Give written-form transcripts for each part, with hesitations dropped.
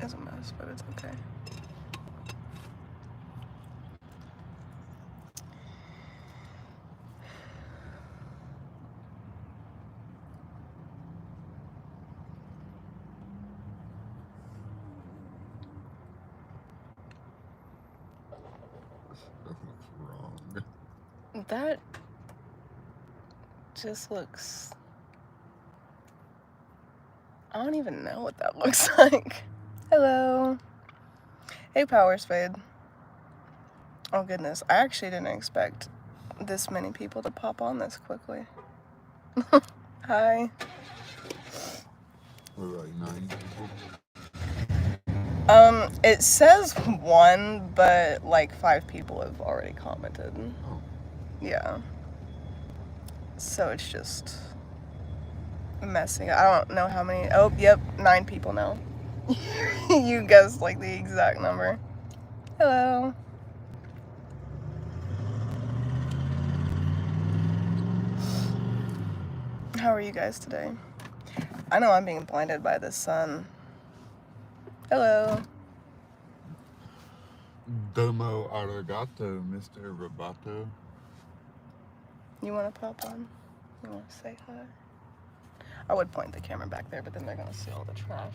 is a mess, but it's okay. That looks wrong. That just looks... I don't even know what that looks like. Hello. Hey, Power Spade. Oh, goodness. I actually didn't expect this many people to pop on this quickly. Hi. What, like 9 people? It says 1, but like 5 people have already commented. Oh. Yeah. So it's just messing. I don't know how many. Oh, yep, 9 people now. You guessed like the exact number. Hello. How are you guys today? I know I'm being blinded by the sun. Hello. Domo arigato, Mr. Roboto. You want to pop on? You want to say hi? I would point the camera back there, but then they're going to see all the trash.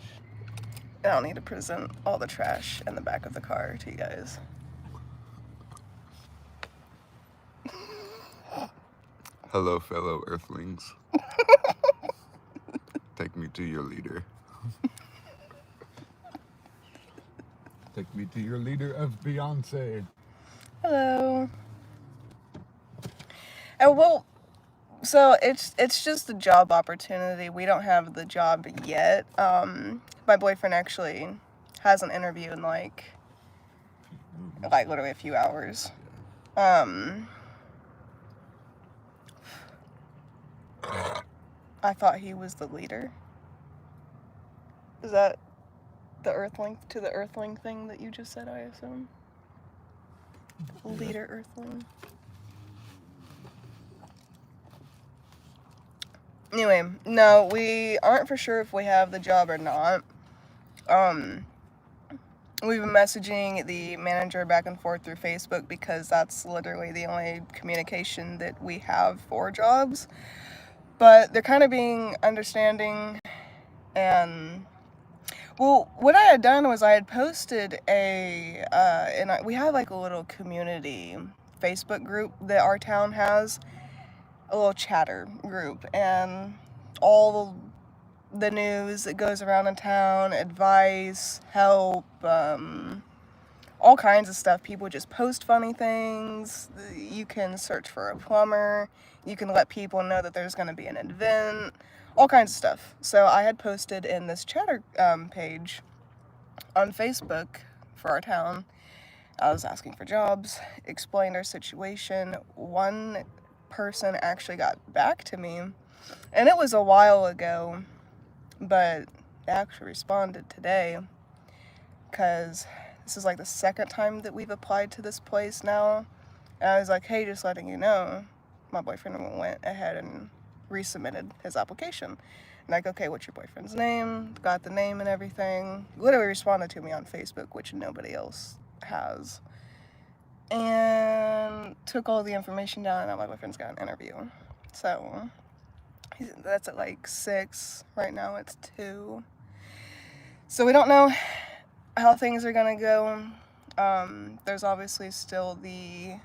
I don't need to present all the trash in the back of the car to you guys. Hello, fellow Earthlings. Take me to your leader. Take me to your leader of Beyonce. Hello. Oh, well, so it's just a job opportunity. We don't have the job yet. My boyfriend actually has an interview in like literally a few hours. I thought he was the leader. Is that the Earthling to the Earthling thing that you just said, I assume? Yeah. Leader Earthling. Anyway, no, we aren't for sure if we have the job or not. We've been messaging the manager back and forth through Facebook because that's literally the only communication that we have for jobs. But they're kind of being understanding, and well, what I had done was I had posted we have like a little community Facebook group that our town has, a little chatter group, and all the news that goes around in town, advice, help, all kinds of stuff. People just post funny things. You can search for a plumber. You can let people know that there's going to be an event. All kinds of stuff. So I had posted in this chatter page on Facebook for our town. I was asking for jobs, explained our situation. One person actually got back to me, and it was a while ago, but they actually responded today, because this is like the second time that we've applied to this place now. And I was like, hey, just letting you know, my boyfriend went ahead and resubmitted his application. And like, okay, what's your boyfriend's name? Got the name and everything. Literally responded to me on Facebook, which nobody else has. And took all the information down, and now my boyfriend's got an interview. So that's at like 6. Right now it's 2. So we don't know how things are gonna go. There's obviously still the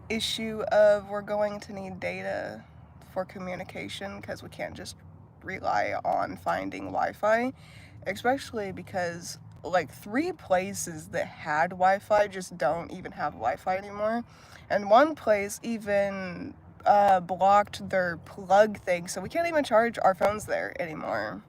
issue of we're going to need data for communication, because we can't just rely on finding Wi-Fi, especially because like 3 places that had Wi-Fi just don't even have Wi-Fi anymore, and one place even blocked their plug thing, so we can't even charge our phones there anymore.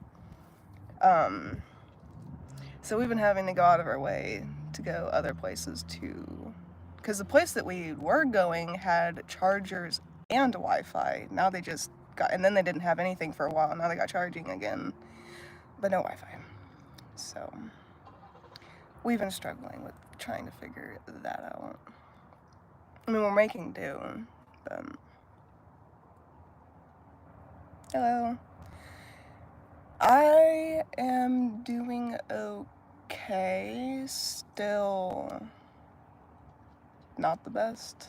So we've been having to go out of our way to go other places too, because the place that we were going had chargers and Wi-Fi. Now they just got, and then they didn't have anything for a while. Now they got charging again, but no Wi-Fi. So we've been struggling with trying to figure that out. I mean, we're making do, but... Hello. I am doing okay. Still not the best,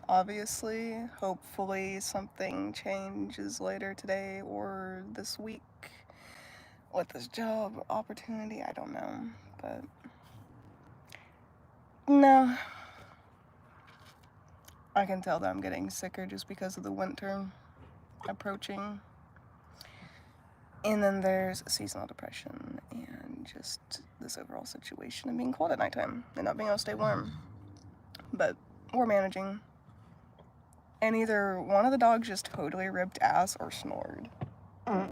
obviously. Hopefully something changes later today or this week with this job opportunity. I don't know, but no. I can tell that I'm getting sicker just because of the winter approaching. And then there's seasonal depression and just this overall situation of being cold at nighttime and not being able to stay warm. But we're managing. And either one of the dogs just totally ripped ass or snored. One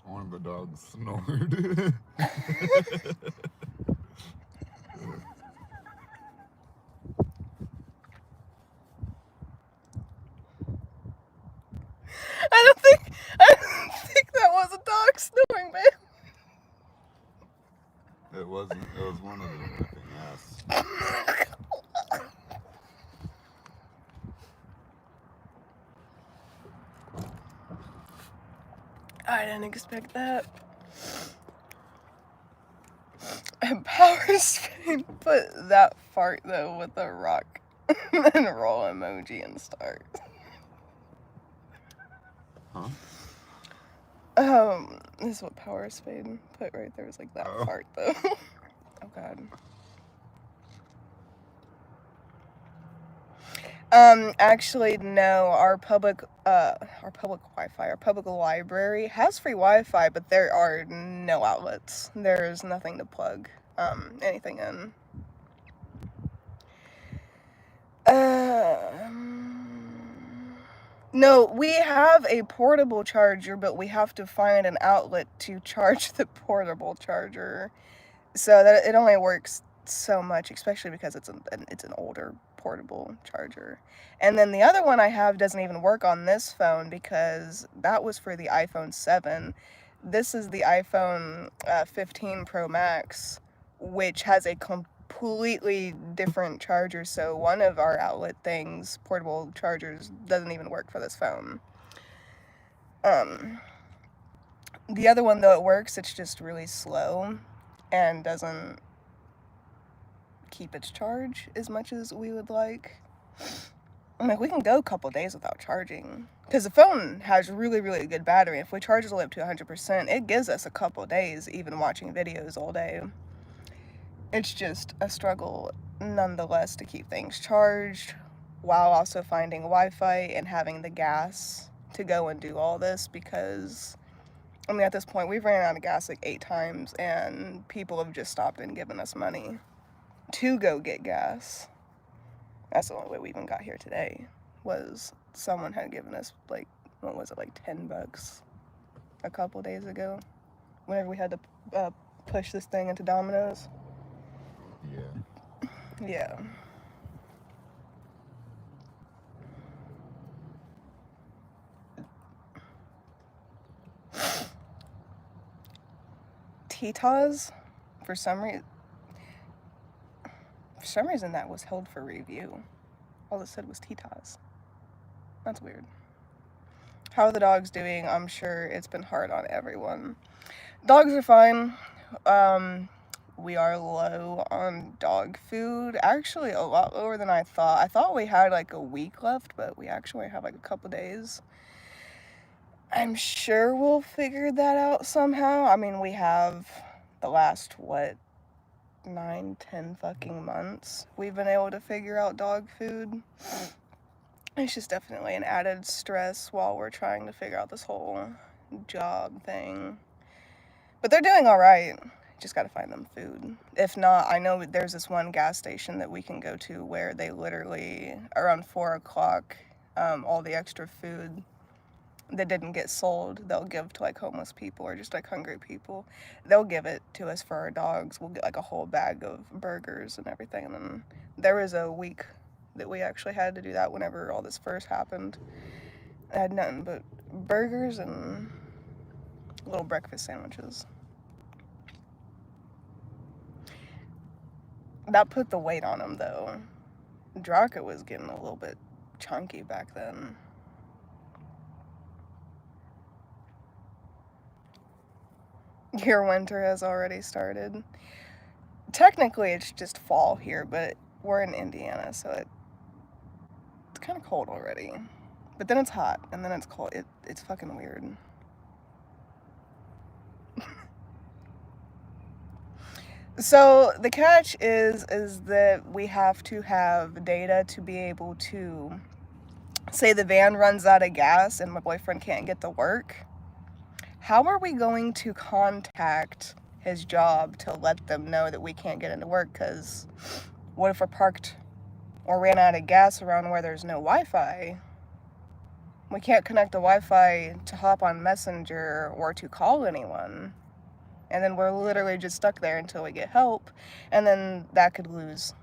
of the dogs snored. I don't think that was a dog snoring, man. It wasn't. It was one of them ripping ass. I didn't expect that. And Power Spain put that fart though with a rock and roll emoji and start. Huh? This is what Power Spain put right there. Was like that Oh. fart though. Oh god. Actually, no. Our public Wi-Fi, our public library has free Wi-Fi, but there are no outlets. There's nothing to plug anything in. No, we have a portable charger, but we have to find an outlet to charge the portable charger, so that it only works so much, especially because it's an older portable charger. And then the other one I have doesn't even work on this phone because that was for the iPhone 7. This is the iPhone 15 Pro Max, which has a completely different charger. So one of our outlet things, portable chargers, doesn't even work for this phone. The other one, though, it works. It's just really slow and doesn't keep its charge as much as we would like. I'm like, we can go a couple days without charging because the phone has really, really good battery. If we charge it all up to 100%, it gives us a couple days even watching videos all day. It's just a struggle nonetheless to keep things charged while also finding Wi-Fi and having the gas to go and do all this because, I mean, at this point, we've ran out of gas like 8 times and people have just stopped and given us money to go get gas. That's the only way we even got here today, was someone had given us like, what was it, like $10 a couple days ago whenever we had to push this thing into Domino's. Yeah. Tita's, for some reason that was held for review. All it said was Tita's. That's weird. How are the dogs doing? I'm sure it's been hard on everyone. Dogs are fine. We are low on dog food. Actually, a lot lower than I thought. I thought we had like a week left, but we actually have like a couple days. I'm sure we'll figure that out somehow. I mean, we have the last, 9-10 fucking months we've been able to figure out dog food. It's just definitely an added stress while we're trying to figure out this whole job thing. But they're doing all right. Just got to find them food. If not, I know there's this one gas station that we can go to where they literally, around 4 o'clock, all the extra food that didn't get sold, they'll give to like homeless people or just like hungry people. They'll give it to us for our dogs. We'll get like a whole bag of burgers and everything. And then there was a week that we actually had to do that whenever all this first happened. I had nothing but burgers and little breakfast sandwiches. That put the weight on him though. Draco was getting a little bit chunky back then. Your winter has already started. Technically, it's just fall here, but we're in Indiana, so it's kind of cold already. But then it's hot, and then it's cold. It's fucking weird. So the catch is that we have to have data to be able to say the van runs out of gas and my boyfriend can't get to work. How are we going to contact his job to let them know that we can't get into work? Because what if we're parked or ran out of gas around where there's no Wi-Fi? We can't connect the Wi-Fi to hop on Messenger or to call anyone. And then we're literally just stuck there until we get help. And then that could lose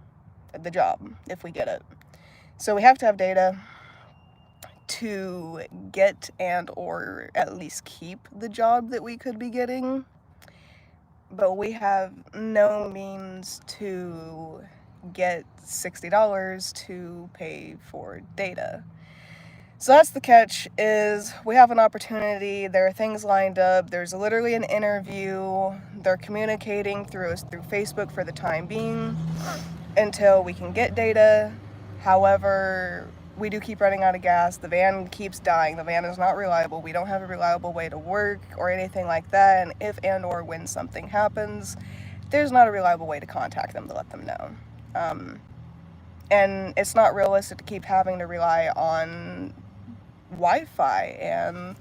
the job if we get it. So we have to have data to get and or at least keep the job that we could be getting. But we have no means to get $60 to pay for data. So that's the catch, is we have an opportunity, there are things lined up, there's literally an interview, they're communicating through Facebook for the time being until we can get data. However, we do keep running out of gas, the van keeps dying, the van is not reliable, we don't have a reliable way to work or anything like that, and if and or when something happens, there's not a reliable way to contact them to let them know. And it's not realistic to keep having to rely on Wi-Fi, and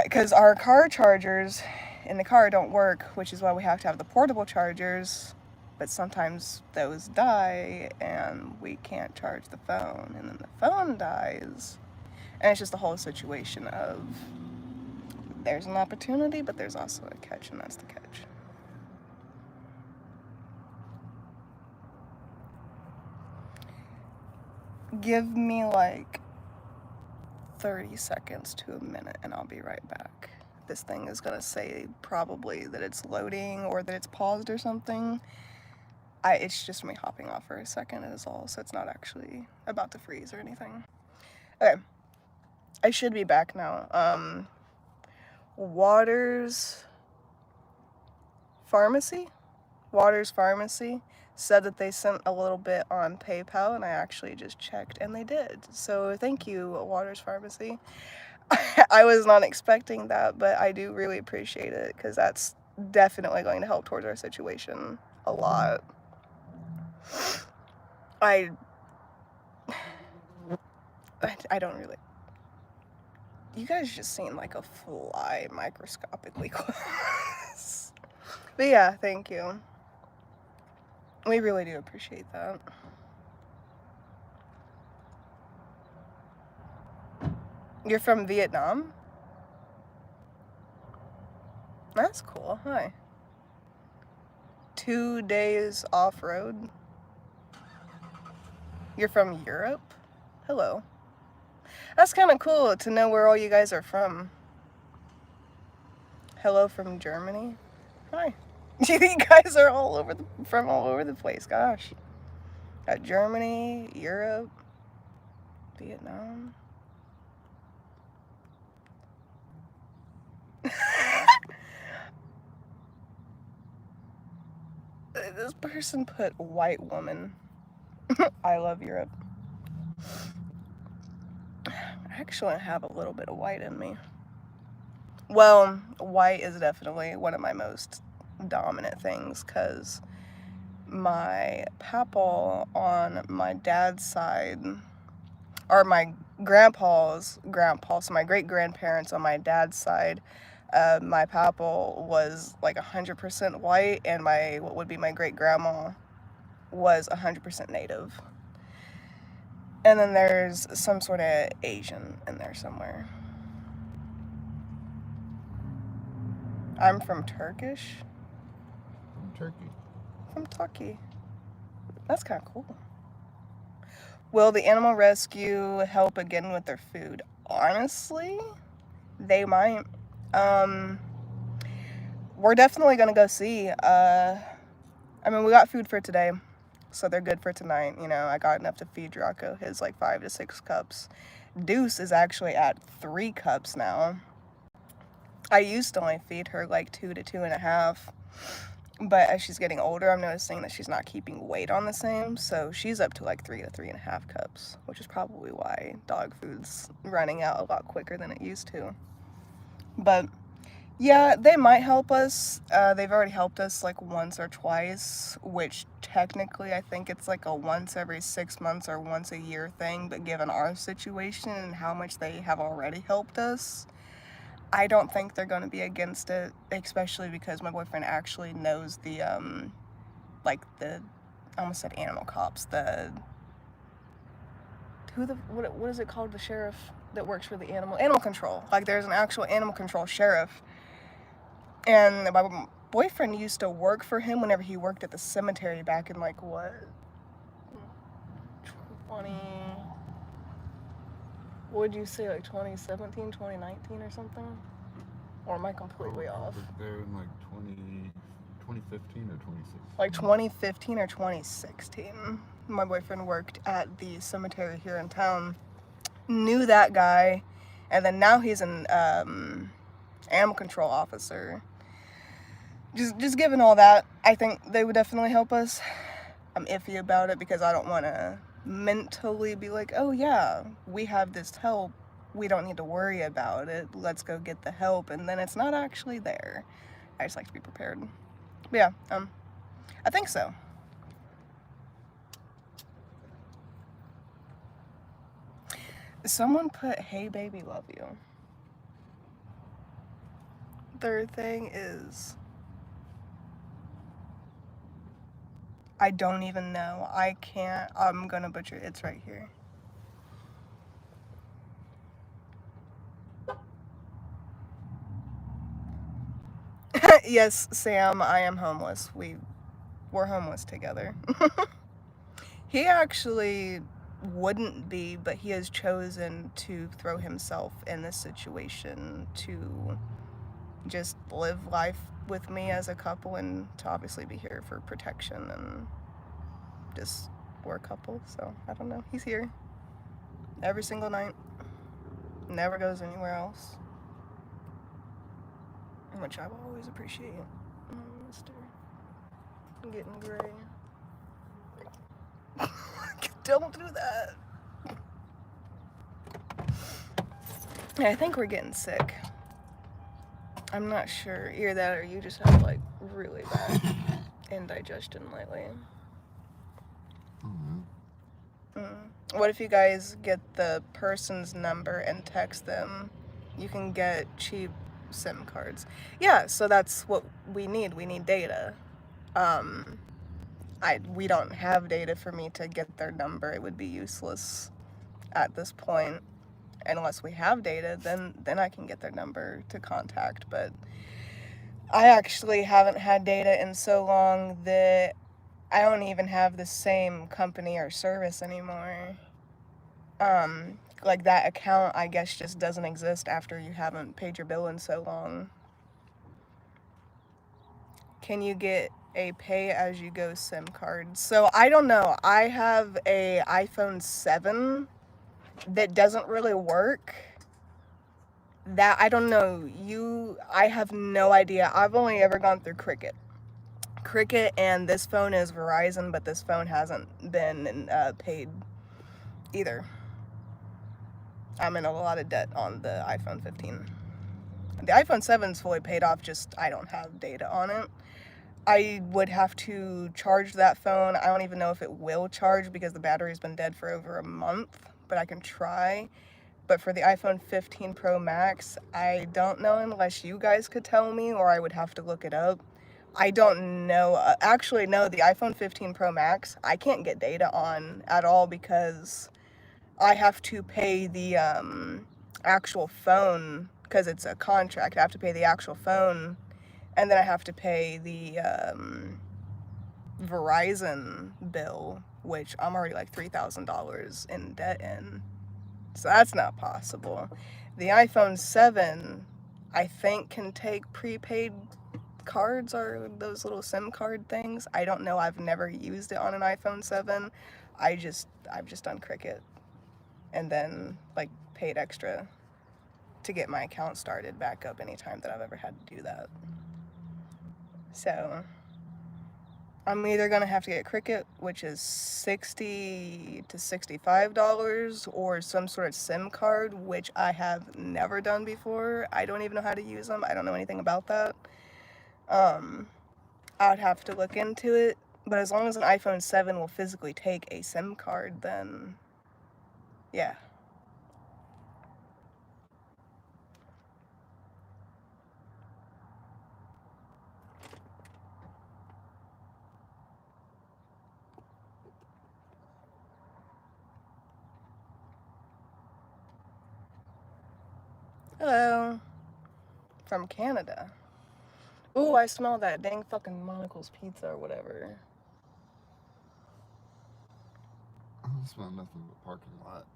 because our car chargers in the car don't work, which is why we have to have the portable chargers, but sometimes those die and we can't charge the phone, and then the phone dies, and it's just a whole situation of there's an opportunity, but there's also a catch, and that's the catch. Give me like 30 seconds to a minute and I'll be right back. This thing is gonna say probably that it's loading or that it's paused or something. It's just me hopping off for a second is all, so it's not actually about to freeze or anything. Okay, I should be back now. Waters Pharmacy said that they sent a little bit on PayPal, and I actually just checked and they did. So thank you, Waters Pharmacy. I was not expecting that, but I do really appreciate it because that's definitely going to help towards our situation a lot. I don't really. You guys just seem like a fly microscopically close. But yeah, thank you. We really do appreciate that. You're from Vietnam? That's cool. Hi. 2 days off-road? You're from Europe? Hello. That's kind of cool to know where all you guys are from. Hello from Germany? Hi. You guys are from all over the place, gosh. Got Germany, Europe, Vietnam. This person put white woman. I love Europe. I actually have a little bit of white in me. Well, white is definitely one of my most dominant things because my papa on my dad's side, or my grandpa's grandpa, so my great-grandparents on my dad's side, my papa was like 100% white, and what would be my great-grandma was 100% native. And then there's some sort of Asian in there somewhere. I'm from Turkish. From Turkey. From Turkey. That's kind of cool. Will the animal rescue help again with their food? Honestly, they might. We're definitely gonna go see. I mean, we got food for today, so they're good for tonight. You know, I got enough to feed Draco his like 5 to 6 cups. Deuce is actually at 3 cups now. I used to only feed her like 2 to 2.5, but as she's getting older, I'm noticing that she's not keeping weight on the same, so she's up to like 3 to 3.5 cups, which is probably why dog food's running out a lot quicker than it used to. But yeah, they might help us. They've already helped us like once or twice, which technically I think it's like a once every 6 months or once a year thing, but given our situation and how much they have already helped us, I don't think they're going to be against it, especially because my boyfriend actually knows the, like the, I almost said animal cops, what is it called, the sheriff that works for the animal control. Like there's an actual animal control sheriff, and my boyfriend used to work for him whenever he worked at the cemetery back in like, what, 20, what would you say, like 2017, 2019 or something? Or am I completely off? There in like 2015 or 2016. Like 2015 or 2016. My boyfriend worked at the cemetery here in town. Knew that guy, and then now he's an animal control officer. Just given all that, I think they would definitely help us. I'm iffy about it because I don't want to mentally be like, oh yeah, we have this help, we don't need to worry about it, let's go get the help, and then it's not actually there. I just like to be prepared. But yeah, I think so. Someone put, hey baby, love you. Third thing is, I don't even know. I can't, I'm gonna butcher it. It's right here. Yes, Sam, I am homeless. We're homeless together. He actually wouldn't be, but he has chosen to throw himself in this situation to just live life with me as a couple and to obviously be here for protection, and just we're a couple, so I don't know. He's here every single night, never goes anywhere else, which I will always appreciate. Mister, I'm getting gray. Don't do that. Yeah, I think we're getting sick. I'm not sure. Either that or you just have like really bad indigestion lately. What if you guys get the person's number and text them? You can get cheap SIM cards. Yeah, so that's what we need. We need data. We don't have data for me to get their number. It would be useless at this point. Unless we have data, then I can get their number to contact. But I actually haven't had data in so long that I don't even have the same company or service anymore. Like that account, I guess, just doesn't exist after you haven't paid your bill in so long. Can you get a pay-as-you-go SIM card? So I don't know. I have a iPhone 7 that doesn't really work. That, I don't know. I have no idea. I've only ever gone through Cricket, and this phone is Verizon, but this phone hasn't been paid either. I'm in a lot of debt on the iPhone 15. The iPhone 7 is fully paid off, just I don't have data on it. I would have to charge that phone. I don't even know if it will charge because the battery's been dead for over a month, but I can try. But for the iPhone 15 Pro Max, I don't know unless you guys could tell me, or I would have to look it up. I don't know. Actually, no, the iPhone 15 Pro Max, I can't get data on at all because I have to pay the actual phone, because it's a contract. I have to pay the actual phone, and then I have to pay the Verizon bill, which I'm already like $3,000 in debt in. So that's not possible. The iPhone 7, I think, can take prepaid cards or those little SIM card things. I don't know. I've never used it on an iPhone 7. I've just done Cricket and then like paid extra. to get my account started back up anytime that I've ever had to do that. So I'm either gonna have to get Cricket, which is $60 to $65, or some sort of SIM card, which I have never done before. I don't even know how to use them. I don't know anything about that. I'd have to look into it, but as long as an iPhone 7 will physically take a SIM card, then yeah. Hello. From Canada. Ooh, I smell that dang fucking Monocle's pizza or whatever. I don't smell nothing but parking lot.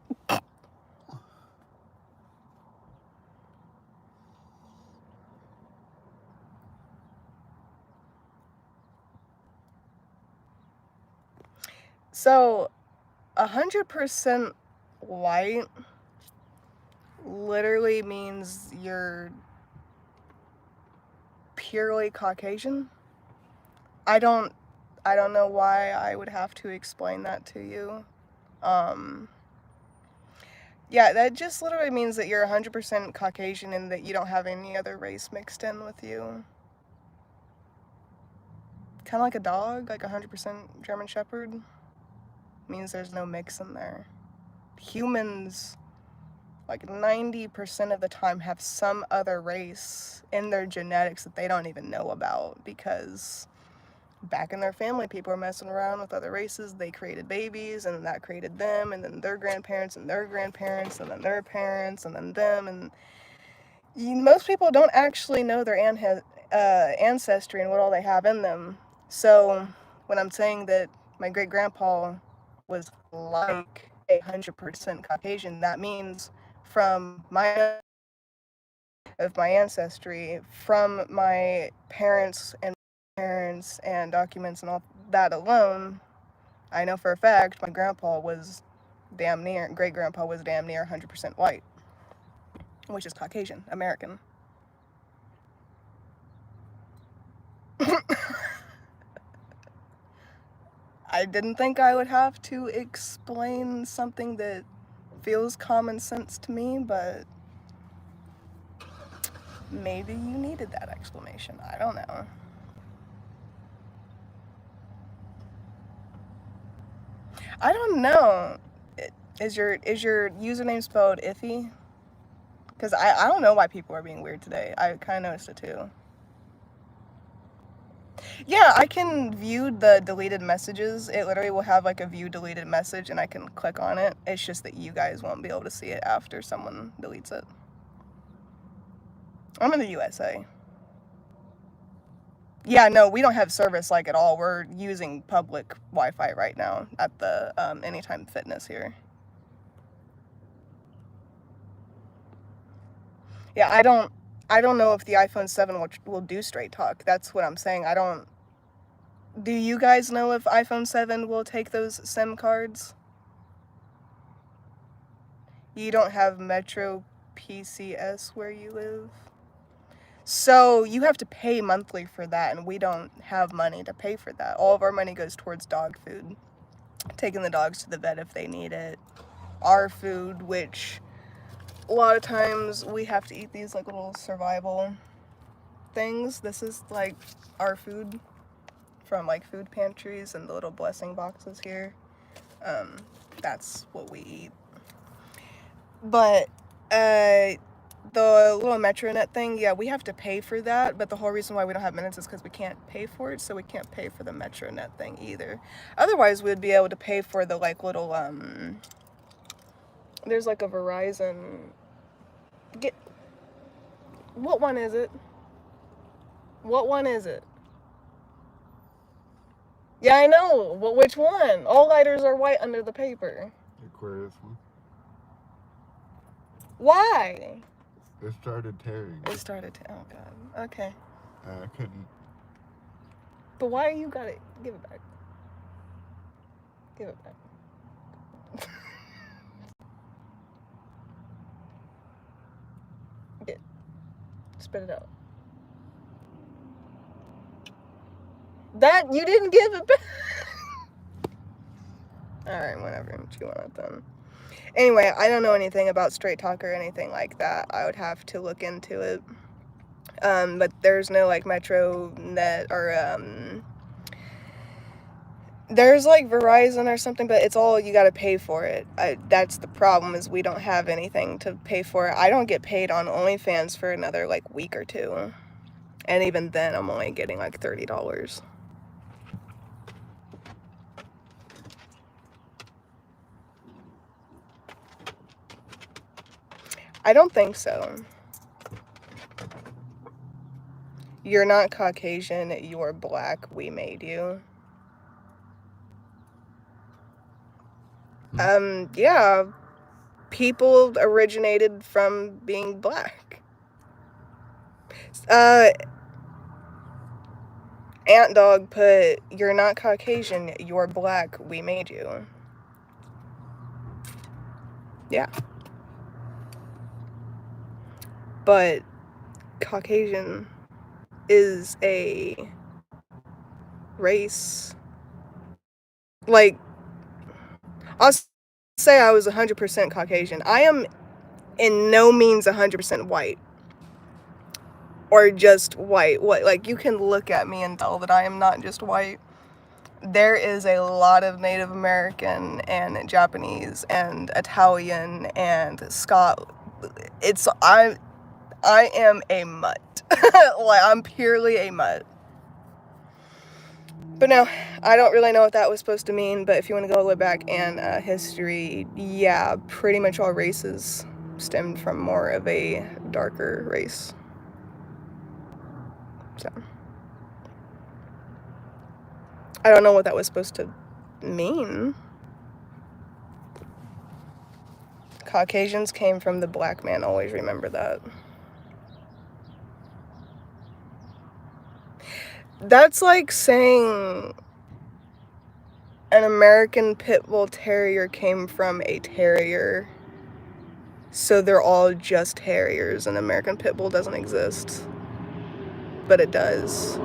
So, 100% white literally means you're purely Caucasian. I don't know why I would have to explain that to you. Yeah, that just literally means that you're 100% Caucasian and that you don't have any other race mixed in with you. Kind of like a dog, like 100% German Shepherd. Means there's no mix in there. Humans, like 90% of the time, have some other race in their genetics that they don't even know about, because back in their family, people were messing around with other races. They created babies, and that created them, and then their grandparents, and their grandparents, and then their parents, and then them. And most people don't actually know their ancestry and what all they have in them. So when I'm saying that my great grandpa was like 100% Caucasian, that means from my ancestry, from my parents and documents and all that alone, I know for a fact my great grandpa was damn near 100% white, which is Caucasian American. I didn't think I would have to explain something that feels common sense to me, but maybe you needed that explanation. I don't know. I don't know. Is your username spelled iffy? Because I don't know why people are being weird today. I kind of noticed it too. Yeah, I can view the deleted messages. It literally will have like a view deleted message and I can click on it. It's just that you guys won't be able to see it after someone deletes it. I'm in the USA. Yeah, no, we don't have service like at all. We're using public Wi-Fi right now at the Anytime Fitness here. Yeah, I don't know if the iPhone 7 will do straight talk. That's what I'm saying. Do you guys know if iPhone 7 will take those SIM cards? You don't have Metro PCS where you live? So you have to pay monthly for that, and we don't have money to pay for that. All of our money goes towards dog food, taking the dogs to the vet if they need it. Our food, which a lot of times we have to eat these like little survival things. This is like our food from like food pantries and the little blessing boxes here. That's what we eat. But the little MetroNet thing, yeah, we have to pay for that, but the whole reason why we don't have minutes is because we can't pay for it, so we can't pay for the MetroNet thing either. Otherwise, we'd be able to pay for the like little there's like a Verizon. What one is it? What one is it? Yeah, I know. Well, which one? All lighters are white under the paper. The Aquarius one. Why? It started tearing. Oh God. Okay. I couldn't. But why you got it? Give it back. Give it back. Spit it out. That, you didn't give it back. Alright, whatever. Chew on it then. Anyway, I don't know anything about straight talk or anything like that. I would have to look into it. But there's no, like, Metro Net or, there's, like, Verizon or something, but it's all, you gotta pay for it. That's the problem, is we don't have anything to pay for it. I don't get paid on OnlyFans for another, like, week or two. And even then, I'm only getting, like, $30. I don't think so. You're not Caucasian, you're black, we made you. Yeah. People originated from being black. Ant Dog put, you're not Caucasian, you're black, we made you. Yeah. But Caucasian is a race. Like, I'll say I was 100% Caucasian. I am in no means 100% white. Or just white. What, like, you can look at me and tell that I am not just white. There is a lot of Native American and Japanese and Italian and Scot. I am a mutt. Like, I'm purely a mutt. But no, I don't really know what that was supposed to mean, but if you want to go look back in history, yeah, pretty much all races stemmed from more of a darker race. So, I don't know what that was supposed to mean. Caucasians came from the black man, always remember that. That's like saying an American Pit Bull Terrier came from a terrier, so they're all just terriers, and American Pit Bull doesn't exist. But it does.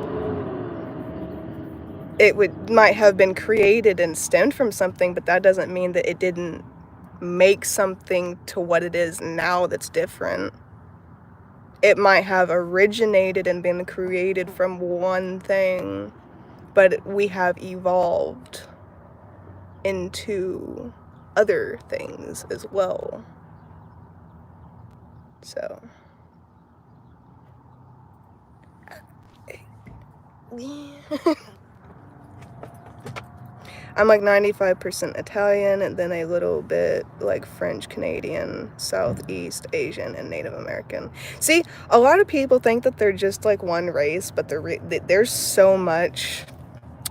It might have been created and stemmed from something, but that doesn't mean that it didn't make something to what it is now that's different. It might have originated and been created from one thing, but we have evolved into other things as well. So, I'm like 95% Italian, and then a little bit like French, Canadian, Southeast Asian, and Native American. See, a lot of people think that they're just like one race, but there's so much.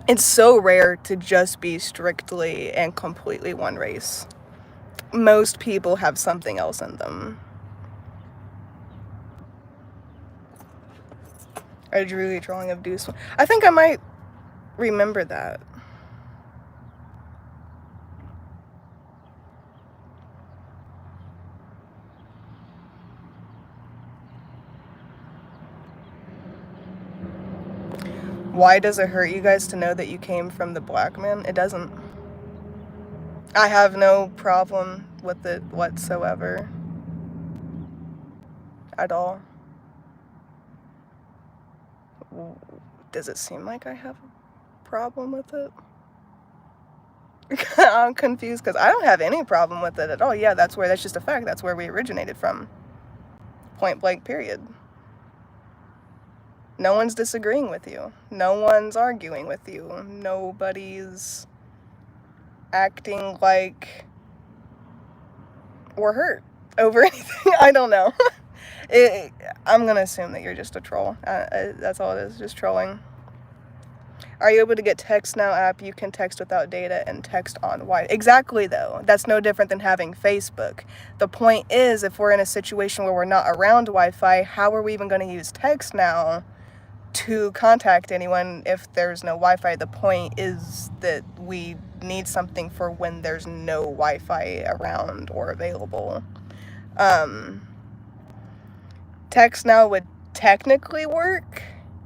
It's so rare to just be strictly and completely one race. Most people have something else in them. A Druid drawing of Deuce. I think I might remember that. Why does it hurt you guys to know that you came from the black man? It doesn't. I have no problem with it whatsoever. At all. Does it seem like I have a problem with it? I'm confused because I don't have any problem with it at all. Yeah, that's just a fact. That's where we originated from. Point blank, period. No one's disagreeing with you. No one's arguing with you. Nobody's acting like we're hurt over anything. I don't know. I'm gonna assume that you're just a troll. That's all it is, just trolling. Are you able to get text now app? You can text without data and text on Wi-Fi. Exactly, though. That's no different than having Facebook. The point is, if we're in a situation where we're not around Wi-Fi, how are we even going to use text now to contact anyone if there's no Wi-Fi? The point is that we need something for when there's no Wi-Fi around or available. Text now would technically work,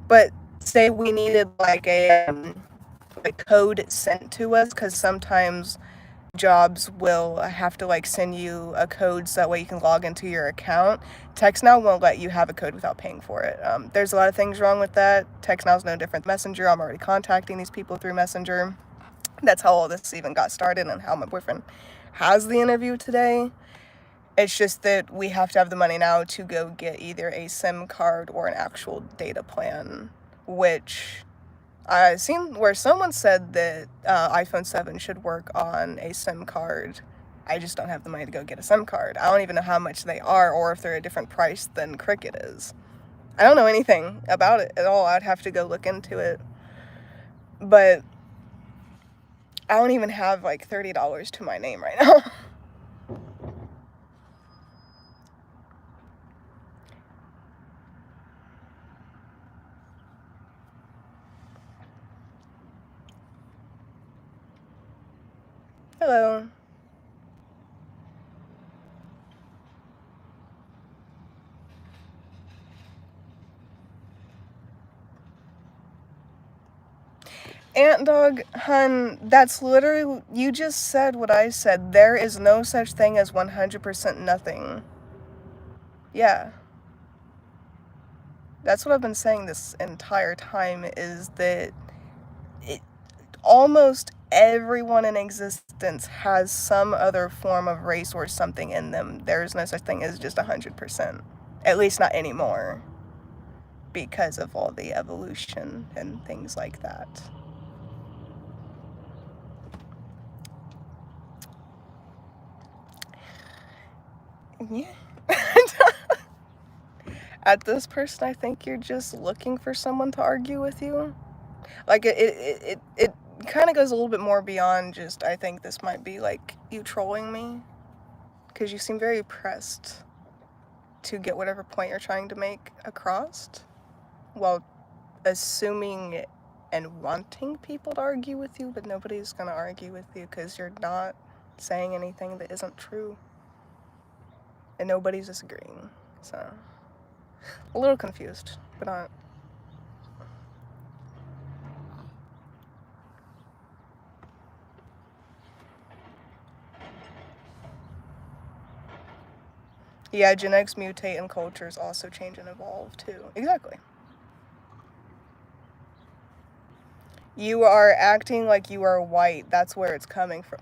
but say we needed like a code sent to us, because sometimes jobs will have to like send you a code so that way you can log into your account. TextNow won't let you have a code without paying for it. There's a lot of things wrong with that. TextNow's no different than Messenger. I'm already contacting these people through Messenger. That's how all this even got started and how my boyfriend has the interview today. It's just that we have to have the money now to go get either a SIM card or an actual data plan, which I've seen where someone said that iPhone 7 should work on a SIM card. I just don't have the money to go get a SIM card. I don't even know how much they are or if they're a different price than Cricket is. I don't know anything about it at all. I'd have to go look into it. But I don't even have like $30 to my name right now. Hello. Ant Dog, hun, that's literally, you just said what I said. There is no such thing as 100% nothing. Yeah. That's what I've been saying this entire time, is that almost everyone in existence has some other form of race or something in them. There is no such thing as just 100%. At least not anymore. Because of all the evolution and things like that. Yeah. At this person, I think you're just looking for someone to argue with you. Like, it kind of goes a little bit more beyond just, I think this might be, like, you trolling me. Because you seem very pressed to get whatever point you're trying to make across, while assuming and wanting people to argue with you, but nobody's gonna argue with you because you're not saying anything that isn't true. And nobody's disagreeing, so... a little confused, but not. Yeah, genetics mutate and cultures also change and evolve too. Exactly. You are acting like you are white. That's where it's coming from.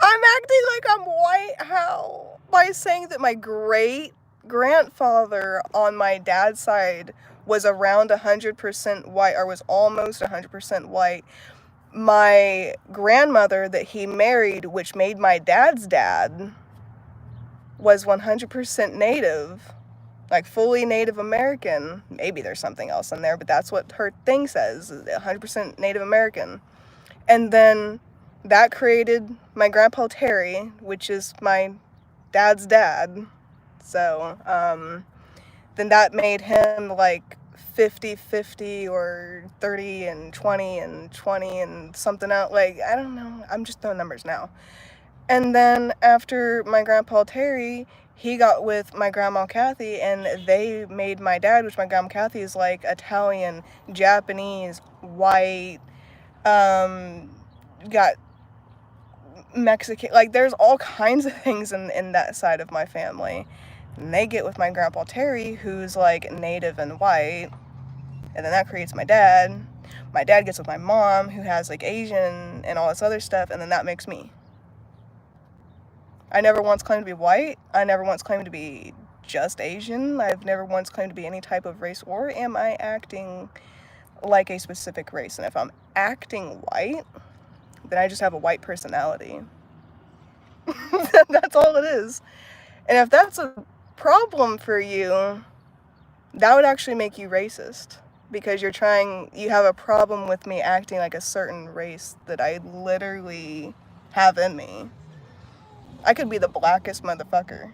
I'm acting like I'm white? How? By saying that my great-grandfather on my dad's side was around 100% white, or was almost 100% white. My grandmother that he married, which made my dad's dad, was 100% native, like fully Native American. Maybe there's something else in there, but that's what her thing says, 100% Native American. And then that created my grandpa Terry, which is my dad's dad. So, then that made him like 50-50 or 30 and 20 and 20 and something out. Like, I don't know. I'm just throwing numbers now. And then after my grandpa Terry, he got with my grandma Kathy, and they made my dad, which my grandma Kathy is like Italian, Japanese, white, got Mexican, like there's all kinds of things in that side of my family. And they get with my grandpa Terry, who's like native and white, and then that creates my dad. My dad gets with my mom, who has like Asian and all this other stuff, and then that makes me. I never once claimed to be white. I never once claimed to be just Asian. I've never once claimed to be any type of race, or am I acting like a specific race? And if I'm acting white, then I just have a white personality. That's all it is. And if that's a problem for you, that would actually make you racist, because you have a problem with me acting like a certain race that I literally have in me. I could be the blackest motherfucker,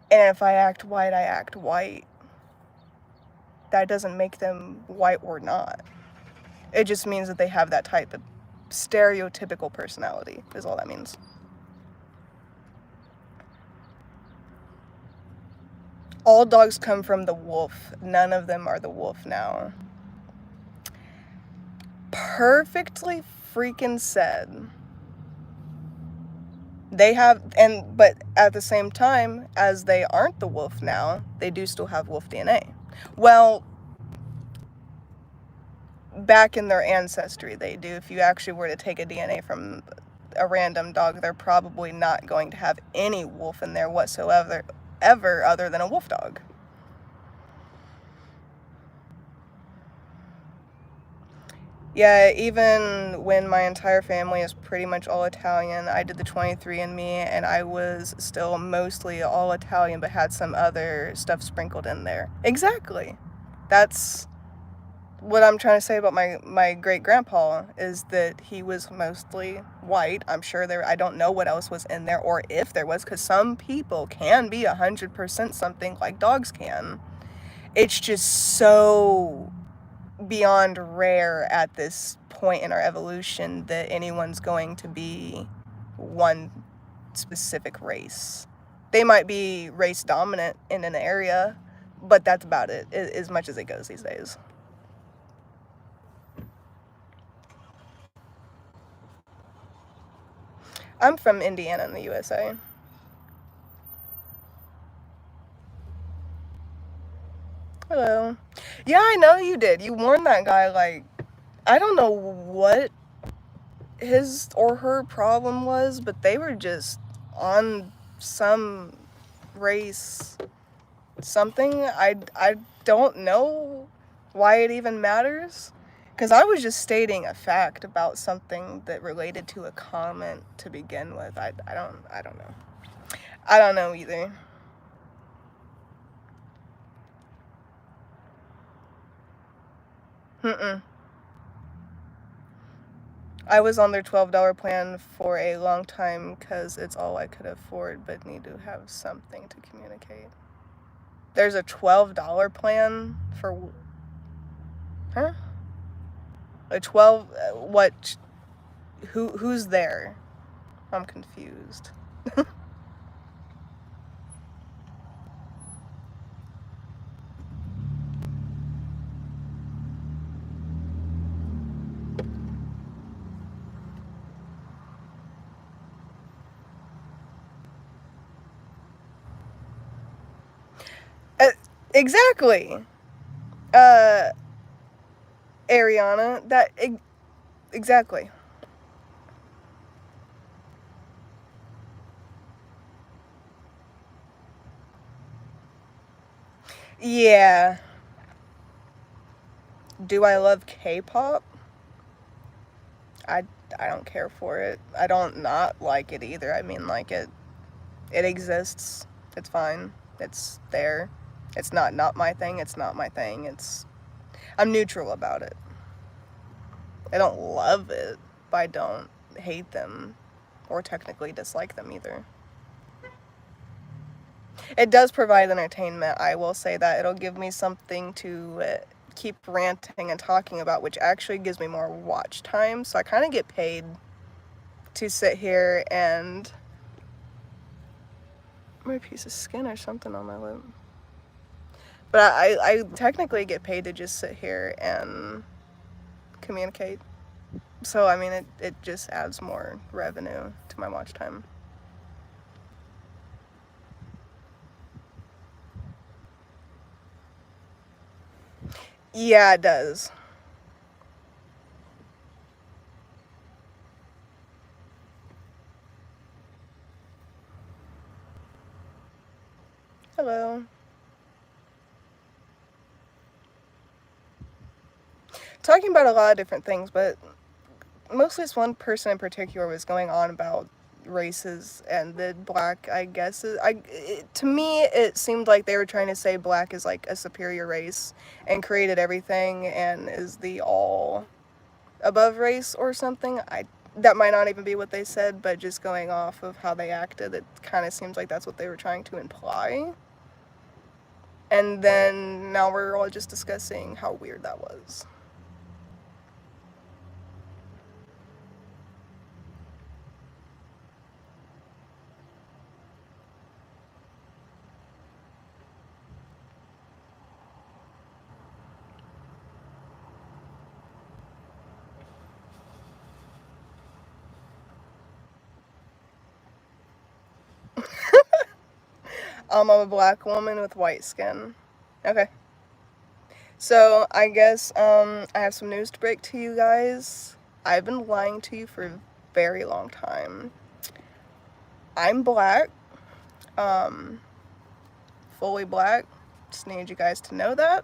and if I act white, I act white. That doesn't make them white or not. It just means that they have that type of stereotypical personality, is all that means. all dogs come from the wolf. None of them are the wolf now. Perfectly freaking said. They have, but at the same time, as they aren't the wolf now, they do still have wolf DNA. Well, back in their ancestry, they do. If you actually were to take a DNA from a random dog, they're probably not going to have any wolf in there whatsoever, ever, other than a wolf dog. Yeah, even when my entire family is pretty much all Italian, I did the 23andMe and I was still mostly all Italian but had some other stuff sprinkled in there. Exactly. That's what I'm trying to say about my great-grandpa, is that he was mostly white. I'm sure I don't know what else was in there, or if there was, because some people can be 100% something like dogs can. It's just so beyond rare at this point in our evolution that anyone's going to be one specific race. They might be race dominant in an area, but that's about it, as much as it goes these days. I'm from Indiana in the USA. Hello. Yeah, I know you did. You warned that guy, like, I don't know what his or her problem was, but they were just on some race something. I don't know why it even matters, because I was just stating a fact about something that related to a comment to begin with. I don't know. I don't know either. Mm-mm. I was on their $12 plan for a long time because it's all I could afford, but need to have something to communicate. There's a $12 plan for... Huh? A 12... what? Who's there? I'm confused. Exactly. Ariana, exactly. Yeah. Do I love K-pop? I, I don't care for it. I don't not like it either. I mean, like, it exists. It's fine. It's there. It's not my thing. It's not my thing. I'm neutral about it. I don't love it, but I don't hate them or technically dislike them either. It does provide entertainment. I will say that it'll give me something to keep ranting and talking about, which actually gives me more watch time. So I kind of get paid to sit here and... a piece of skin or something on my lip. But I technically get paid to just sit here and communicate. So, I mean, it just adds more revenue to my watch time. Yeah, it does. Hello. Talking about a lot of different things, but mostly this one person in particular was going on about races, and the black, I guess, to me it seemed like they were trying to say black is like a superior race and created everything and is the all above race or something. That might not even be what they said, but just going off of how they acted, it kind of seems like that's what they were trying to imply. And then now we're all just discussing how weird that was. I'm a black woman with white skin. Okay. So, I guess, I have some news to break to you guys. I've been lying to you for a very long time. I'm black. Fully black. Just need you guys to know that.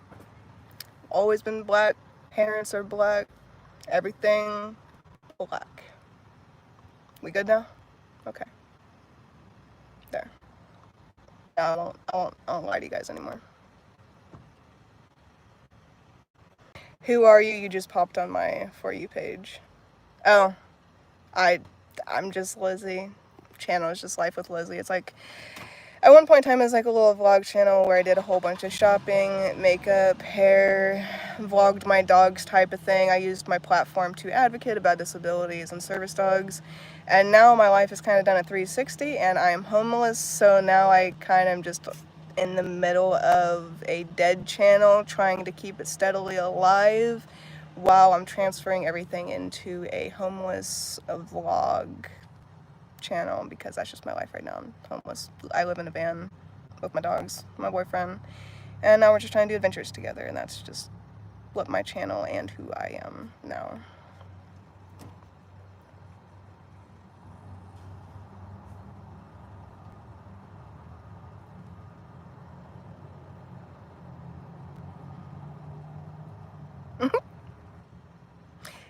Always been black. Parents are black. Everything black. We good now? Okay. There. Now I won't lie to you guys anymore. Who are you? You just popped on my For You page. Oh, I'm just Lizzie. Channel is just Life with Lizzie. It's like, at one point in time, it was like a little vlog channel where I did a whole bunch of shopping, makeup, hair, vlogged my dogs type of thing. I used my platform to advocate about disabilities and service dogs. And now my life is kind of done a 360 and I'm homeless, so now I kind of am just in the middle of a dead channel trying to keep it steadily alive while I'm transferring everything into a homeless vlog channel, because that's just my life right now. I'm homeless. I live in a van with my dogs, my boyfriend, and now we're just trying to do adventures together, and that's just what my channel and who I am now.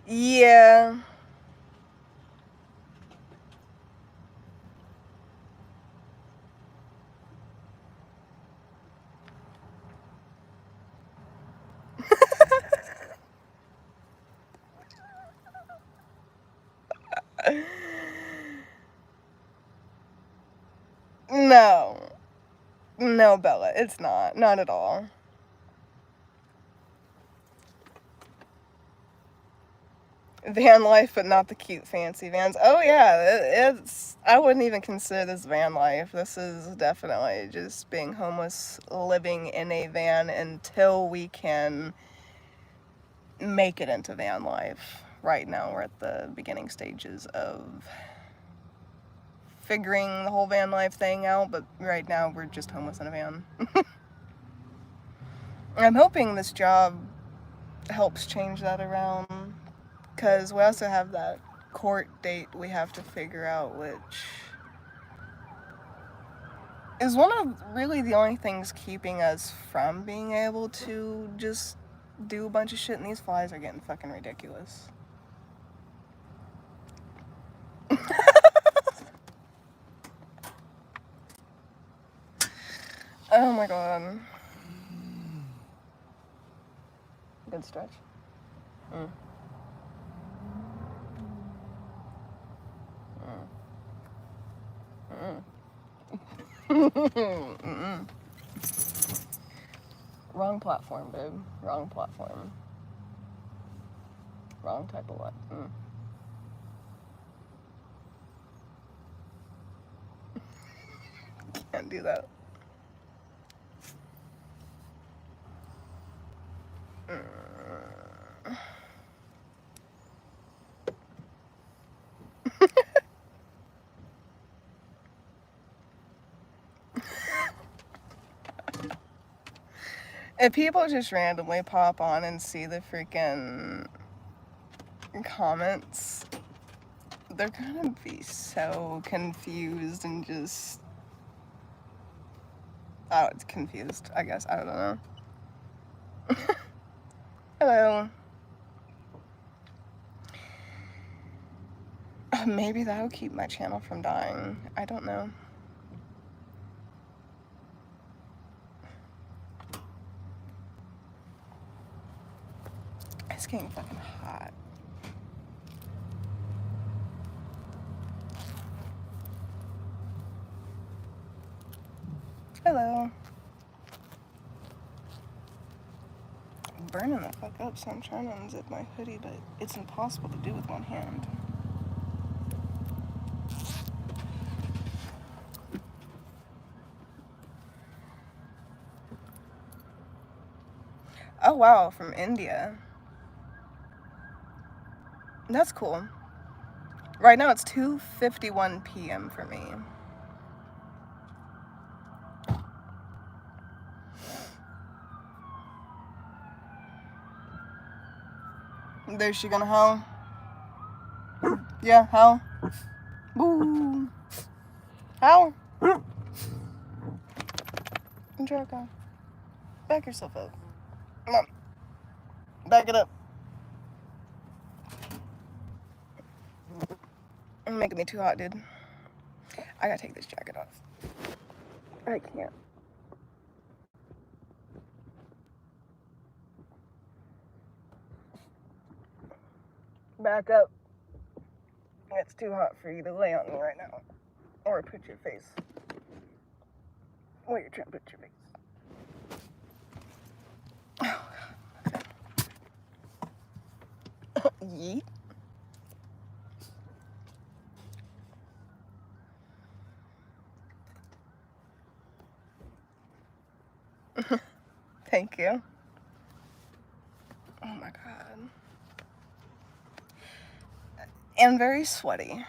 Yeah. No. No, Bella, it's not. Not at all. Van life, but not the cute fancy vans. Oh yeah, it's, I wouldn't even consider this van life. This is definitely just being homeless, living in a van until we can make it into van life. Right now we're at the beginning stages of figuring the whole van life thing out, but right now we're just homeless in a van. I'm hoping this job helps change that around, because we also have that court date we have to figure out, which is one of really the only things keeping us from being able to just do a bunch of shit, and these flies are getting fucking ridiculous. Oh my god. Good stretch. Mm. Mm. Wrong platform, babe. Wrong platform. Wrong type of what? Can't do that. If people just randomly pop on and see the freaking comments, they're gonna be so confused and just, oh, it's confused, I guess. I don't know. Hello. Maybe that'll keep my channel from dying. I don't know. It's getting fucking hot. Hello. I'm burning the fuck up, so I'm trying to unzip my hoodie, but it's impossible to do with one hand. Oh wow, from India. That's cool. Right now it's 2:51 p.m. for me. There's she gonna howl? Yeah, howl. Boo. Howl. Draco. Back yourself up. Come on. Back it up. You're making me too hot, dude. I gotta take this jacket off. I can't. Back up. It's too hot for you to lay on me right now. Or put your face. Where you're trying to put your face. Oh, yeet. Thank you. Oh my god. And very sweaty.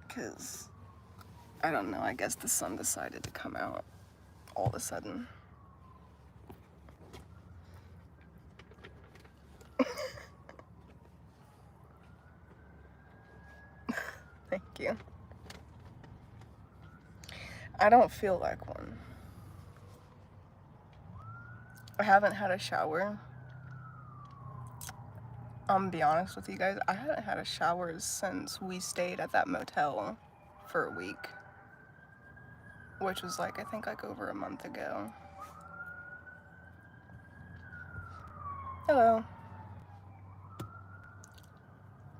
Because, I don't know, I guess the sun decided to come out all of a sudden. Thank you. I don't feel like one. I haven't had a shower. I'm gonna be honest with you guys, I haven't had a shower since we stayed at that motel for a week. Which was like, I think like over a month ago. Hello.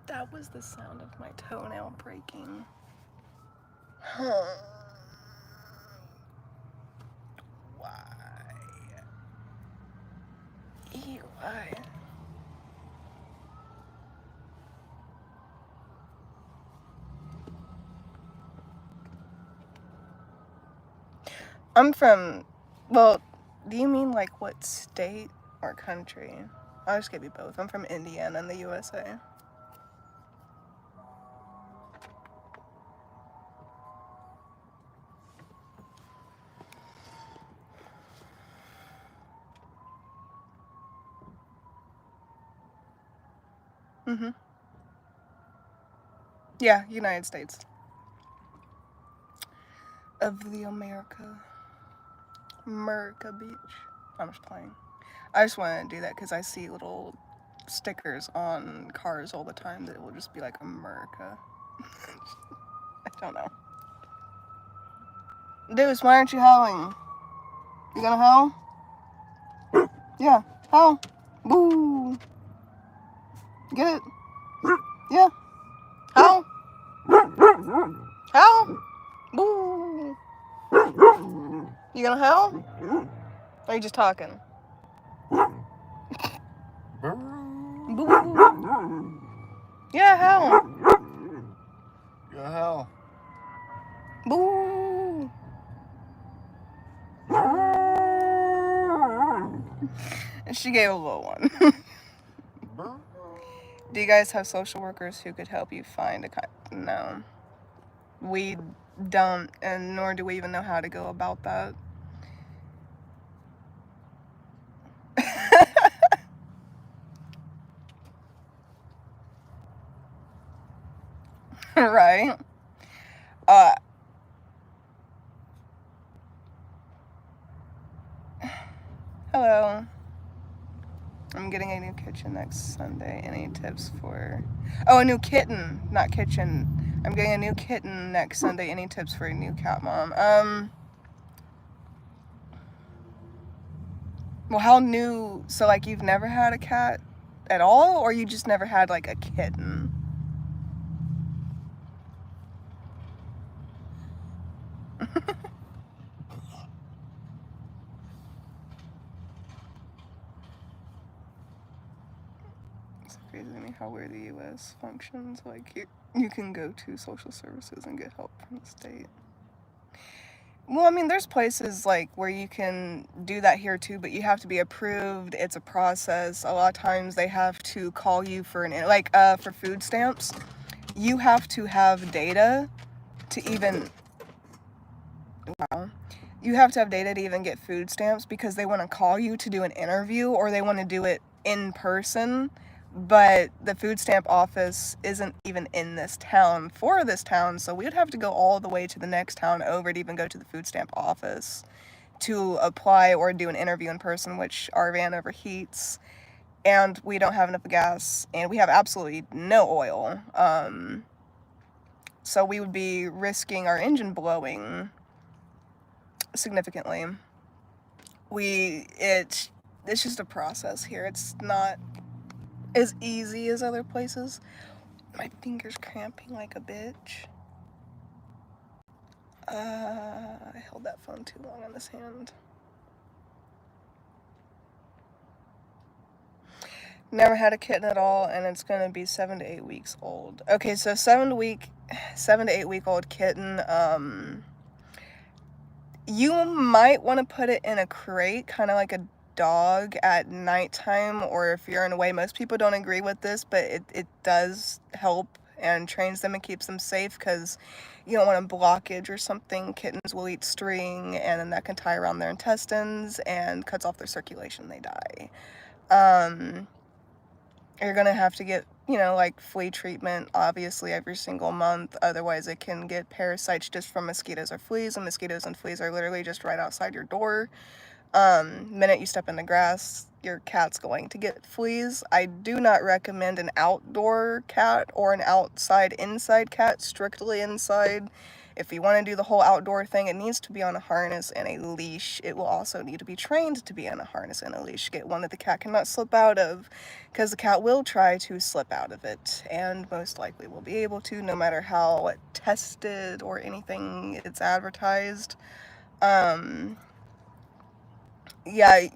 That was the sound of my toenail breaking. Why? Ew, why? I'm from, well, do you mean like what state or country? I'll just give you both. I'm from Indiana in the USA. Mm-hmm. Yeah, United States. Of the America. America, bitch. I'm just playing. I just want to do that because I see little stickers on cars all the time that will just be like America. I don't know. Deuce, why aren't you howling? You gonna howl? Yeah, howl. Boo. Get it? Yeah. Howl. Howl. Boo. You gonna howl? Or are you just talking? Boo. Yeah, howl. Yeah, hell. Boo. And she gave a little one. Do you guys have social workers who could help you find a No. We don't, and nor do we even know how to go about that. Right? Hello. I'm getting a new kitchen next Sunday. Any tips for... Oh, a new kitten, not kitchen. I'm getting a new kitten next Sunday. Any tips for a new cat mom? Well, how new... So, like, you've never had a cat at all? Or you just never had, like, a kitten? It's crazy to me how weird the U.S. functions. Like, you can go to social services and get help from the state. Well, I mean, there's places like where you can do that here too, but you have to be approved. It's a process. A lot of times they have to call you for for food stamps. You have to have data to even, wow. You have to have data to even get food stamps because they want to call you to do an interview or they want to do it in person. but the food stamp office isn't even in this town for this town, so we would have to go all the way to the next town over to even go to the food stamp office to apply or do an interview in person, which our van overheats, and we don't have enough gas, and we have absolutely no oil. So we would be risking our engine blowing significantly. It's just a process here. It's not as easy as other places. My finger's cramping like a bitch. I held that phone too long in this hand. Never had a kitten at all, and it's gonna be 7 to 8 weeks old. Okay, so 7 to 8 week old kitten. You might want to put it in a crate, kind of like a dog at nighttime, or if you're in a way, most people don't agree with this, but it does help and trains them and keeps them safe, because you don't want a blockage or something. Kittens will eat string, and then that can tie around their intestines and cuts off their circulation. They die. You're gonna have to get, like flea treatment, obviously, every single month. Otherwise, it can get parasites just from mosquitoes or fleas, and mosquitoes and fleas are literally just right outside your door. Minute you step in the grass, your cat's going to get fleas. I do not recommend an outdoor cat or an inside cat, strictly inside. If you want to do the whole outdoor thing, it needs to be on a harness and a leash. It will also need to be trained to be on a harness and a leash. Get one that the cat cannot slip out of, because the cat will try to slip out of it, and most likely will be able to, no matter how tested or anything it's advertised. Yeah,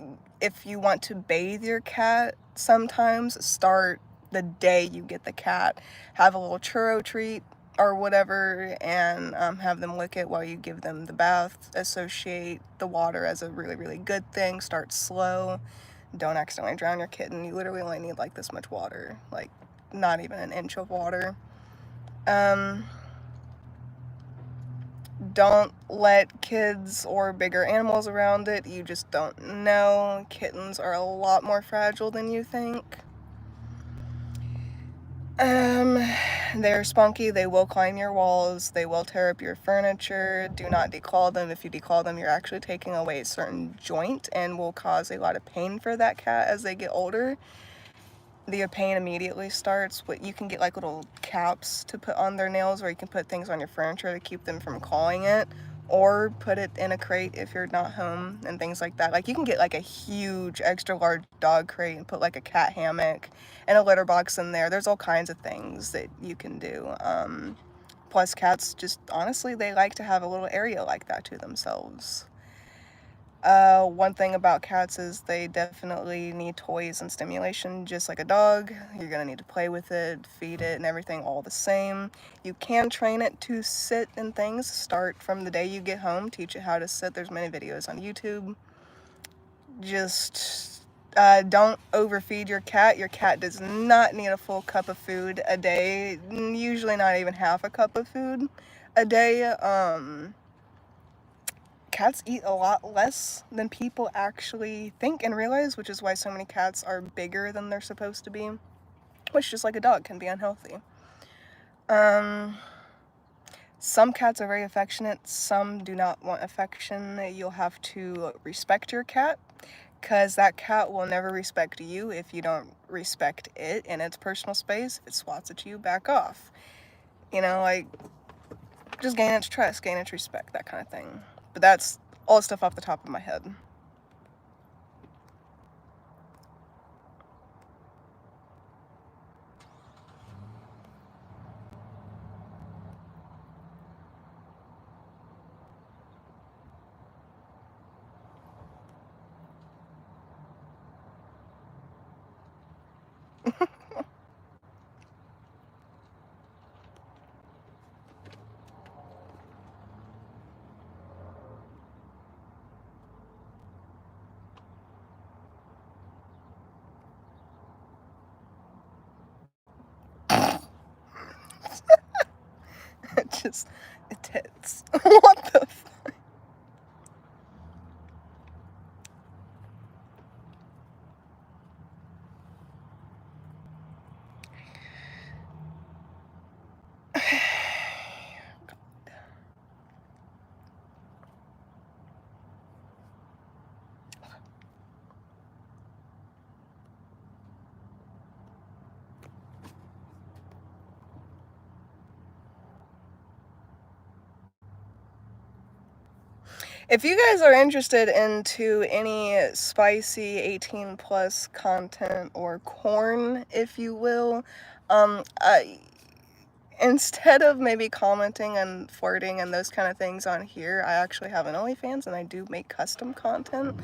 if you want to bathe your cat, sometimes start the day you get the cat. Have a little churro treat or whatever, and have them lick it while you give them the bath. Associate the water as a really, really good thing. Start slow. Don't accidentally drown your kitten. You literally only need like this much water, like not even an inch of water. Don't let kids or bigger animals around it. You just don't know. Kittens are a lot more fragile than you think. They're spunky. They will climb your walls. They will tear up your furniture. Do not declaw them. If you declaw them, you're actually taking away a certain joint and will cause a lot of pain for that cat as they get older. The pain immediately starts. You can get like little caps to put on their nails, or you can put things on your furniture to keep them from clawing it, or put it in a crate if you're not home and things like that. Like you can get like a huge extra large dog crate and put like a cat hammock and a litter box in there. There's all kinds of things that you can do. Plus cats just, honestly, they like to have a little area like that to themselves. One thing about cats is they definitely need toys and stimulation, just like a dog. You're gonna need to play with it, feed it, and everything all the same. You can train it to sit and things. Start from the day you get home, teach it how to sit. There's many videos on YouTube. Just don't overfeed your cat. Your cat does not need a full cup of food a day, usually not even half a cup of food a day. Cats eat a lot less than people actually think and realize, which is why so many cats are bigger than they're supposed to be, which, just like a dog, can be unhealthy. Some cats are very affectionate, some do not want affection. You'll have to respect your cat, because that cat will never respect you if you don't respect it in its personal space. If it swats at you, back off. Like, just gain its trust, gain its respect, that kind of thing. But that's all stuff off the top of my head. It hits. What the fuck? If you guys are interested into any spicy 18 plus content, or corn, if you will, instead of maybe commenting and flirting and those kind of things on here, I actually have an OnlyFans and I do make custom content.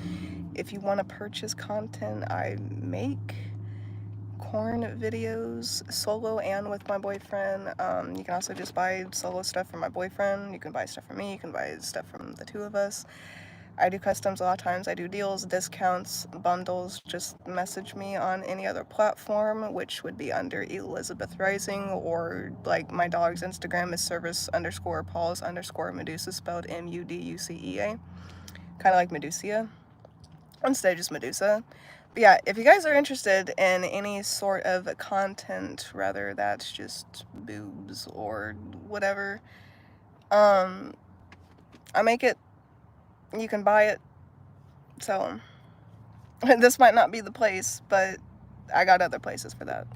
If you want to purchase content, I make corn videos solo and with my boyfriend. You can also just buy solo stuff from my boyfriend. You can buy stuff from me. You can buy stuff from the two of us. I do customs a lot of times. I do deals, discounts, bundles. Just message me on any other platform, which would be under Elizabeth Rising, or like my dog's Instagram is service_paws_Medusa, spelled Muducea. Kind of like Medusia. Instead of just Medusa. But yeah, if you guys are interested in any sort of content, rather that's just boobs or whatever, I make it. You can buy it. So this might not be the place, but I got other places for that.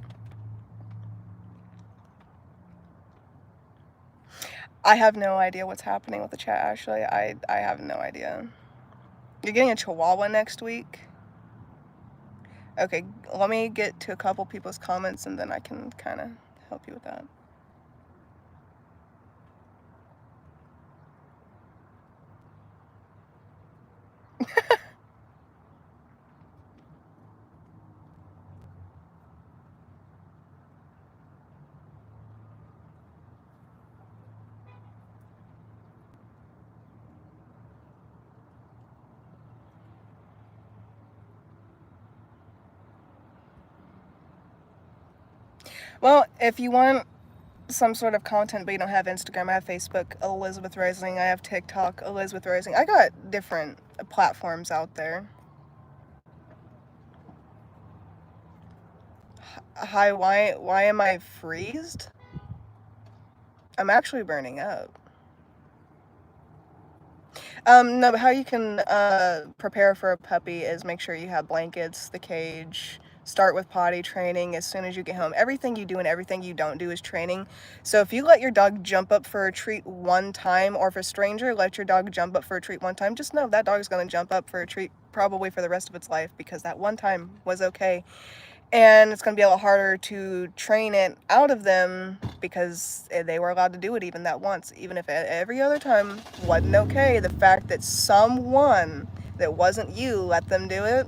I have no idea what's happening with the chat, Ashley. I have no idea. You're getting a Chihuahua next week? Okay, let me get to a couple people's comments and then I can kind of help you with that. Well, if you want some sort of content but you don't have Instagram, I have Facebook, Elizabeth Rising. I have TikTok, Elizabeth Rising. I got different platforms out there. Hi, why am I freezed? I'm actually burning up. No, but how you can prepare for a puppy is make sure you have blankets, the cage, start with potty training as soon as you get home. Everything you do and everything you don't do is training. So if you let your dog jump up for a treat one time, or if a stranger let your dog jump up for a treat one time, just know that dog is going to jump up for a treat probably for the rest of its life, because that one time was okay. And it's going to be a lot harder to train it out of them because they were allowed to do it even that once. Even if every other time wasn't okay, the fact that someone that wasn't you let them do it,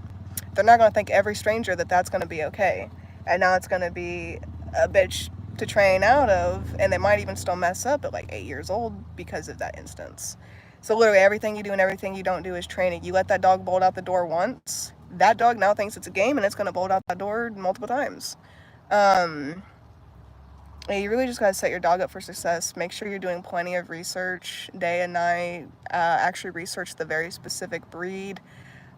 they're not going to think every stranger that that's going to be okay. And now it's going to be a bitch to train out of, and they might even still mess up at like 8 years old because of that instance. So literally everything you do and everything you don't do is training. You let that dog bolt out the door once, that dog now thinks it's a game and it's going to bolt out that door multiple times. You really just got to set your dog up for success. Make sure you're doing plenty of research day and night. Actually research the very specific breed.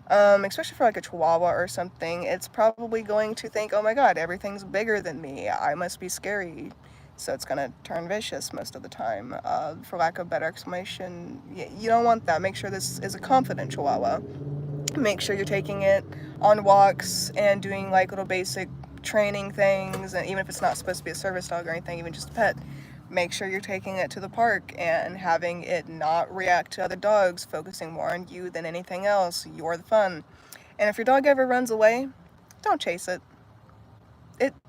Especially for like a Chihuahua or something, it's probably going to think, oh my god, everything's bigger than me, I must be scary. So it's going to turn vicious most of the time, for lack of better explanation. You don't want that. Make sure this is a confident Chihuahua. Make sure you're taking it on walks and doing like little basic training things, and even if it's not supposed to be a service dog or anything, even just a pet, make sure you're taking it to the park and having it not react to other dogs, focusing more on you than anything else. You're the fun. And if your dog ever runs away, don't chase it.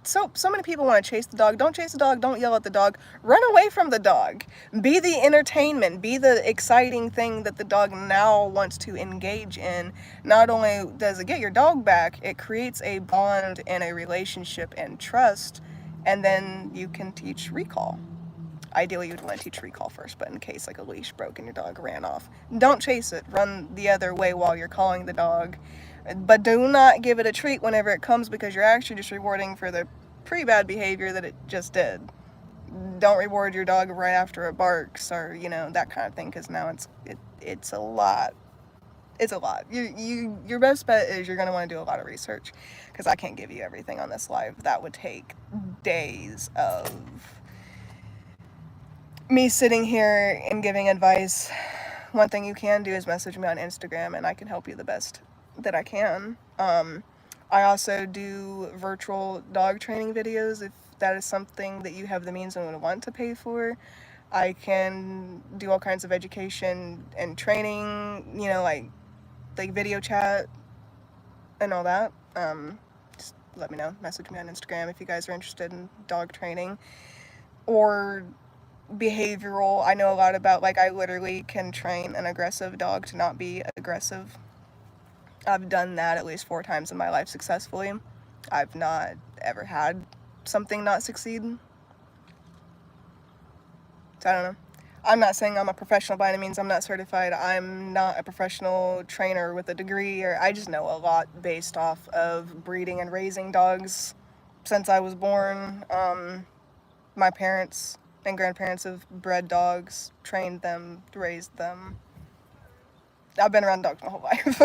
So many people want to chase the dog. Don't chase the dog. Don't yell at the dog. Run away from the dog. Be the entertainment. Be the exciting thing that the dog now wants to engage in. Not only does it get your dog back, it creates a bond and a relationship and trust, and then you can teach recall. Ideally, you'd want to teach recall first, but in case like a leash broke and your dog ran off, don't chase it. Run the other way while you're calling the dog. But do not give it a treat whenever it comes, because you're actually just rewarding for the pretty bad behavior that it just did. Don't reward your dog right after it barks, or that kind of thing, because now it's a lot. It's a lot. Your best bet is you're going to want to do a lot of research, because I can't give you everything on this live. That would take days of me sitting here and giving advice. One thing you can do is message me on Instagram and I can help you the best that I can. I also do virtual dog training videos if that is something that you have the means and would want to pay for. I can do all kinds of education and training, you know, like video chat and all that. Just let me know. Message me on Instagram if you guys are interested in dog training or behavioral. I know a lot about, like, I literally can train an aggressive dog to not be aggressive. I've done that at least 4 times in my life successfully. I've not ever had something not succeed. So I don't know. I'm not saying I'm a professional by any means. I'm not certified. I'm not a professional trainer with a degree, or I just know a lot based off of breeding and raising dogs since I was born. My parents and grandparents have bred dogs, trained them, raised them. I've been around dogs my whole life.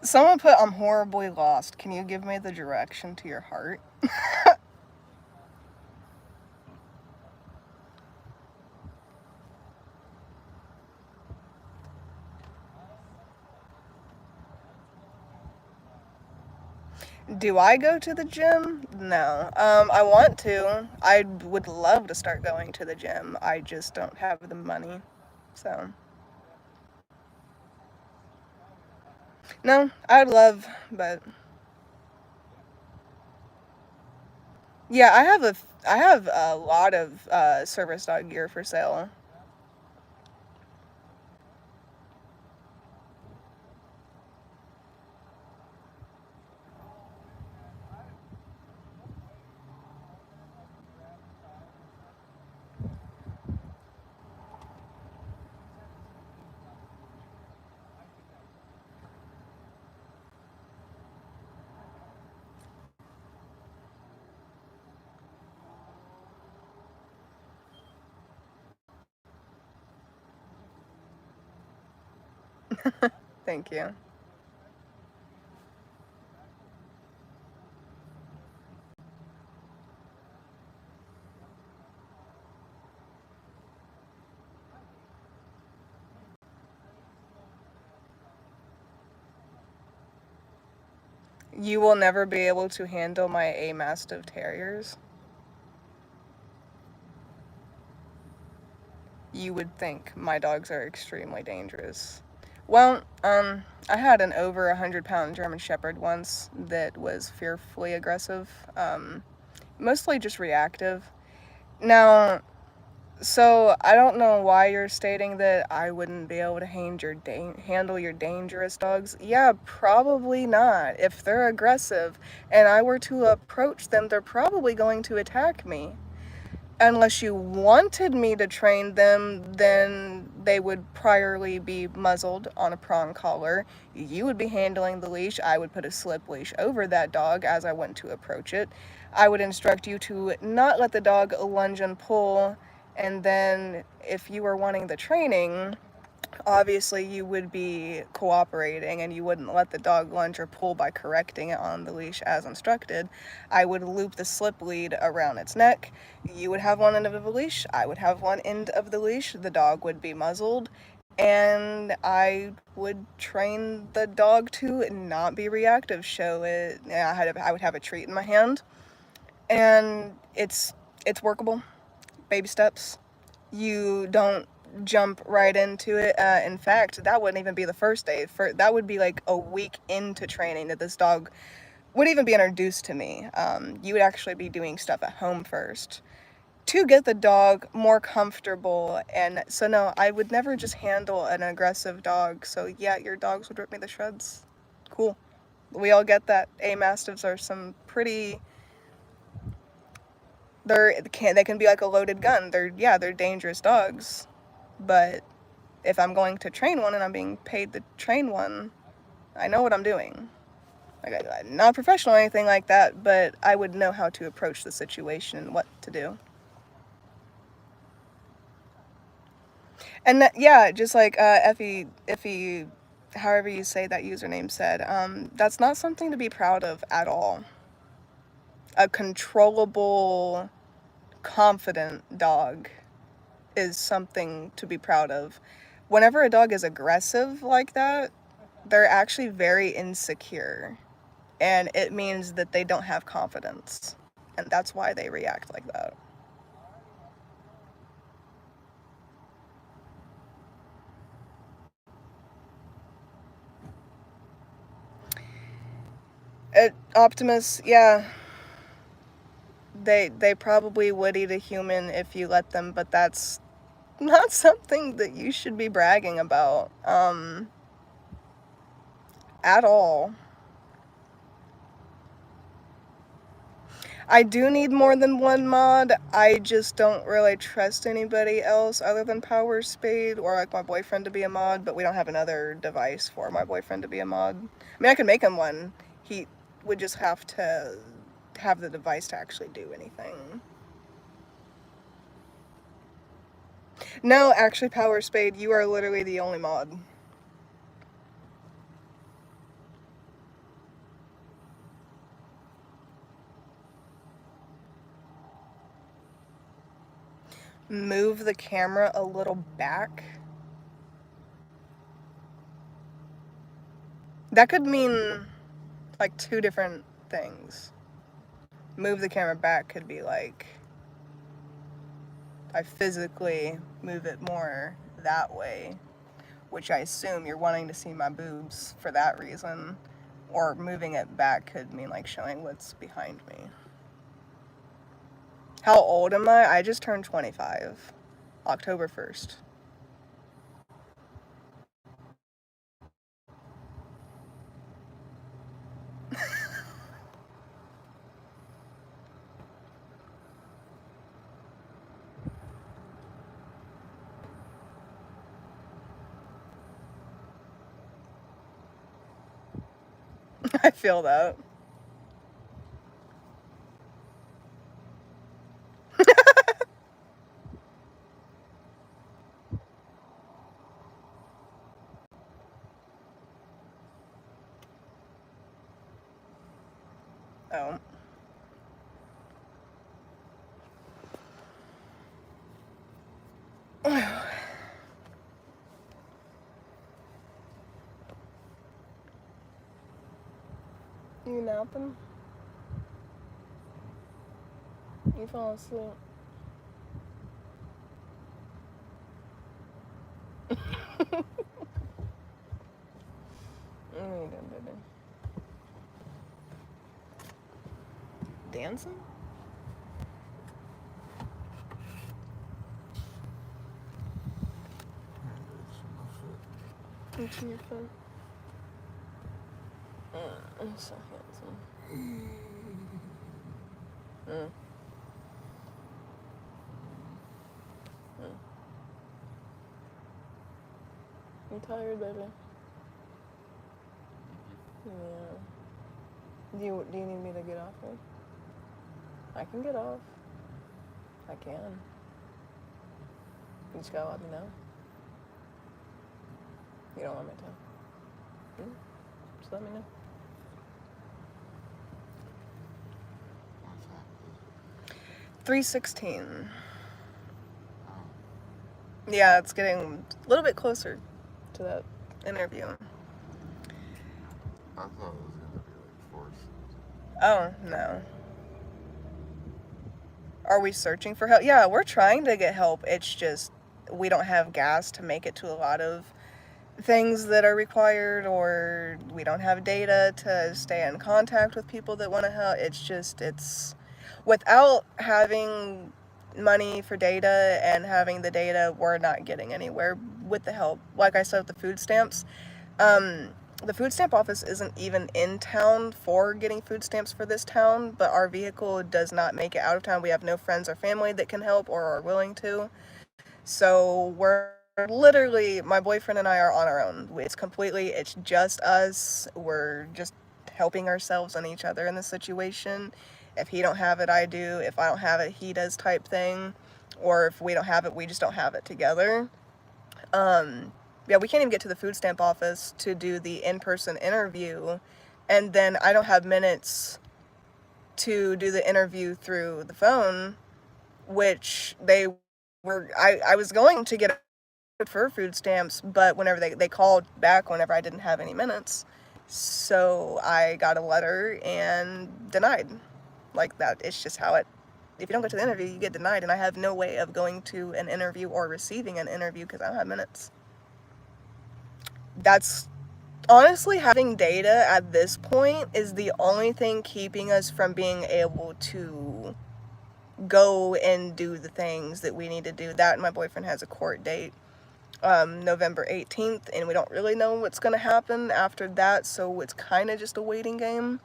Someone put, "I'm horribly lost. Can you give me the direction to your heart?" Do I go to the gym? No. I want to. I would love to start going to the gym. I just don't have the money. So, no, I'd love, but yeah, I have a lot of service dog gear for sale. Thank you. You will never be able to handle my A Mastiff Terriers. You would think my dogs are extremely dangerous. Well, I had an over 100-pound German Shepherd once that was fearfully aggressive, mostly just reactive. Now, so I don't know why you're stating that I wouldn't be able to handle your dangerous dogs. Yeah, probably not. If they're aggressive and I were to approach them, they're probably going to attack me. Unless you wanted me to train them, then they would priorly be muzzled on a prong collar. You would be handling the leash. I would put a slip leash over that dog as I went to approach it. I would instruct you to not let the dog lunge and pull, and then if you were wanting the training, obviously you would be cooperating and you wouldn't let the dog lunge or pull by correcting it on the leash as instructed. I would loop the slip lead around its neck. You would have one end of the leash, I would have one end of the leash, the dog would be muzzled, and I would train the dog to not be reactive. Show it, I would have a treat in my hand, and it's workable. Baby steps. You don't jump right into it. In fact, that wouldn't even be the first day. That would be like a week into training that this dog would even be introduced to me. You would actually be doing stuff at home first to get the dog more comfortable. And so, no, I would never just handle an aggressive dog. So, yeah, your dogs would rip me to shreds. Cool. We all get that. A Mastiffs are some pretty. They can be like a loaded gun. They're dangerous dogs. But if I'm going to train one and I'm being paid to train one, I know what I'm doing. Like, I'm not professional or anything like that, but I would know how to approach the situation and what to do. And yeah, just like Effie, however you say that username said, that's not something to be proud of at all. A controllable, confident dog is something to be proud of. Whenever a dog is aggressive like that, they're actually very insecure. And it means that they don't have confidence. And that's why they react like that. Optimus, yeah, they probably would eat a human if you let them, but that's not something that you should be bragging about at all. I do need more than one mod. I just don't really trust anybody else other than Power Spade or like my boyfriend to be a mod, but we don't have another device for my boyfriend to be a mod. I mean, I could make him one. He would just have to have the device to actually do anything. No, actually, Power Spade, you are literally the only mod. Move the camera a little back. That could mean like two different things. Move the camera back could be like I physically move it more that way, which I assume you're wanting to see my boobs for that reason. Or moving it back could mean like showing what's behind me. How old am I? I just turned 25. October 1st. I feel that. Oh. You napping? You fall asleep? What are you doing, baby? Dancing? What's in your foot? I'm so handsome. Mm. Mm. You tired, baby? Yeah. Do you need me to get off it? I can get off. I can. You just gotta let me know. You don't want me to? Just let me know. 3:16. Yeah, it's getting a little bit closer to that interview. I thought it was gonna be like forced. Oh, no. Are we searching for help? Yeah, we're trying to get help. It's just we don't have gas to make it to a lot of things that are required, or we don't have data to stay in contact with people that want to help. It's without having money for data and having the data, we're not getting anywhere with the help. Like I said with the food stamps, the food stamp office isn't even in town for getting food stamps for this town, but our vehicle does not make it out of town. We have no friends or family that can help or are willing to. So we're literally, my boyfriend and I are on our own. It's just us. We're just helping ourselves and each other in this situation. If he don't have it, I do. If I don't have it, he does type thing. Or if we don't have it, we just don't have it together. Yeah, we can't even get to the food stamp office to do the in-person interview, and then I don't have minutes to do the interview through the phone, which I was going to get for food stamps, but whenever they called back whenever I didn't have any minutes, so I got a letter and denied. Like that, it's just how it, if you don't go to the interview, you get denied, and I have no way of going to an interview or receiving an interview because I don't have minutes. That's honestly, having data at this point is the only thing keeping us from being able to go and do the things that we need to do. That and my boyfriend has a court date November 18th, and we don't really know what's going to happen after that, so it's kind of just a waiting game.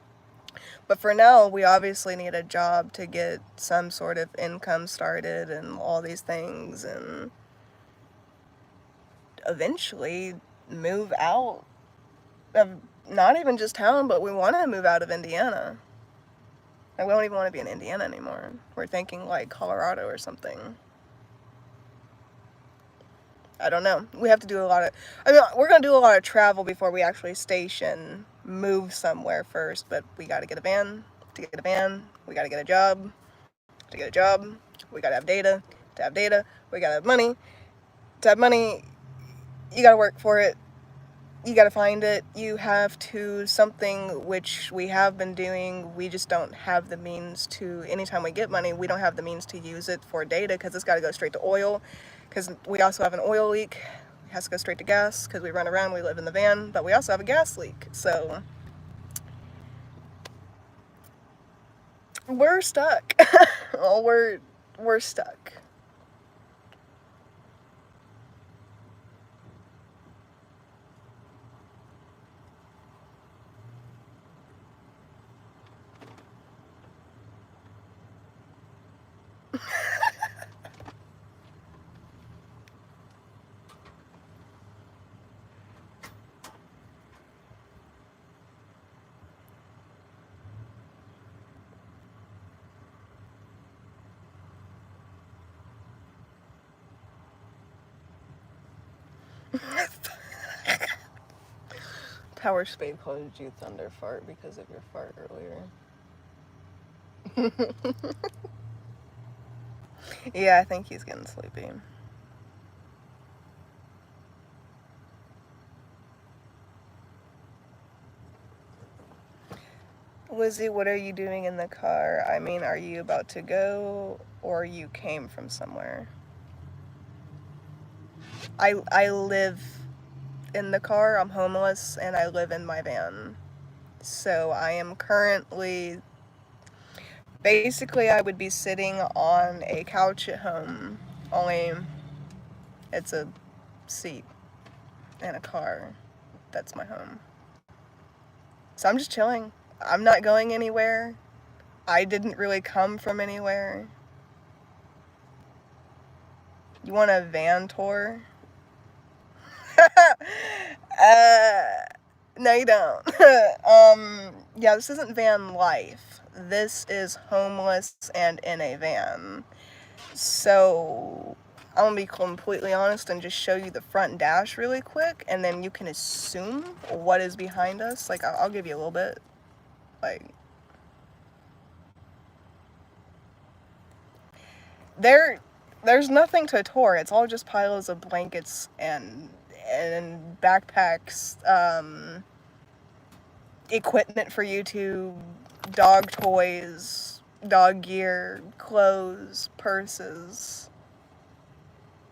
But for now, we obviously need a job to get some sort of income started and all these things, and eventually move out of not even just town, but we want to move out of Indiana. Like, we don't even want to be in Indiana anymore. We're thinking like Colorado or something. I don't know. We have to do a lot of, we're going to do a lot of travel before we actually move somewhere first, but we got to get a van. To get a van, we got to get a job. To get a job, we got to have data. To have data, we got to have money. To have money, you got to work for it. You got to find it. You have to, something which we have been doing, we just don't have the means to, anytime we get money, we don't have the means to use it for data because it's got to go straight to oil. Because we also have an oil leak. It has to go straight to gas because we run around, we live in the van, but we also have a gas leak. So we're stuck. Well, we're stuck. Power Spade called you Thunder Fart because of your fart earlier. Yeah, I think he's getting sleepy. Lizzie, what are you doing in the car? I mean, are you about to go or you came from somewhere? I live in the car. I'm homeless and I live in my van. So I am currently, basically I would be sitting on a couch at home, only it's a seat in a car. That's my home. So I'm just chilling. I'm not going anywhere. I didn't really come from anywhere. You want a van tour? No, you don't. Yeah, this isn't van life. This is homeless and in a van. So, I'm gonna be completely honest and just show you the front dash really quick, and then you can assume what is behind us. Like, I'll give you a little bit. Like, there's nothing to tour. It's all just piles of blankets and backpacks, equipment for YouTube, dog toys, dog gear, clothes, purses,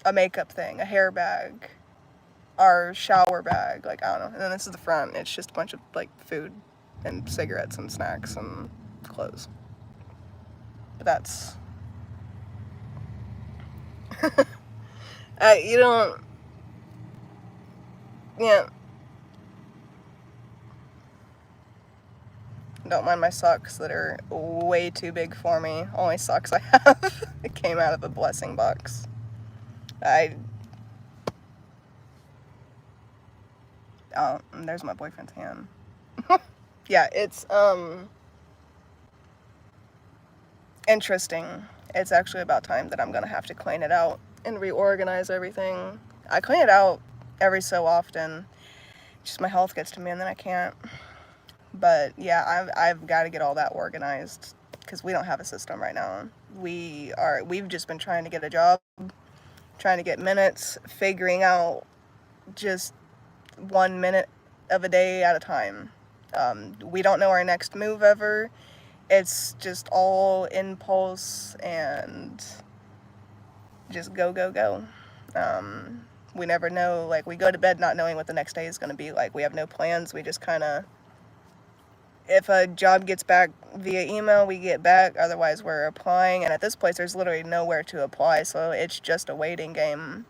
a makeup thing, a hair bag, our shower bag, like, I don't know. And then this is the front. It's just a bunch of, like, food and cigarettes and snacks and clothes. But that's... you don't... Yeah. Don't mind my socks that are way too big for me. Only socks I have. It came out of a blessing box. Oh, and there's my boyfriend's hand. Yeah, it's, interesting. It's actually about time that I'm gonna have to clean it out and reorganize everything. I clean it out every so often. Just my health gets to me and then I can't. But yeah, I've got to get all that organized because we don't have a system right now. We've just been trying to get a job, trying to get minutes, figuring out just 1 minute of a day at a time. We don't know our next move ever. It's just all impulse and just go, go, go. We never know, like, we go to bed not knowing what the next day is going to be like. We have no plans. We just kind of, if a job gets back via email, we get back. Otherwise, we're applying. And at this place, there's literally nowhere to apply. So it's just a waiting game.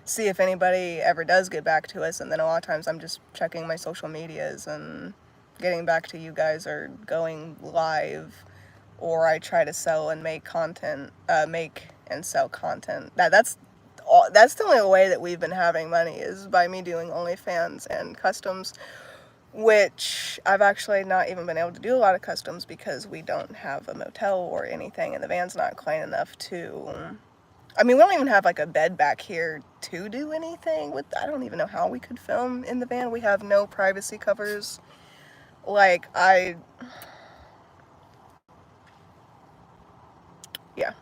See if anybody ever does get back to us. And then a lot of times I'm just checking my social medias and getting back to you guys or going live. Or I try to sell and make content, make and sell content. That's the only way that we've been having money is by me doing OnlyFans and customs, which I've actually not even been able to do a lot of customs because we don't have a motel or anything, and the van's not clean enough to, I mean, we don't even have like a bed back here to do anything with. I don't even know how we could film in the van. We have no privacy covers. Like, yeah.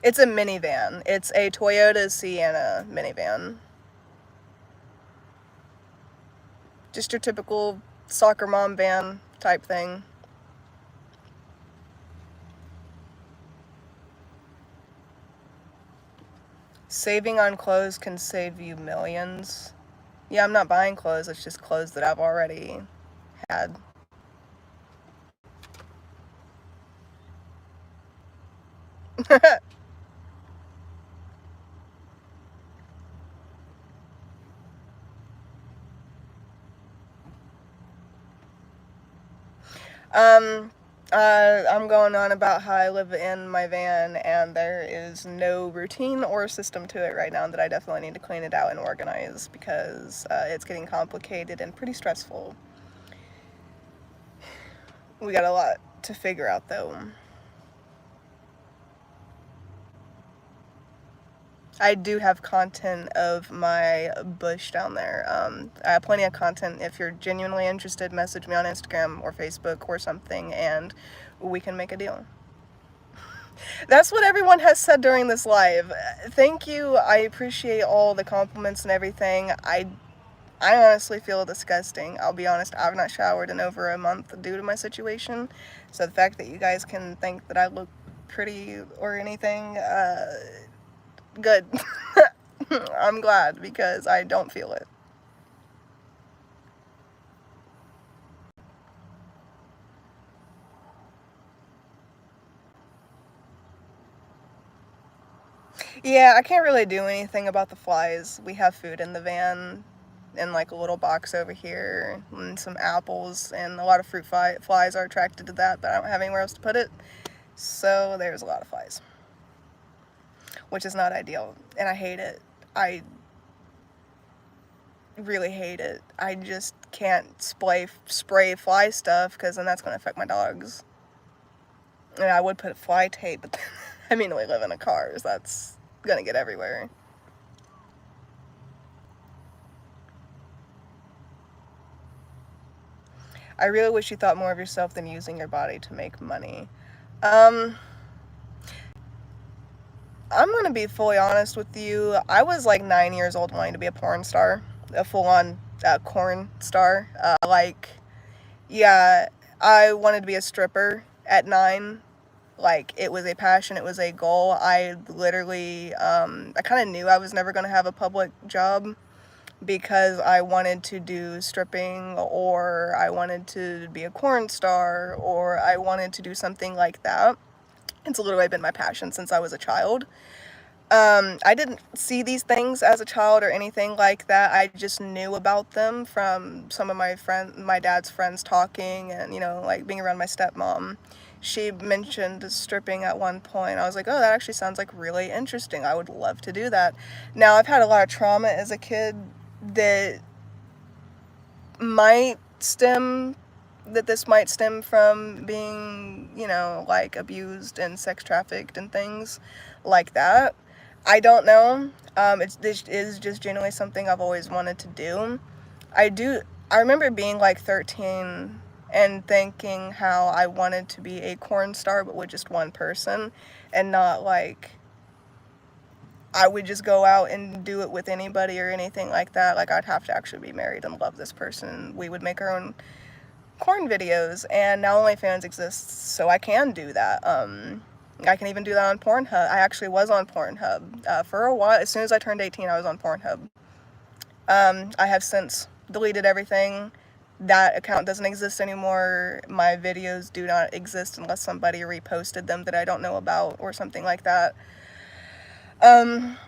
It's a minivan. It's a Toyota Sienna minivan. Just your typical soccer mom van type thing. Saving on clothes can save you millions. Yeah, I'm not buying clothes. It's just clothes that I've already had. I'm going on about how I live in my van, and there is no routine or system to it right now that I definitely need to clean it out and organize because it's getting complicated and pretty stressful. We got a lot to figure out, though. I do have content of my bush down there. I have plenty of content. If you're genuinely interested, message me on Instagram or Facebook or something, and we can make a deal. That's what everyone has said during this live. Thank you. I appreciate all the compliments and everything. I honestly feel disgusting. I'll be honest, I've not showered in over a month due to my situation. So the fact that you guys can think that I look pretty or anything, good. I'm glad because I don't feel it. Yeah, I can't really do anything about the flies. We have food in the van in like a little box over here and some apples, and a lot of fruit flies are attracted to that, but I don't have anywhere else to put it. So there's a lot of flies, which is not ideal, and I hate it. I really hate it. I just can't spray fly stuff because then that's going to affect my dogs. And I would put fly tape, but I mean, we live in a car, so that's going to get everywhere. I really wish you thought more of yourself than using your body to make money. I'm gonna be fully honest with you. I was like 9 years old wanting to be a porn star, a full-on corn star. Yeah, I wanted to be a stripper at 9. Like, it was a passion, it was a goal. I literally, I kind of knew I was never gonna have a public job because I wanted to do stripping, or I wanted to be a corn star, or I wanted to do something like that. It's literally been my passion since I was a child. I didn't see these things as a child or anything like that. I just knew about them from some of my dad's friends talking, and, you know, like being around my stepmom. She mentioned stripping at one point. I was like, oh, that actually sounds like really interesting. I would love to do that. Now, I've had a lot of trauma as a kid that might stem this might stem from being, you know, like abused and sex trafficked and things like that. I don't know. This is just genuinely something I've always wanted to do. I remember being like 13 and thinking how I wanted to be a porn star, but with just one person, and not like I would just go out and do it with anybody or anything like that. Like, I'd have to actually be married and love this person. We would make our own porn videos, and now OnlyFans exists, so I can do that. I can even do that on Pornhub. I actually was on Pornhub for a while. As soon as I turned 18, I was on Pornhub. I have since deleted everything. That account doesn't exist anymore. My videos do not exist unless somebody reposted them that I don't know about or something like that.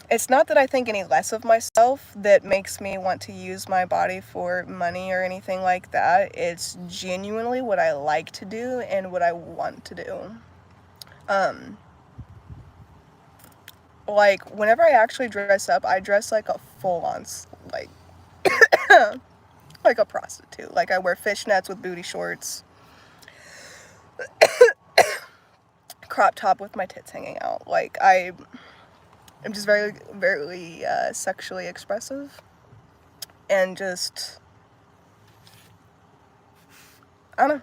It's not that I think any less of myself that makes me want to use my body for money or anything like that. It's genuinely what I like to do and what I want to do. Like, whenever I actually dress up, I dress like a full-on, like, like a prostitute. Like, I wear fishnets with booty shorts, crop top with my tits hanging out. Like, I'm just very, very sexually expressive, and just, I don't know.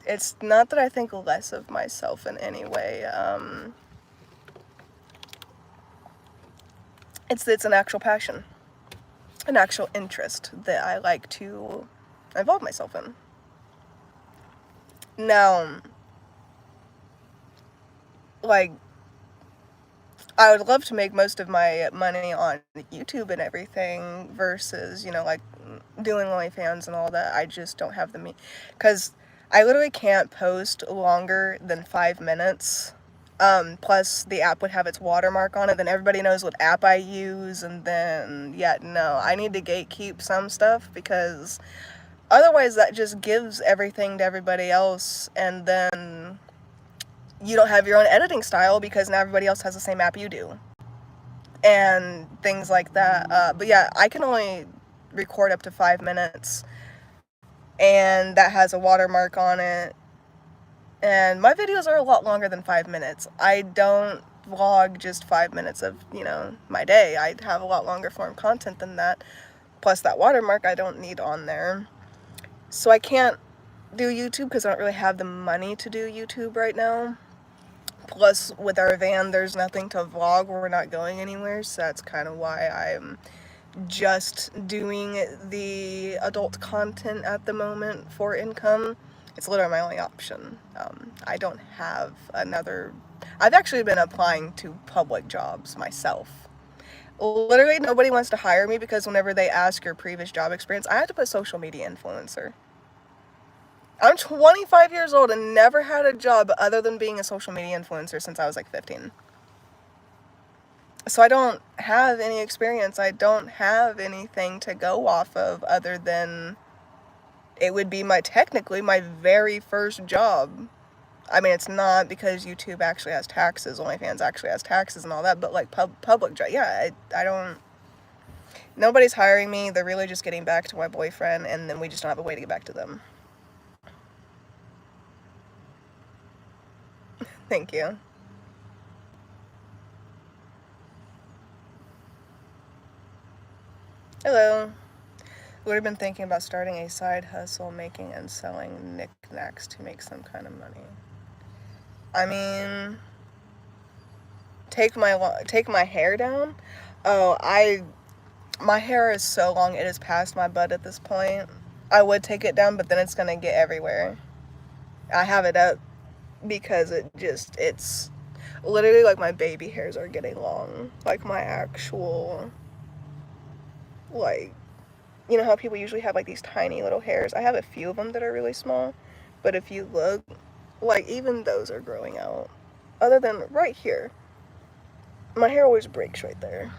It's not that I think less of myself in any way. It's an actual passion, an actual interest that I like to involve myself in. Now, like, I would love to make most of my money on YouTube and everything versus, you know, like, doing OnlyFans and all that. I just don't have the because I literally can't post longer than 5 minutes. Plus the app would have its watermark on it, then everybody knows what app I use, and then, yeah, no, I need to gatekeep some stuff, because otherwise that just gives everything to everybody else, and then you don't have your own editing style because now everybody else has the same app you do, and things like that. But yeah, I can only record up to 5 minutes, and that has a watermark on it. And my videos are a lot longer than 5 minutes. I don't vlog just 5 minutes of, you know, my day. I have a lot longer form content than that. Plus that watermark I don't need on there. So I can't do YouTube because I don't really have the money to do YouTube right now. Plus, with our van, there's nothing to vlog. We're not going anywhere, so that's kind of why I'm just doing the adult content at the moment for income. It's literally my only option. I don't have another. I've actually been applying to public jobs myself. Literally, nobody wants to hire me because whenever they ask your previous job experience, I have to put social media influencer. I'm 25 years old and never had a job other than being a social media influencer since I was like 15. So I don't have any experience. I don't have anything to go off of other than it would be technically my very first job. I mean, it's not, because YouTube actually has taxes, OnlyFans actually has taxes and all that, but like public job, yeah, I don't, nobody's hiring me. They're really just getting back to my boyfriend, and then we just don't have a way to get back to them. Thank you. Hello. Would have been thinking about starting a side hustle, making and selling knickknacks to make some kind of money. I mean, take my hair down. Oh, my hair is so long it is past my butt at this point. I would take it down, but then it's gonna get everywhere. I have it up because it's literally like my baby hairs are getting long. Like my actual, like, you know how people usually have like these tiny little hairs? I have a few of them that are really small, but if you look, like, even those are growing out. Other than right here. My hair always breaks right there.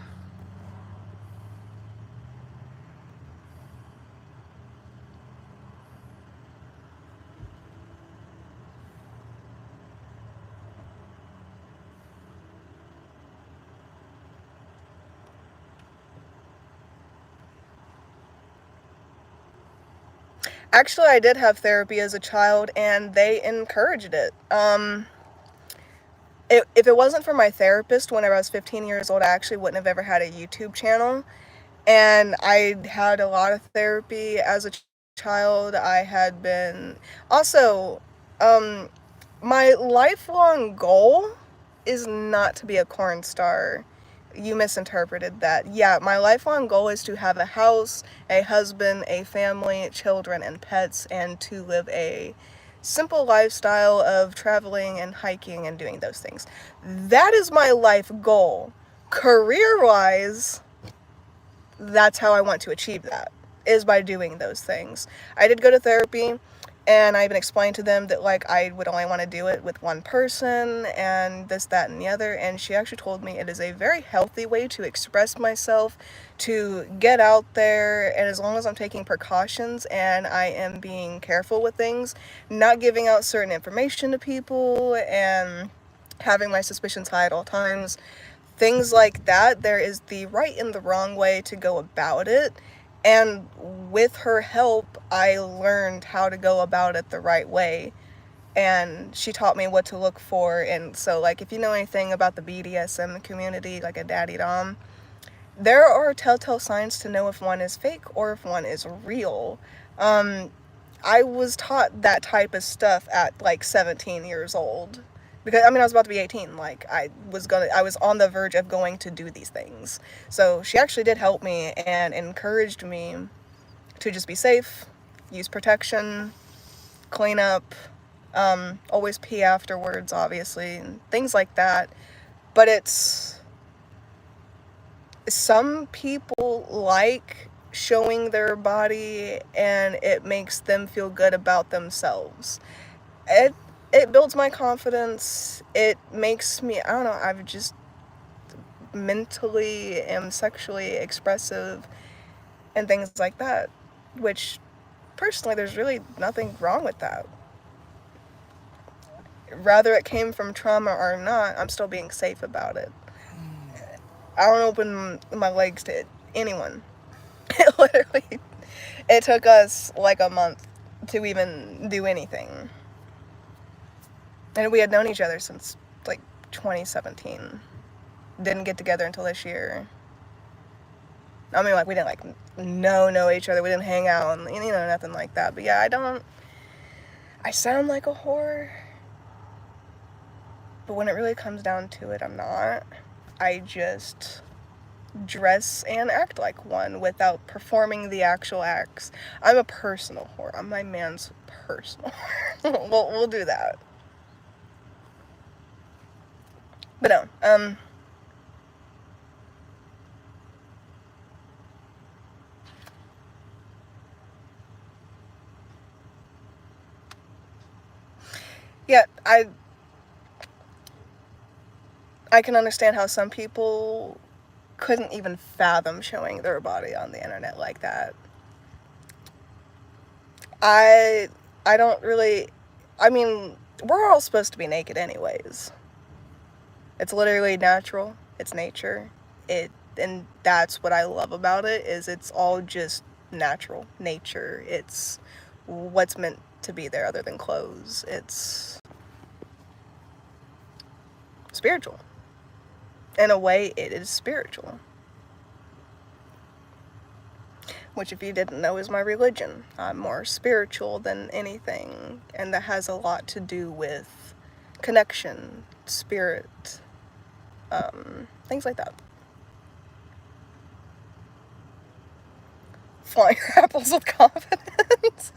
Actually, I did have therapy as a child, and they encouraged it. If it wasn't for my therapist whenever I was 15 years old, I actually wouldn't have ever had a YouTube channel. And I had a lot of therapy as a child. I had been also, my lifelong goal is not to be a corn star. You misinterpreted that. Yeah, my lifelong goal is to have a house, a husband, a family, children, and pets, and to live a simple lifestyle of traveling and hiking and doing those things. That is my life goal. Career-wise, that's how I want to achieve that, is by doing those things. I did go to therapy, and I even explained to them that, like, I would only want to do it with one person, and this, that, and the other, and she actually told me it is a very healthy way to express myself, to get out there, and as long as I'm taking precautions and I am being careful with things, not giving out certain information to people, and having my suspicions high at all times, things like that, there is the right and the wrong way to go about it. And with her help, I learned how to go about it the right way. And she taught me what to look for. And so, like, if you know anything about the BDSM community, like a daddy dom, there are telltale signs to know if one is fake or if one is real. I was taught that type of stuff at like 17 years old. Because, I mean, I was about to be 18. Like, I was on the verge of going to do these things. So she actually did help me and encouraged me to just be safe, use protection, clean up, always pee afterwards, obviously, and things like that. But some people like showing their body, and it makes them feel good about themselves. It builds my confidence. It makes me, I don't know, I've just mentally am sexually expressive and things like that, which personally there's really nothing wrong with that. Rather it came from trauma or not, I'm still being safe about it. I don't open my legs to anyone. Literally, it took us like a month to even do anything. And we had known each other since like 2017. Didn't get together until this year. I mean, like, we didn't like know each other. We didn't hang out and, you know, nothing like that. But yeah, I sound like a whore. But when it really comes down to it, I'm not. I just dress and act like one without performing the actual acts. I'm a personal whore. I'm my man's personal whore. We'll do that. But no, yeah, I can understand how some people couldn't even fathom showing their body on the internet like that. I don't really, I mean, we're all supposed to be naked anyways. It's literally natural. It's nature. And that's what I love about it, is it's all just natural nature. It's what's meant to be there other than clothes. It's spiritual. In a way, it is spiritual. Which, if you didn't know, is my religion. I'm more spiritual than anything, and that has a lot to do with connection, spirit, things like that. Flying your apples with confidence.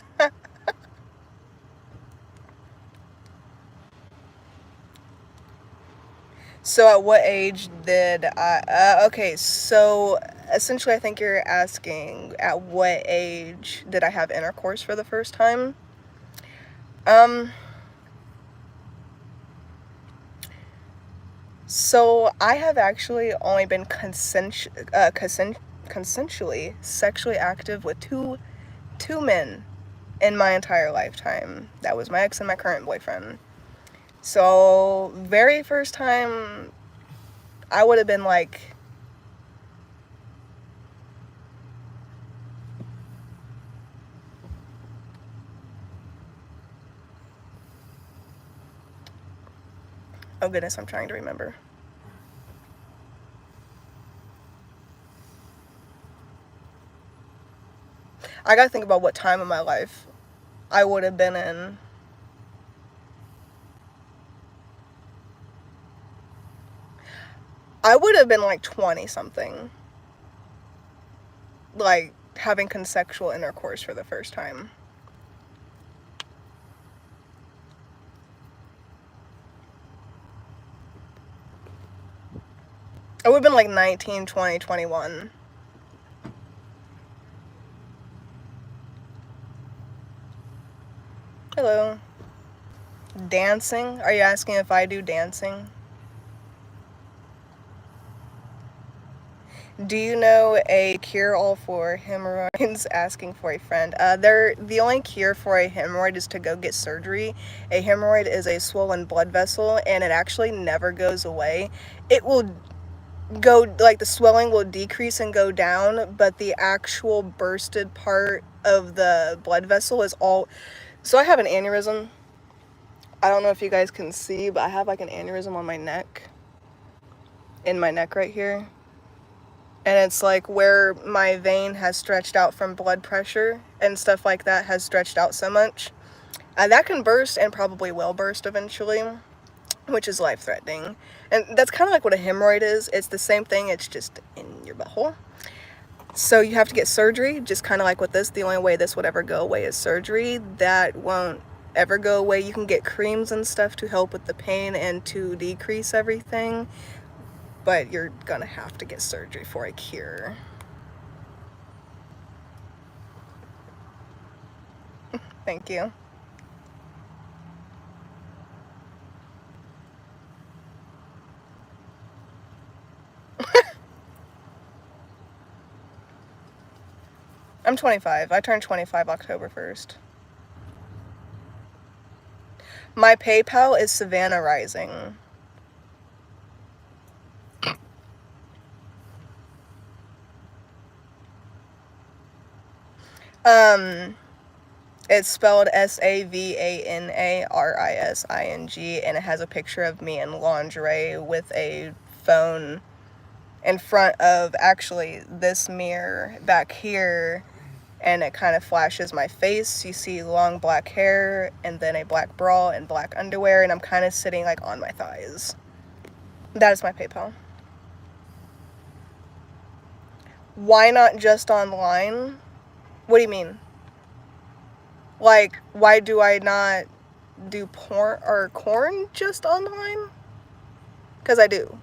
So at what age did I, okay, so essentially I think you're asking at what age did I have intercourse for the first time? So I have actually only been consensually sexually active with two men in my entire lifetime. That was my ex and my current boyfriend. So very first time, I would have been like, oh goodness, I'm trying to remember. I gotta think about what time of my life I would have been in. I would have been like 20 something. Like having consensual intercourse for the first time. I would have been like 19, 20, 21. Hello. Dancing? Are you asking if I do dancing? Do you know a cure-all for hemorrhoids? Asking for a friend. The only cure for a hemorrhoid is to go get surgery. A hemorrhoid is a swollen blood vessel, and it actually never goes away. It will go, like, the swelling will decrease and go down, but the actual bursted part of the blood vessel is all... So I have an aneurysm. I don't know if you guys can see, but I have like an aneurysm on my neck. In my neck right here. And it's like where my vein has stretched out from blood pressure and stuff like that has stretched out so much. That can burst and probably will burst eventually, which is life-threatening. And that's kind of like what a hemorrhoid is. It's the same thing, it's just in your butthole. So you have to get surgery, just kind of like with this. The only way this would ever go away is surgery. That won't ever go away. You can get creams and stuff to help with the pain and to decrease everything, but you're gonna have to get surgery for a cure. Thank you. I'm 25. I turned 25 October 1st. My PayPal is Savannah Rising. It's spelled SAVANARISING, and it has a picture of me in lingerie with a phone in front of actually this mirror back here, and it kind of flashes my face. You see long black hair and then a black bra and black underwear, and I'm kind of sitting like on my thighs. That is my PayPal. Why not just online? What do you mean? Like, why do I not do porn or corn just online? Because I do.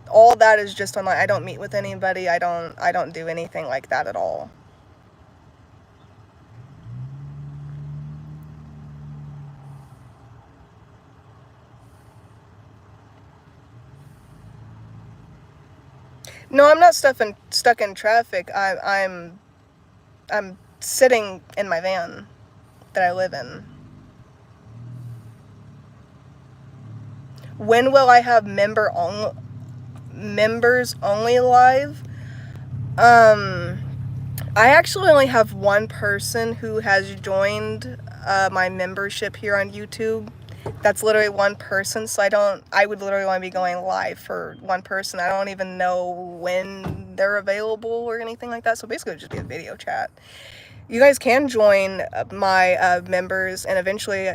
All that is just online. I don't meet with anybody. I don't do anything like that at all. No, I'm not stuck in traffic. I'm sitting in my van that I live in. When will I have members only live? I actually only have one person who has joined my membership here on YouTube. That's literally one person, so I would literally want to be going live for one person. I don't even know when they're available or anything like that, so basically it'd just be a video chat. You guys can join my members, and eventually,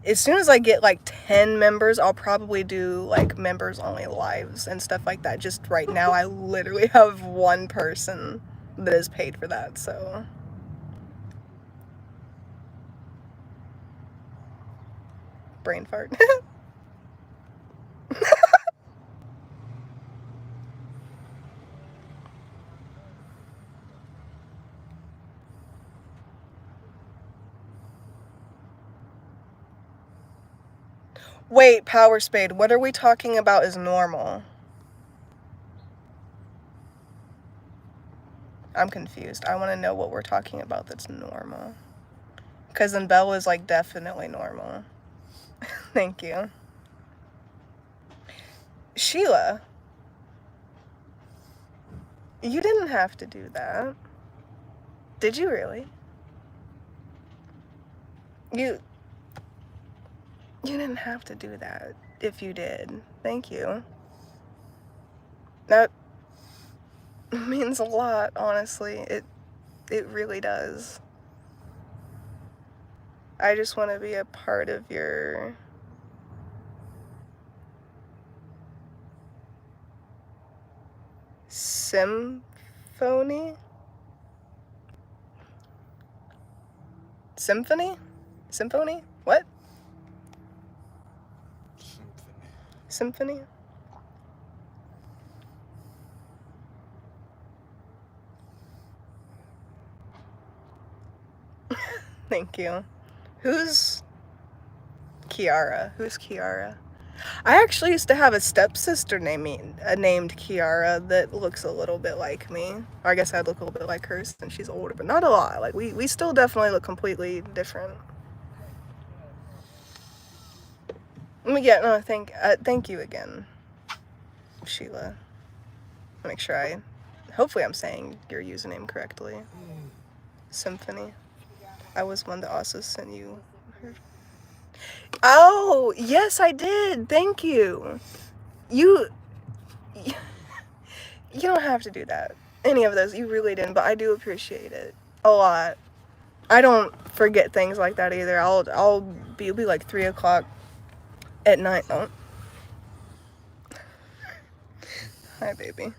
as soon as I get like 10 members, I'll probably do like members only lives and stuff like that. Just right now, I literally have one person that is paid for that, so. Brain fart. Wait, Power Spade, what are we talking about is normal? I'm confused. I want to know what we're talking about that's normal. Because then Bella is, like, definitely normal. Thank you. Sheila, you didn't have to do that. Did you really? You didn't have to do that if you did. Thank you. That means a lot, honestly. It really does. I just want to be a part of your symphony? Symphony? Symphony? What? Symphony? Thank you. Who's Kiara? Who's Kiara? I actually used to have a stepsister named Kiara that looks a little bit like me. Or I guess I'd look a little bit like her since she's older, but not a lot. Like, we still definitely look completely different. Yeah, no, thank you again, Sheila. Make sure hopefully I'm saying your username correctly. Symphony. I was one that also sent you. Oh, yes, I did. Thank you. You don't have to do that. Any of those, you really didn't, but I do appreciate it a lot. I don't forget things like that either. It'll be like 3 o'clock at night. Oh. Hi, baby.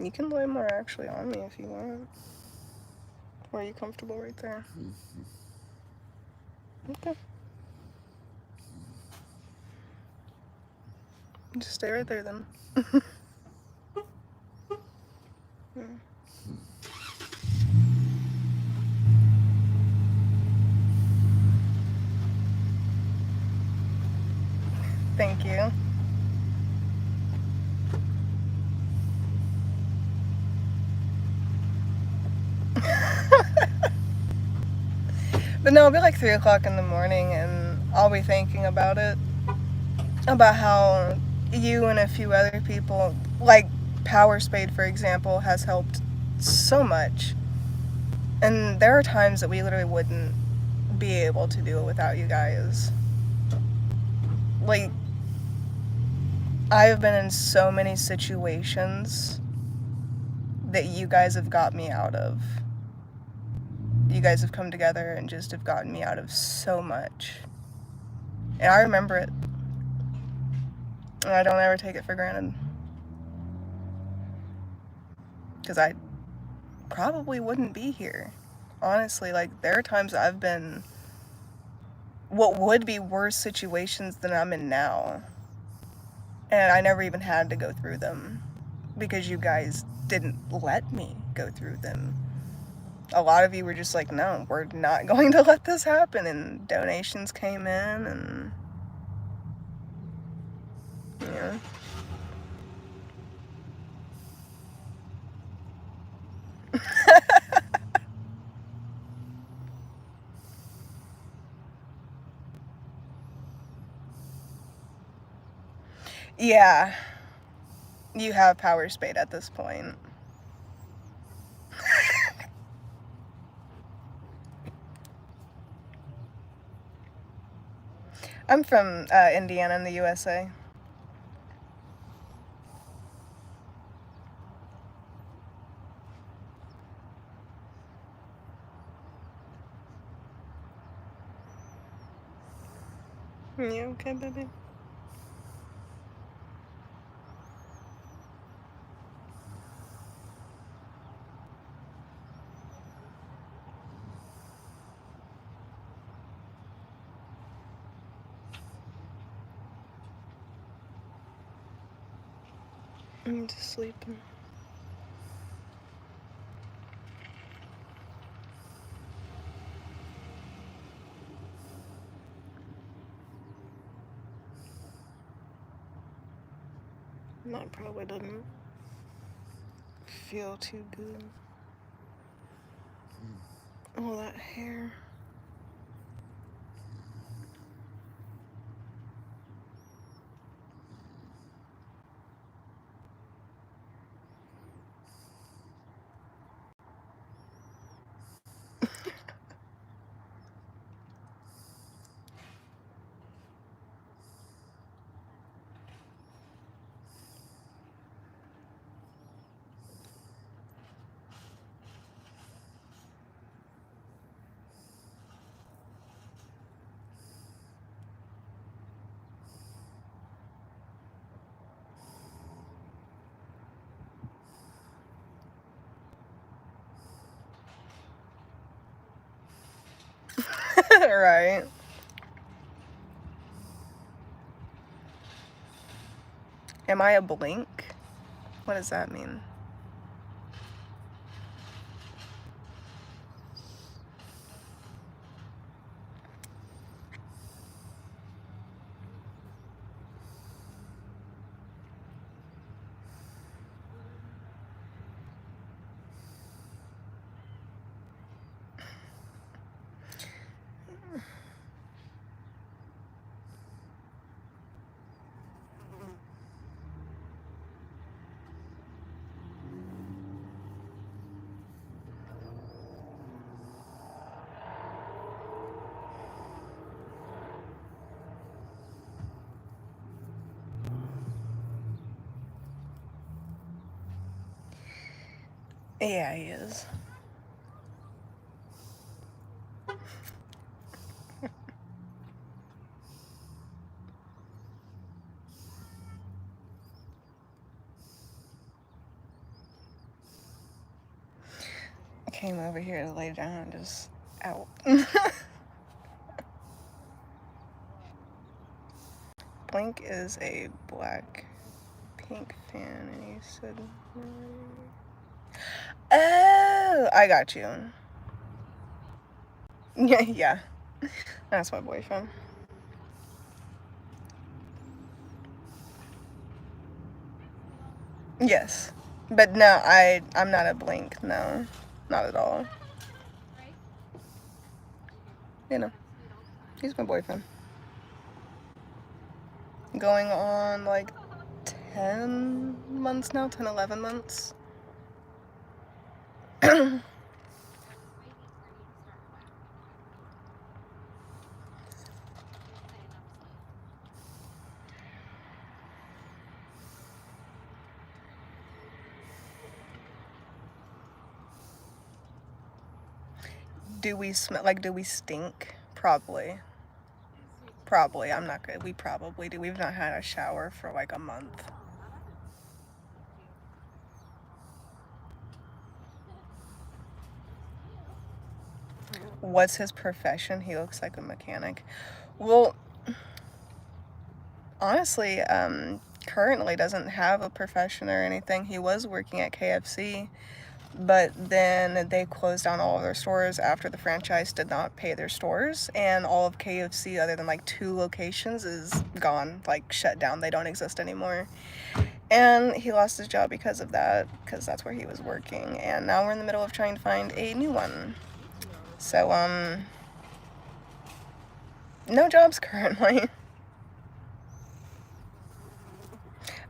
You can lay more actually on me if you want. Or are you comfortable right there? Okay. Just stay right there then. Thank you. But no, it'll be like 3 o'clock in the morning and I'll be thinking about it. About how you and a few other people, like Power Spade, for example, has helped so much. And there are times that we literally wouldn't be able to do it without you guys. Like, I've been in so many situations that you guys have got me out of. You guys have come together and just have gotten me out of so much. And I remember it. And I don't ever take it for granted. Because I probably wouldn't be here. Honestly, like, there are times I've been what would be worse situations than I'm in now. And I never even had to go through them. Because you guys didn't let me go through them. A lot of you were just like, no, we're not going to let this happen. And donations came in and... yeah. Yeah. You have Power Spade at this point. I'm from Indiana in the USA. You okay, baby? I'm just sleeping. That probably doesn't feel too good. All that hair. Right. Am I a blink? What does that mean? Yeah, he is. I came over here to lay down, just out. Blink is a black pink fan, and he said, oh, I got you. Yeah, that's my boyfriend. Yes, but no, I'm not a blink. No, not at all. You know, he's my boyfriend. Going on like 10 months now, 10, 11 months. Do we smell, like, do we stink? Probably. Probably. I'm not good. We probably do. We've not had a shower for like a month. What's his profession? He looks like a mechanic. Well, honestly, currently doesn't have a profession or anything. He was working at KFC, but then they closed down all of their stores after the franchise did not pay their stores, and all of KFC, other than like 2 locations, is gone, like shut down. They don't exist anymore. And he lost his job because of that, because that's where he was working, and now we're in the middle of trying to find a new one. So, no jobs currently.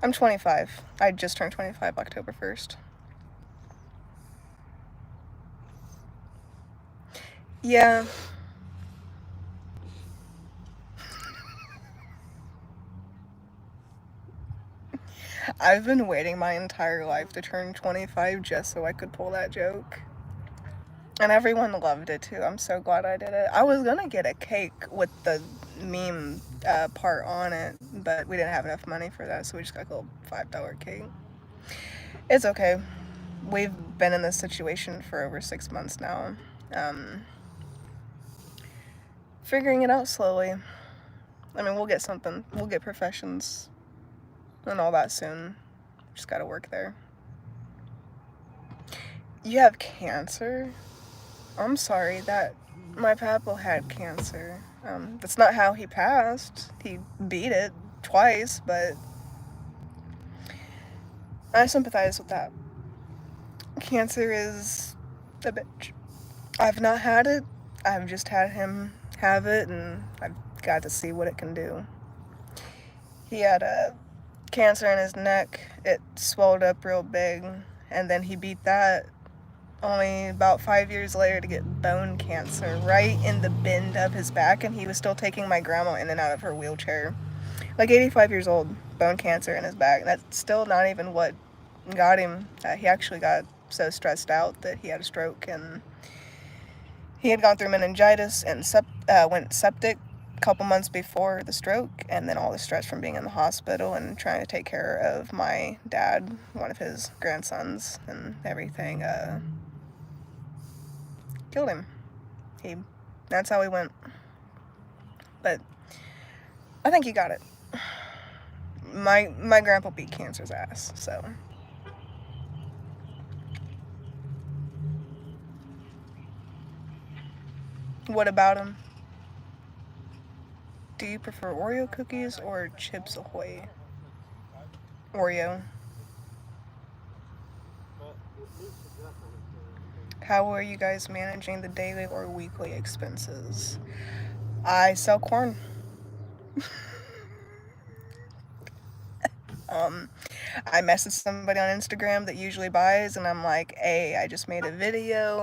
I'm 25. I just turned 25 October 1st. Yeah. I've been waiting my entire life to turn 25 just so I could pull that joke. And everyone loved it too. I'm so glad I did it. I was gonna get a cake with the meme part on it, but we didn't have enough money for that, so we just got a little $5 cake. It's okay. We've been in this situation for over 6 months now. Figuring it out slowly. I mean, we'll get something. We'll get professions and all that soon. Just gotta work there. You have cancer? I'm sorry, that my papa had cancer. That's not how he passed. He beat it twice, but I sympathize with that. Cancer is a bitch. I've not had it. I've just had him have it, and I've got to see what it can do. He had a cancer in his neck. It swelled up real big, and then he beat that only about 5 years later to get bone cancer right in the bend of his back, and he was still taking my grandma in and out of her wheelchair. Like 85 years old, bone cancer in his back. That's still not even what got him. He actually got so stressed out that he had a stroke, and he had gone through meningitis and went septic a couple months before the stroke, and then all the stress from being in the hospital and trying to take care of my dad, one of his grandsons, and everything, killed him. That's how he went. But I think he got it. My grandpa beat cancer's ass, so. What about him? Do you prefer Oreo cookies or Chips Ahoy? Oreo. How are you guys managing the daily or weekly expenses? I sell corn. I message somebody on Instagram that usually buys, and I'm like, hey, I just made a video.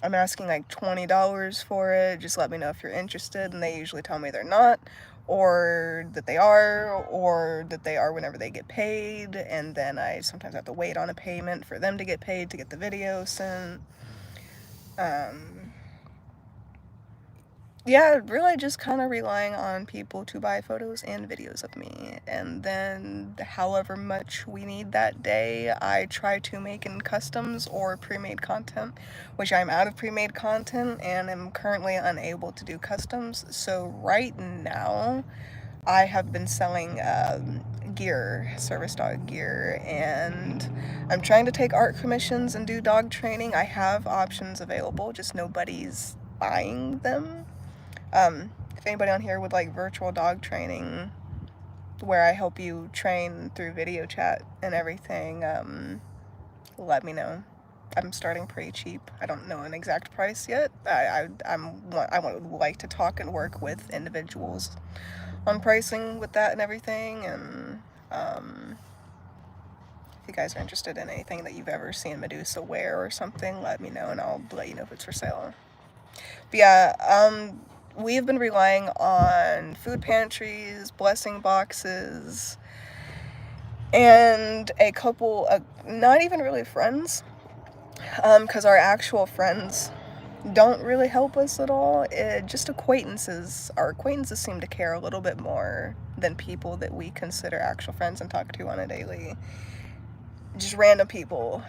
I'm asking like $20 for it. Just let me know if you're interested. And they usually tell me they're not, or that they are whenever they get paid. And then I sometimes have to wait on a payment for them to get paid to get the video sent. Yeah, really just kind of relying on people to buy photos and videos of me. And then however much we need that day, I try to make in customs or pre-made content, which I'm out of pre-made content and am currently unable to do customs. So right now, I have been selling gear, service dog gear, and I'm trying to take art commissions and do dog training. I have options available, just nobody's buying them. If anybody on here would like virtual dog training where I help you train through video chat and everything, let me know. I'm starting pretty cheap. I don't know an exact price yet. I would like to talk and work with individuals on pricing with that and everything. And if you guys are interested in anything that you've ever seen Medusa wear or something, let me know and I'll let you know if it's for sale. But yeah, we have been relying on food pantries, blessing boxes, and a couple of not even really friends, because our actual friends don't really help us at all. Just acquaintances. Our acquaintances seem to care a little bit more than people that we consider actual friends and talk to on a daily. Just random people.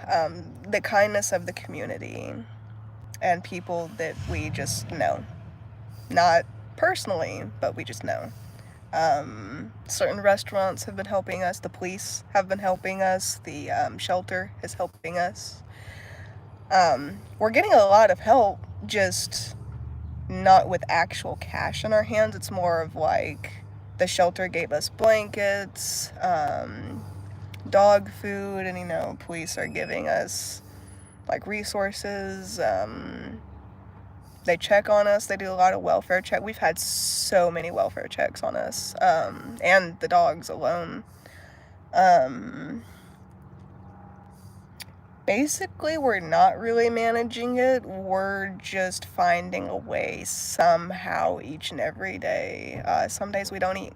The kindness of the community and people that we just know. Not personally, but we just know. Certain restaurants have been helping us. The police have been helping us. The shelter is helping us. We're getting a lot of help, just not with actual cash in our hands. It's more of like the shelter gave us blankets, dog food, and police are giving us like resources. They check on us. They do a lot of welfare check. We've had so many welfare checks on us, and the dogs alone. Basically, we're not really managing it. We're just finding a way somehow each and every day. Some days we don't eat.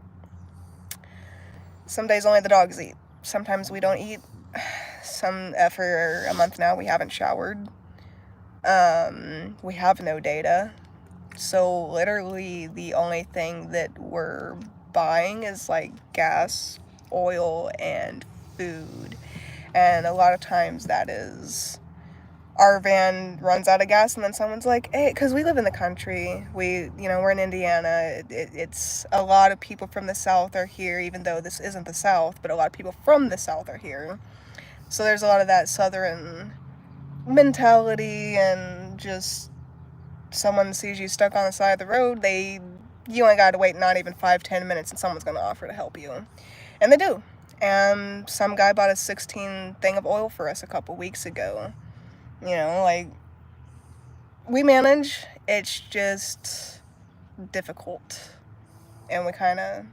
Some days only the dogs eat. Sometimes we don't eat. For a month now, we haven't showered. We have no data. So literally the only thing that we're buying is like gas, oil, and food. And a lot of times that is our van runs out of gas and then someone's like, hey, because we live in the country. We're in Indiana. It's a lot of people from the South are here, even though this isn't the South, but a lot of people from the South are here. So there's a lot of that Southern mentality, and just someone sees you stuck on the side of the road, you ain't got to wait not even 5-10 minutes and someone's going to offer to help you. And they do. And some guy bought a 16 thing of oil for us a couple weeks ago. You know, like, we manage, it's just difficult. And we kind of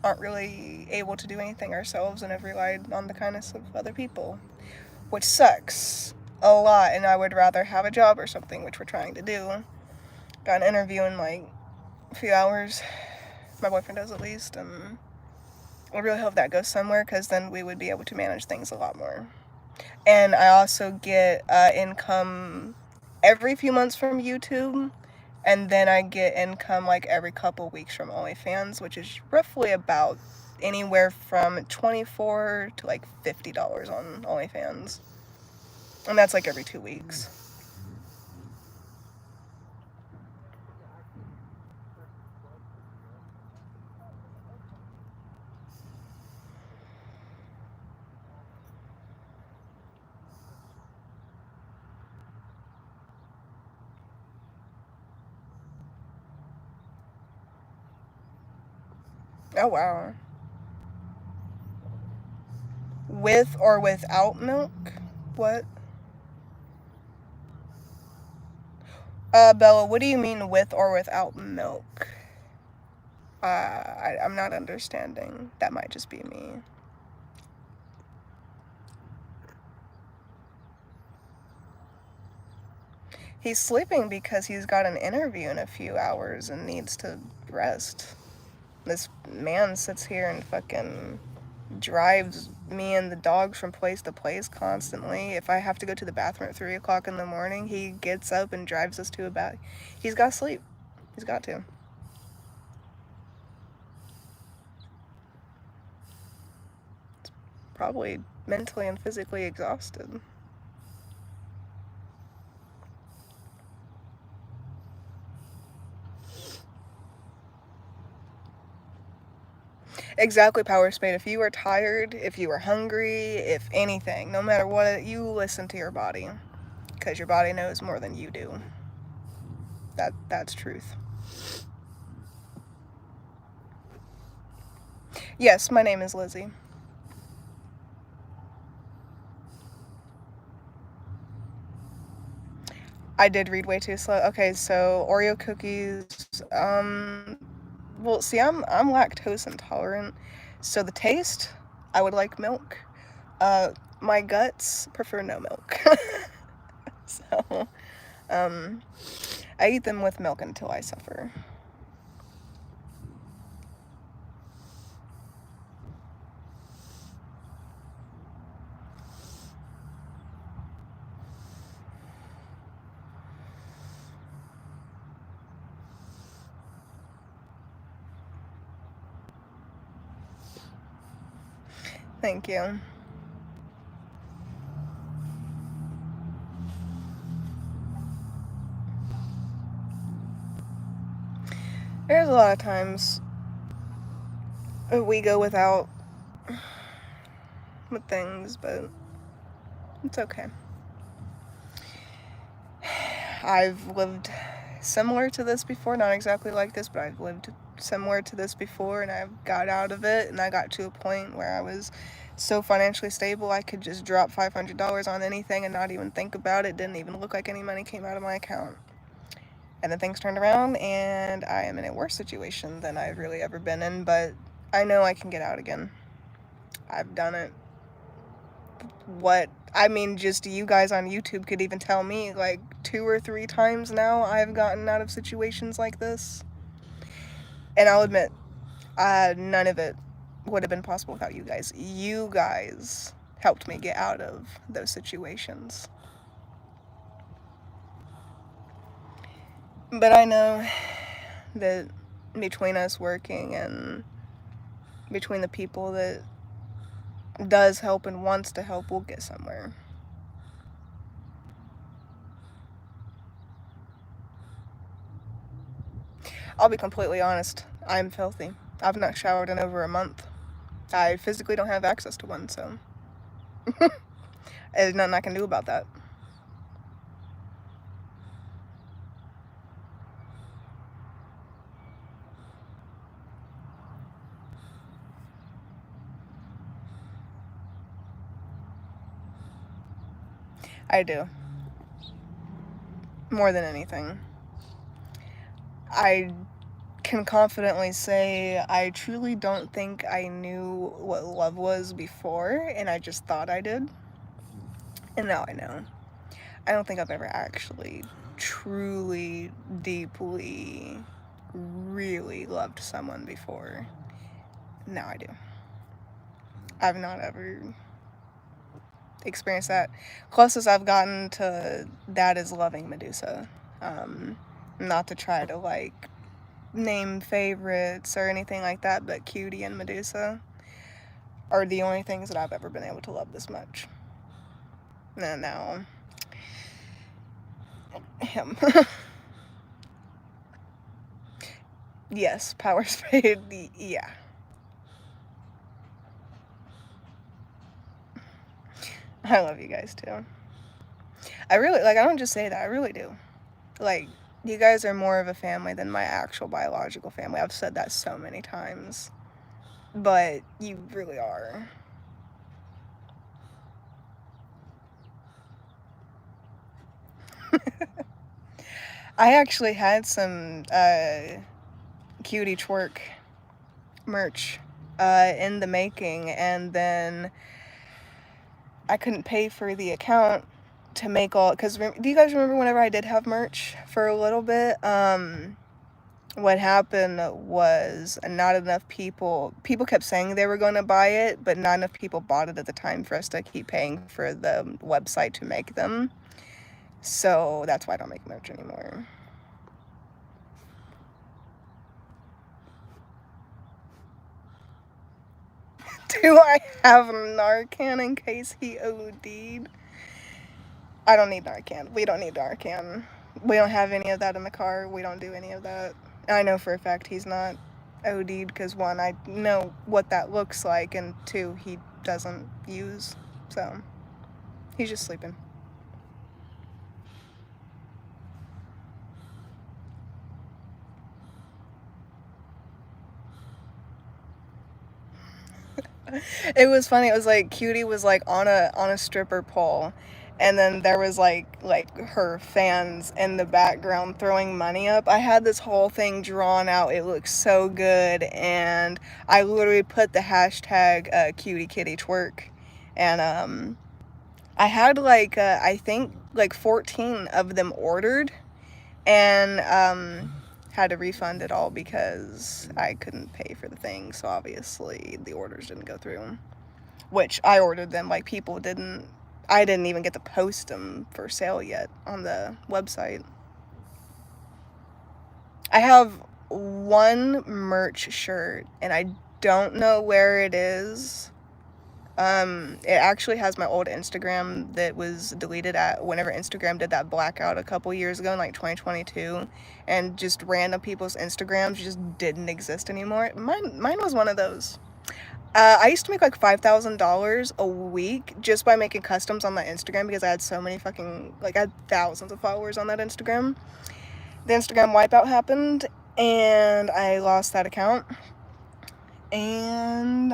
aren't really able to do anything ourselves and have relied on the kindness of other people, which sucks a lot. And I would rather have a job or something, which we're trying to do. Got an interview in like a few hours. My boyfriend does, at least, and I really hope that goes somewhere, because then we would be able to manage things a lot more. And I also get income every few months from YouTube, and then I get income like every couple weeks from OnlyFans, which is roughly about anywhere from $24 to like $50 on OnlyFans. And that's like every 2 weeks. Oh, wow. With or without milk? What? Bella, what do you mean with or without milk? I'm not understanding. That might just be me. He's sleeping because he's got an interview in a few hours and needs to rest. This man sits here and fucking drives me and the dogs from place to place constantly. If I have to go to the bathroom at 3 o'clock in the morning, he gets up and drives us to a bath. He's got to sleep. He's got to. It's probably mentally and physically exhausted. Exactly, Power Spade. If you are tired, if you are hungry, if anything, no matter what, you listen to your body, because your body knows more than you do. That's truth. Yes, my name is Lizzie. I did read way too slow. Okay, so Oreo cookies. Well, see, I'm lactose intolerant, so the taste, I would like milk. My guts prefer no milk. So, I eat them with milk until I suffer. Thank you. There's a lot of times we go without with things, but it's okay. I've lived similar to this before, not exactly like this, but I've lived similar to this before, and I got out of it, and I got to a point where I was so financially stable I could just drop $500 on anything and not even think about it. Didn't even look like any money came out of my account. And then things turned around, and I am in a worse situation than I've really ever been in, but I know I can get out again. I've done it. Just you guys on YouTube could even tell me, like, 2 or 3 times now I've gotten out of situations like this. And I'll admit, none of it would have been possible without you guys. You guys helped me get out of those situations. But I know that between us working and between the people that does help and wants to help, we'll get somewhere. I'll be completely honest. I'm filthy. I've not showered in over a month. I physically don't have access to one, so there's nothing I can do about that. I do. More than anything. I can confidently say I truly don't think I knew what love was before, and I just thought I did. And now I know. I don't think I've ever actually truly, deeply, really loved someone before. Now I do. I've not ever experienced that. Closest I've gotten to that is loving Medusa. Not to try to like name favorites or anything like that, but Cutie and Medusa are the only things that I've ever been able to love this much. And now, him. Yes, power spade, yeah. I love you guys too. I really, like, I don't just say that, I really do. Like, you guys are more of a family than my actual biological family. I've said that so many times. But you really are. I actually had some Cutie Twerk merch in the making, and then I couldn't pay for the account to make all, because do you guys remember whenever I did have merch for a little bit? What happened was not enough people kept saying they were going to buy it, but not enough people bought it at the time for us to keep paying for the website to make them. So that's why I don't make merch anymore. Do I have Narcan in case he OD'd? I don't need Narcan. We don't need Narcan. We don't have any of that in the car. We don't do any of that. I know for a fact he's not OD'd because, one, I know what that looks like, and two, he doesn't use. So, he's just sleeping. It was funny. It was like Cutie was like on a stripper pole, and then there was like her fans in the background throwing money up. I had this whole thing drawn out. It looked so good, and I literally put the hashtag Cutie Kitty Twerk, and I had like I think like 14 of them ordered, and had to refund it all because I couldn't pay for the thing, so obviously the orders didn't go through. Which I ordered them, like people didn't, I didn't even get to post them for sale yet on the website. I have one merch shirt and I don't know where it is. It actually has my old Instagram that was deleted at whenever Instagram did that blackout a couple years ago in like 2022, and just random people's Instagrams just didn't exist anymore. Mine was one of those. I used to make like $5,000 a week just by making customs on that Instagram because I had so many I had thousands of followers on that Instagram. The Instagram wipeout happened and I lost that account. And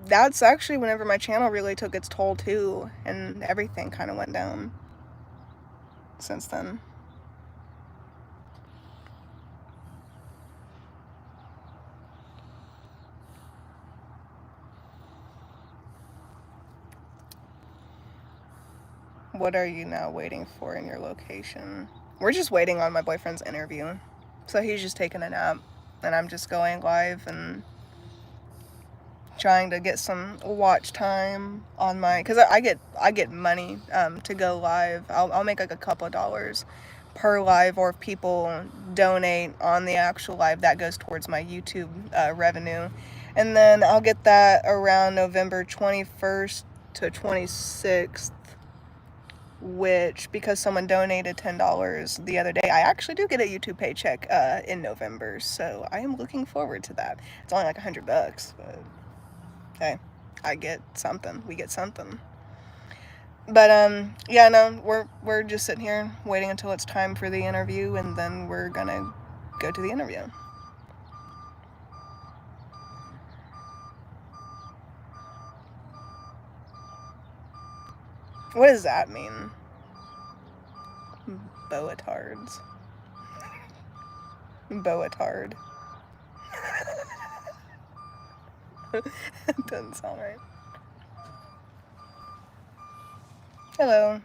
that's actually whenever my channel really took its toll too, and everything kind of went down since then. What are you now waiting for in your location? We're just waiting on my boyfriend's interview. So he's just taking a nap, and I'm just going live and trying to get some watch time on my, because I get money to go live. I'll make like a couple of dollars per live, or if people donate on the actual live, that goes towards my YouTube revenue. And then I'll get that around November 21st to 26th, which, because someone donated $10 the other day, I actually do get a YouTube paycheck in November, so I am looking forward to that. It's only like $100, but hey, I get something. We get something. But yeah, no, we're just sitting here waiting until it's time for the interview, and then we're gonna go to the interview. What does that mean? Boatards. Boatard. Doesn't sound right. Hello.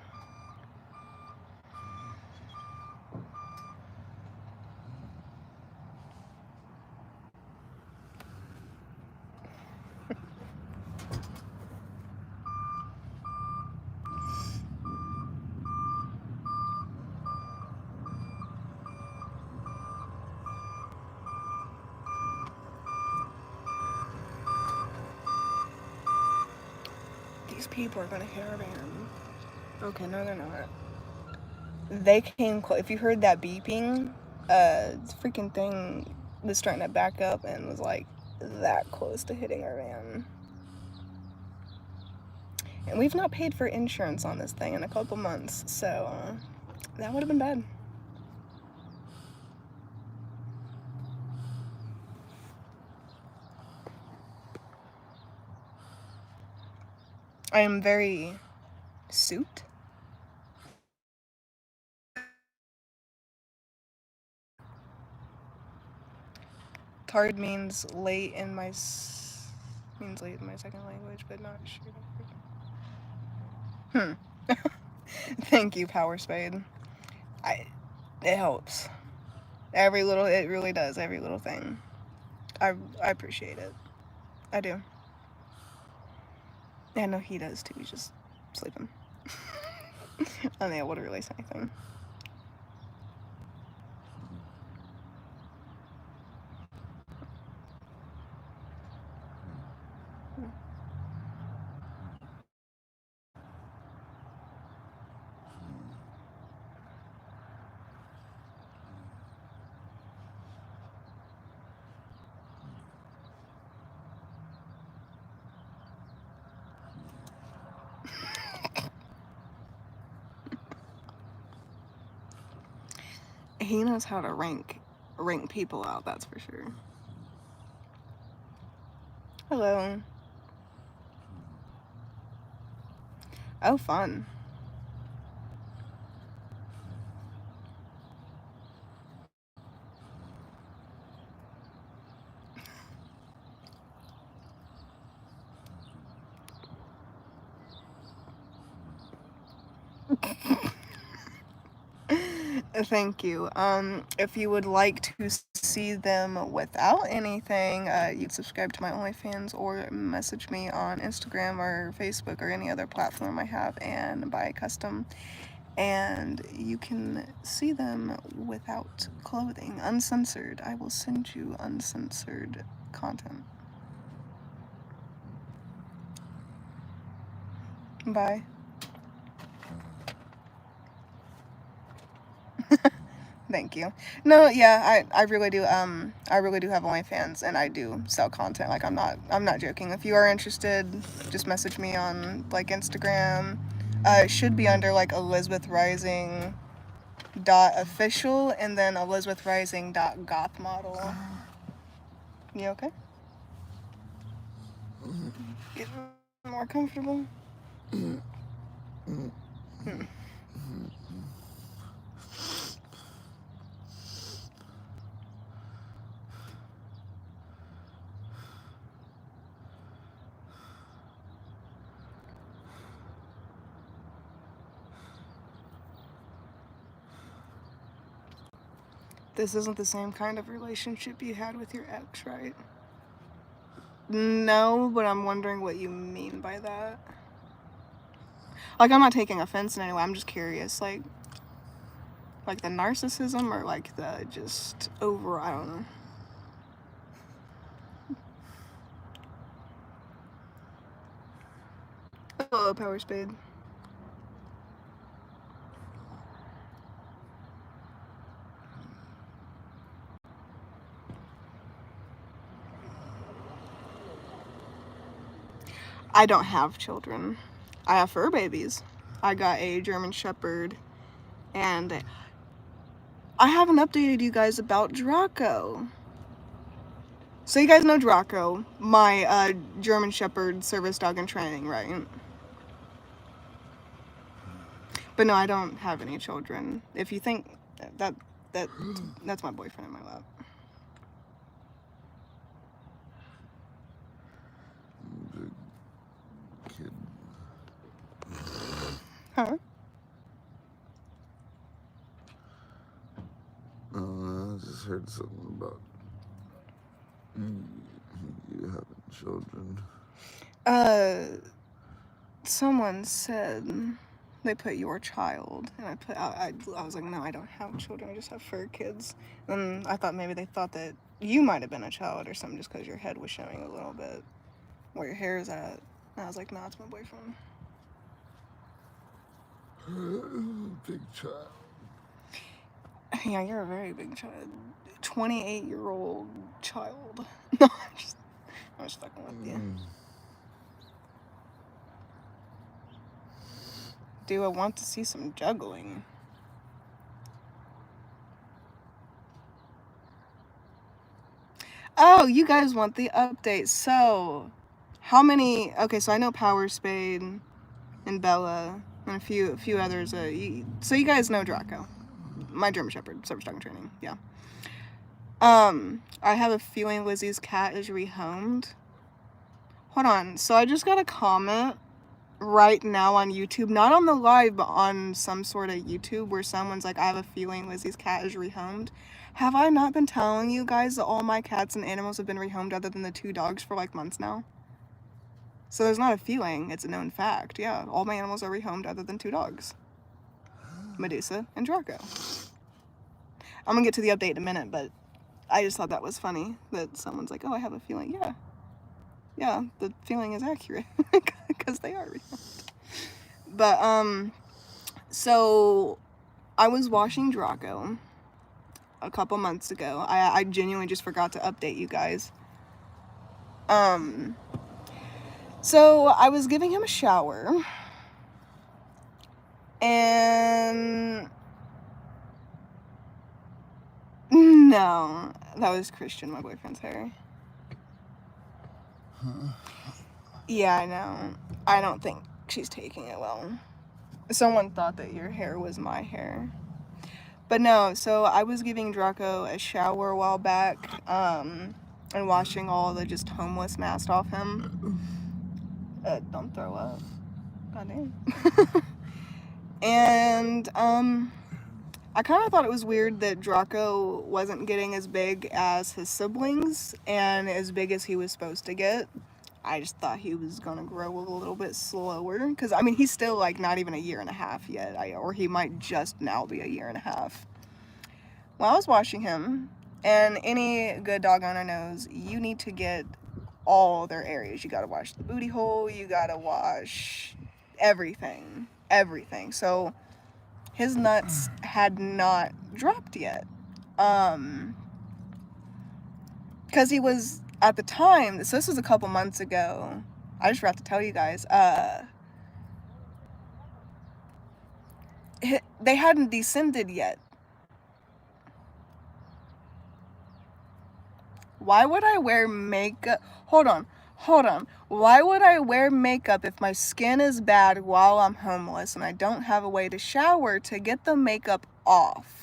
These people are gonna hit our van. Okay, no, they're not. They came close. If you heard that beeping, freaking thing was trying to back up and was like that close to hitting our van. And we've not paid for insurance on this thing in a couple months, so that would have been bad. I am very suit. Tard means late in my second language, but not sure. Thank you, Power Spade. It helps. It really does, every little thing. I appreciate it. I do. I know he does too, he's just sleeping. Unable to release anything. He knows how to rank people out, that's for sure. Hello. Oh, fun. Thank you. If you would like to see them without anything, you can subscribe to my OnlyFans or message me on Instagram or Facebook or any other platform I have and buy custom. And you can see them without clothing, uncensored. I will send you uncensored content. Bye. Thank you. No, yeah, I really do. I really do have OnlyFans, and I do sell content. Like I'm not joking. If you are interested, just message me on like Instagram. It should be under like ElizabethRising.official and then ElizabethRising.gothmodel. You okay? Getting more comfortable? This isn't the same kind of relationship you had with your ex, right? No, but I'm wondering what you mean by that. Like, I'm not taking offense in any way, I'm just curious, like the narcissism or like the just over, I don't know. Hello, Power Spade. I don't have children. I have fur babies. I got a German Shepherd, and I haven't updated you guys about Draco. So you guys know Draco, my German Shepherd service dog in training, right? But no, I don't have any children. If you think that's my boyfriend in my lap. Big kid. Huh? I just heard something about you having children. Someone said they put your child, and I was like, no, I don't have children, I just have fur kids. And I thought maybe they thought that you might have been a child or something, just because your head was showing a little bit where your hair is at. And I was like, no, it's my boyfriend. Big child. Yeah, you're a very big child. 28-year-old child. No, I'm just fucking with you. Do I want to see some juggling? Oh, you guys want the update. So, how many... Okay, so I know Power Spade and Bella and a few others. So you guys know Draco. My German Shepherd, service dog in training. Yeah. I have a feeling Lizzie's cat is rehomed. Hold on. So I just got a comment right now on YouTube, not on the live, but on some sort of YouTube where someone's like, I have a feeling Lizzie's cat is rehomed. Have I not been telling you guys that all my cats and animals have been rehomed other than the 2 dogs for like months now? So there's not a feeling, it's a known fact. Yeah, all my animals are rehomed other than 2 dogs. Medusa and Draco. I'm gonna get to the update in a minute, but I just thought that was funny that someone's like, oh, I have a feeling. Yeah, the feeling is accurate because they are rehomed. But so I was washing Draco a couple months ago. I genuinely just forgot to update you guys. So I was giving him a shower, and no, that was Christian, my boyfriend's hair. Yeah, I know. I don't think she's taking it well. Someone thought that your hair was my hair. But no, so I was giving Draco a shower a while back, and washing all the just homeless mast off him. Don't throw up. Goddamn. And, I kind of thought it was weird that Draco wasn't getting as big as his siblings and as big as he was supposed to get. I just thought he was gonna grow a little bit slower, because I mean he's still like not even a year and a half yet, or he might just now be a year and a half. Well, I was washing him, and any good dog owner knows you need to get all their areas. You gotta wash the booty hole, you gotta wash everything. So his nuts had not dropped yet, because he was, at the time, so this was a couple months ago, I just forgot to tell you guys, they hadn't descended yet. Why would I wear makeup? Hold on. Why would I wear makeup if my skin is bad while I'm homeless and I don't have a way to shower to get the makeup off?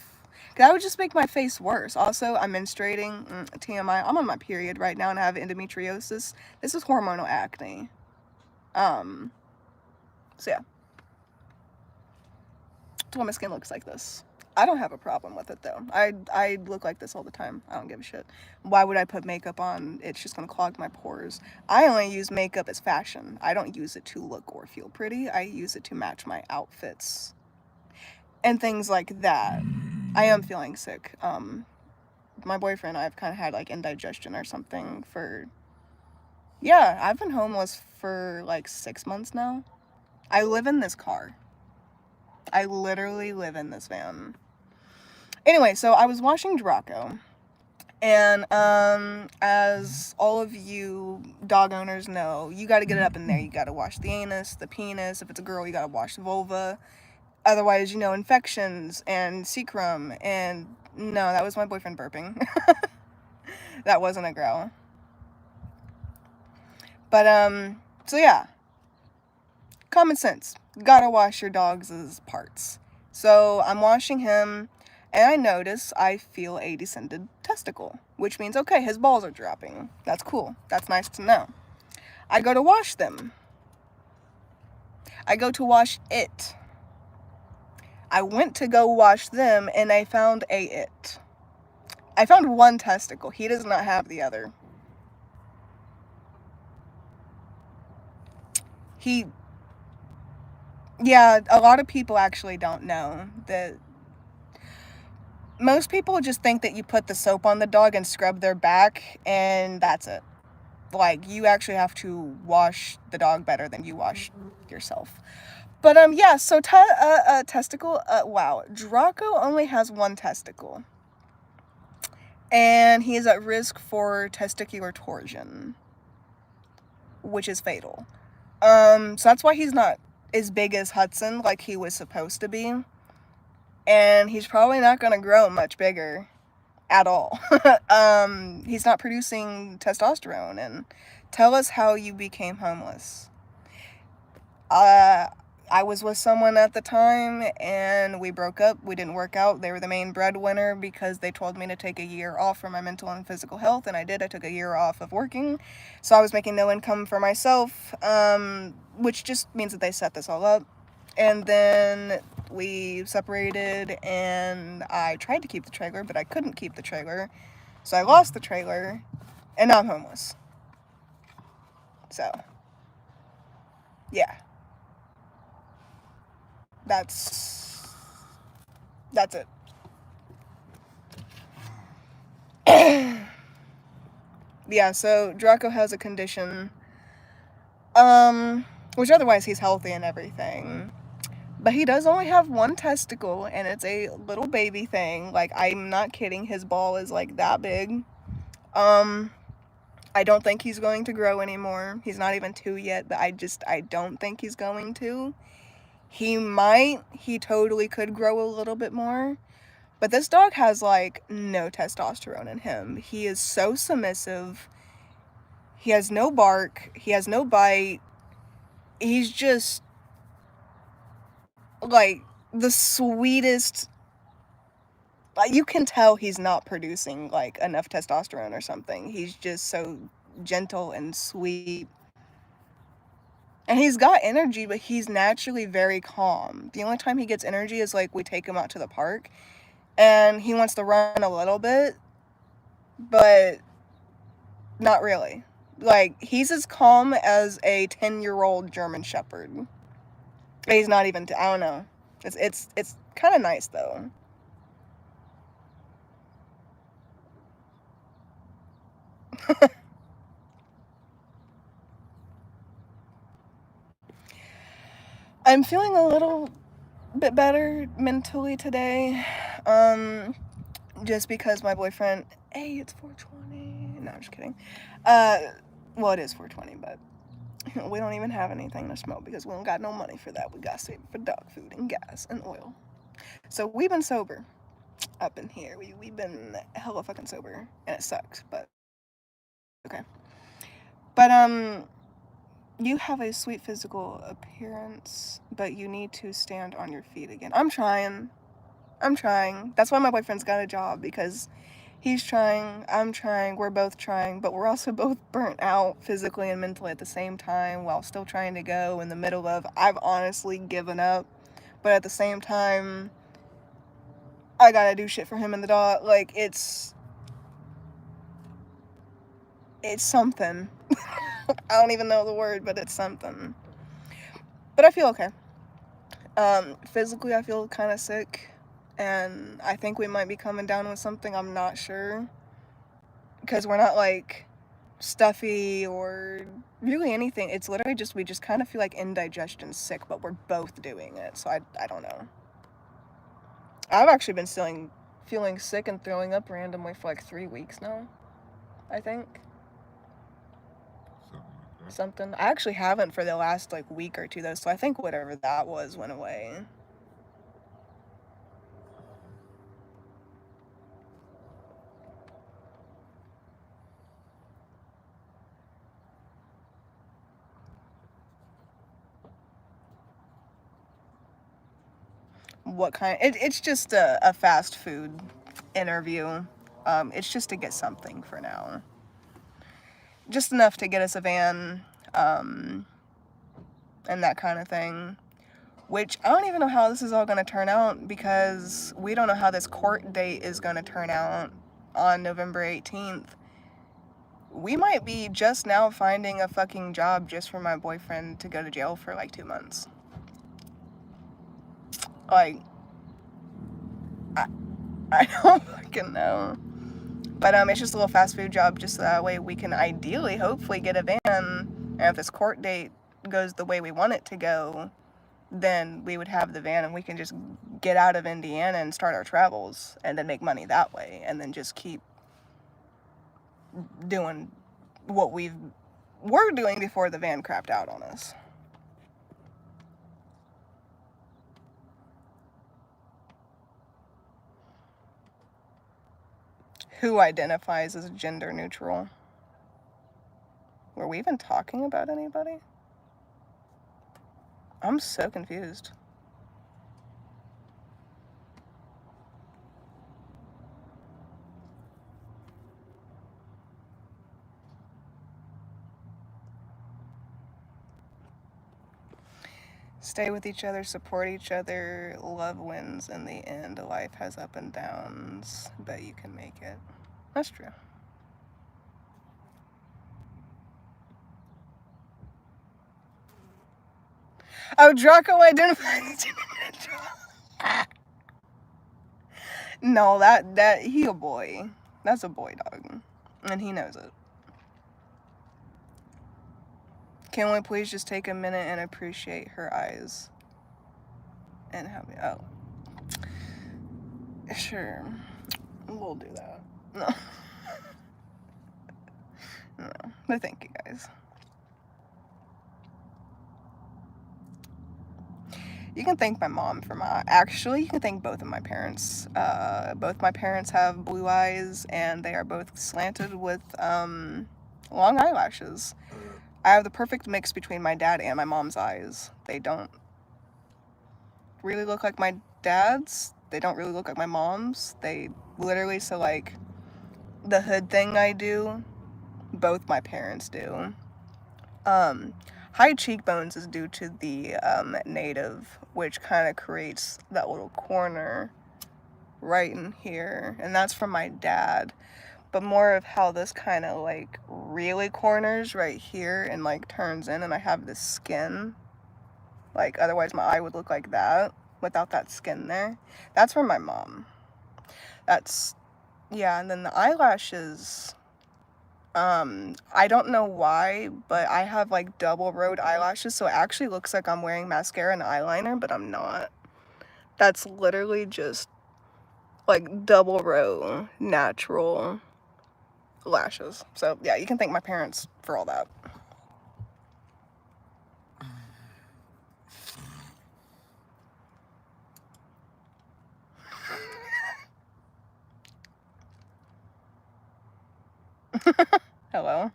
That would just make my face worse. Also, I'm menstruating. TMI. I'm on my period right now and I have endometriosis. This is hormonal acne. So yeah. That's why my skin looks like this. I don't have a problem with it though. I look like this all the time. I don't give a shit. Why would I put makeup on? It's just gonna clog my pores. I only use makeup as fashion. I don't use it to look or feel pretty. I use it to match my outfits and things like that. I am feeling sick. My boyfriend, I've kind of had like indigestion or something for, yeah, I've been homeless for like 6 months now. I live in this car. I literally live in this van. Anyway, so I was washing Draco, and as all of you dog owners know, you got to get it up in there. You got to wash the anus, the penis. If it's a girl, you got to wash the vulva. Otherwise, you know, infections and secrum. And no, that was my boyfriend burping. That wasn't a growl. But so yeah, common sense. gotta wash your dog's parts. So I'm washing him, and I notice I feel a descended testicle, which means, okay, his balls are dropping. That's cool. That's nice to know. I go to wash them. I go to wash it. I went to go wash them, and I found it. I found one testicle. He does not have the other. Yeah, a lot of people actually don't know that. Most people just think that you put the soap on the dog and scrub their back, and that's it. Like, you actually have to wash the dog better than you wash yourself. But, yeah, so testicle, wow. Draco only has one testicle. And he is at risk for testicular torsion, which is fatal. So that's why he's not as big as Hudson like he was supposed to be. And he's probably not going to grow much bigger at all. He's not producing testosterone. And tell us how you became homeless. I was with someone at the time, and we broke up. We didn't work out. They were the main breadwinner because they told me to take a year off for my mental and physical health, and I did. I took a year off of working, so I was making no income for myself, which just means that they set this all up. And then we separated, and I tried to keep the trailer, but I couldn't keep the trailer, so I lost the trailer, and now I'm homeless. So, yeah. That's it. Yeah, so Draco has a condition, which otherwise he's healthy and everything, but he does only have one testicle, and it's a little baby thing. Like, I'm not kidding, his ball is like that big. I don't think he's going to grow anymore. He's not even 2 yet, but I don't think he's going to. He totally could grow a little bit more. But this dog has, like, no testosterone in him. He is so submissive. He has no bark. He has no bite. He's just, like, the sweetest. Like, you can tell he's not producing, like, enough testosterone or something. He's just so gentle and sweet. And he's got energy, but he's naturally very calm. The only time he gets energy is, like, we take him out to the park, and he wants to run a little bit, but not really. Like, he's as calm as a 10-year-old German Shepherd. He's not even, I don't know. It's kind of nice, though. I'm feeling a little bit better mentally today. Just because my boyfriend, hey, it's 420. No, I'm just kidding. Well, it is 420, but we don't even have anything to smoke because we don't got no money for that. We got to save it for dog food and gas and oil. So we've been sober up in here. We've been hella fucking sober, and it sucks, but okay. But you have a sweet physical appearance, but you need to stand on your feet again. I'm trying. That's why my boyfriend's got a job, because he's trying, I'm trying, we're both trying, but we're also both burnt out physically and mentally at the same time while still trying to go in the middle of, I've honestly given up, but at the same time, I gotta do shit for him and the dog. Like, it's something. I don't even know the word, but it's something. But I feel okay. Physically, I feel kind of sick, and I think we might be coming down with something. I'm not sure, because we're not, like, stuffy or really anything. It's literally just, we just kind of feel like indigestion sick, but we're both doing it, so I don't know. I've actually been feeling sick and throwing up randomly for like 3 weeks now, I think. Something. I actually haven't for the last, like, week or two, though, so I think whatever that was went away. what kind. It's just a fast food interview. It's just to get something for now. Just enough to get us a van, and that kind of thing. Which I don't even know how this is all going to turn out, because we don't know how this court date is going to turn out on November 18th. We might be just now finding a fucking job just for my boyfriend to go to jail for like 2 months. Like, I don't fucking know. But it's just a little fast food job, just so that way we can ideally, hopefully, get a van. And if this court date goes the way we want it to go, then we would have the van and we can just get out of Indiana and start our travels and then make money that way, and then just keep doing what were doing before the van crapped out on us. Who identifies as gender neutral? Were we even talking about anybody? I'm so confused. Stay with each other, support each other, love wins in the end. Life has up and downs, but you can make it. That's true. Oh, Draco identifies. No, that he a boy. That's a boy dog, and he knows it. Can we please just take a minute and appreciate her eyes? And have me. Oh, sure. We'll do that. No. No. But thank you guys. You can thank my mom for actually, you can thank both of my parents. Both my parents have blue eyes, and they are both slanted with long eyelashes. I have the perfect mix between my dad and my mom's eyes. They don't really look like my dad's. They don't really look like my mom's. They literally, so like, the hood thing I do, both my parents do. High cheekbones is due to the native, which kind of creates that little corner right in here, and that's from my dad. But more of how this kind of like really corners right here and like turns in, and I have this skin. Like, otherwise my eye would look like that without that skin there. That's from my mom. That's, yeah, and then the eyelashes, I don't know why, but I have like double rowed eyelashes, so it actually looks like I'm wearing mascara and eyeliner, but I'm not. That's literally just like double row natural lashes. So yeah, you can thank my parents for all that. Hello.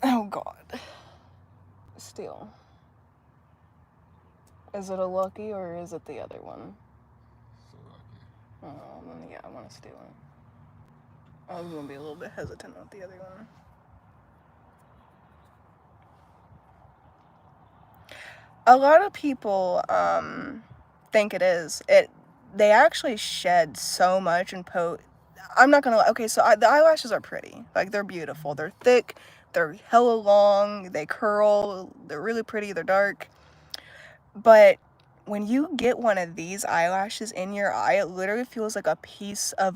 Oh God. Steal. Is it a lucky or is it the other one? So lucky. Oh, then yeah, I want to steal it. I was gonna be a little bit hesitant with the other one. A lot of people think it is. They actually shed so much and I'm not gonna lie. Okay, so the eyelashes are pretty. Like, they're beautiful. They're thick. They're hella long. They curl. They're really pretty. They're dark. But when you get one of these eyelashes in your eye, it literally feels like a piece of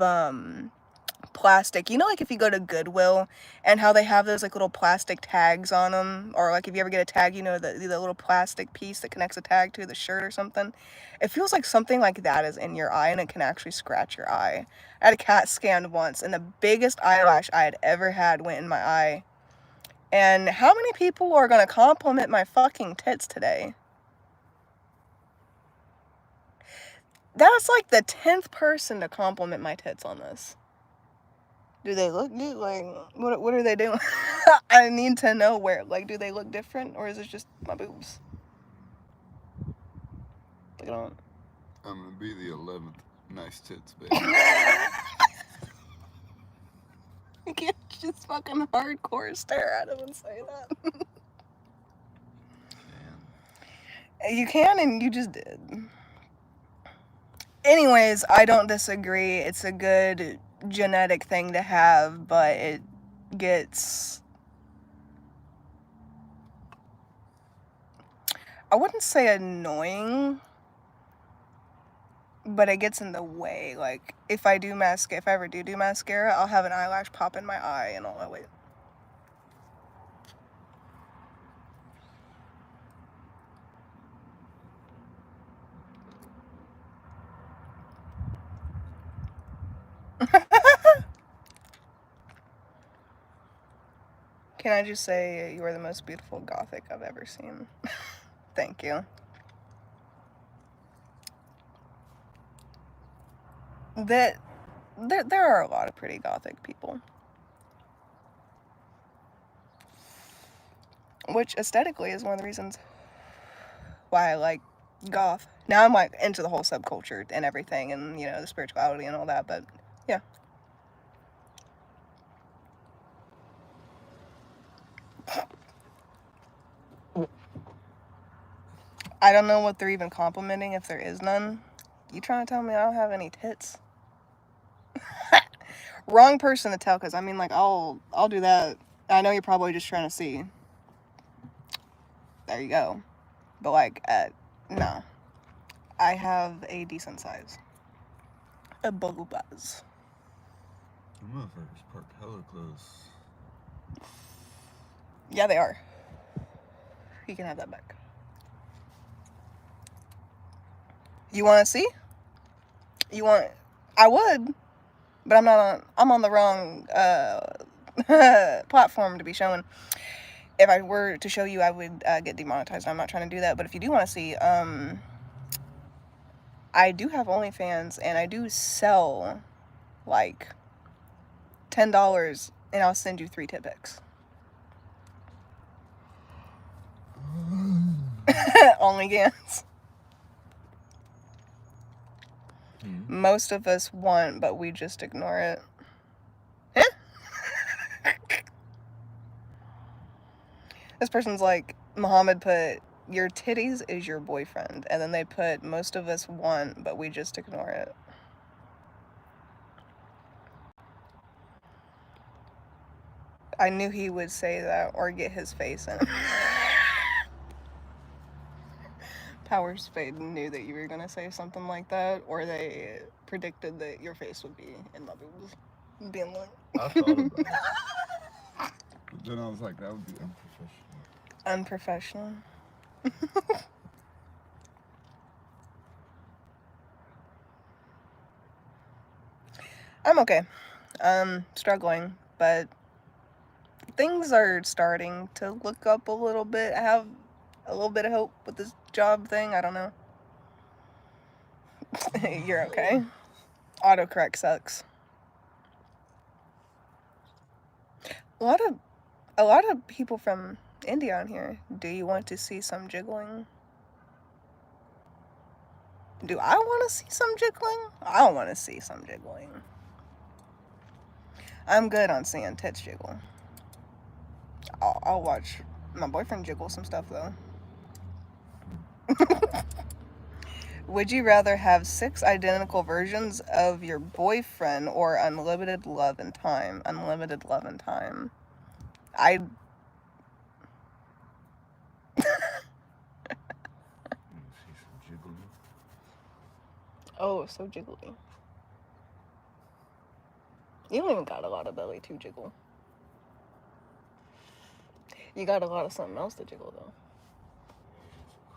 plastic. You know, like if you go to Goodwill and how they have those like little plastic tags on them, or like if you ever get a tag, you know, the little plastic piece that connects a tag to the shirt or something. It feels like something like that is in your eye, and it can actually scratch your eye. I had a CAT scan once, and the biggest eyelash I had ever had went in my eye. And how many people are gonna compliment my fucking tits today? That's like the 10th person to compliment my tits on this. Do they look good? Like, what are they doing? I need to know where. Like, do they look different, or is it just my boobs? Look at them. I'm gonna be the 11th. Nice tits, baby. You can't just fucking hardcore stare at him and say that. You can, and you just did. Anyways, I don't disagree. It's a good genetic thing to have, but it gets... I wouldn't say annoying, but it gets in the way. Like, if I ever do mascara, I'll have an eyelash pop in my eye and all that way. Can I just say you are the most beautiful Gothic I've ever seen? Thank you. There are a lot of pretty Gothic people. Which aesthetically is one of the reasons why I like Goth. Now I'm like into the whole subculture and everything, and you know, the spirituality and all that, but yeah. I don't know what they're even complimenting if there is none. You trying to tell me I don't have any tits? Wrong person to tell, because I mean, like, I'll do that. I know you're probably just trying to see. There you go. But like, no. I have a decent size. A bubble buzz. The motherfuckers parked hella close. Yeah, they are. You can have that back. You want to see? I would, but I'm on the wrong platform to be showing. If I were to show you, I would get demonetized. I'm not trying to do that, but if you do want to see, I do have OnlyFans, and I do sell, like, $10, and I'll send you 3 tit pics. OnlyFans. Most of us want, but we just ignore it. This person's like, Muhammad put, your titties is your boyfriend. And then they put, most of us want, but we just ignore it. I knew he would say that or get his face in. Power Spade knew that you were going to say something like that, or they predicted that your face would be in my boobs. Being like... I thought about it. But then I was like, that would be unprofessional. Unprofessional. I'm okay. Struggling, but things are starting to look up a little bit. I have a little bit of hope with this job thing. I don't know. You're okay. Autocorrect sucks. A lot of people from India on here. Do you want to see some jiggling? Do I want to see some jiggling? I don't want to see some jiggling. I'm good on seeing tits jiggle. I'll watch my boyfriend jiggle some stuff though. Would you rather have 6 identical versions of your boyfriend or unlimited love and time? Unlimited love and time. Oh, so jiggly. You don't even got a lot of belly to jiggle. You got a lot of something else to jiggle though.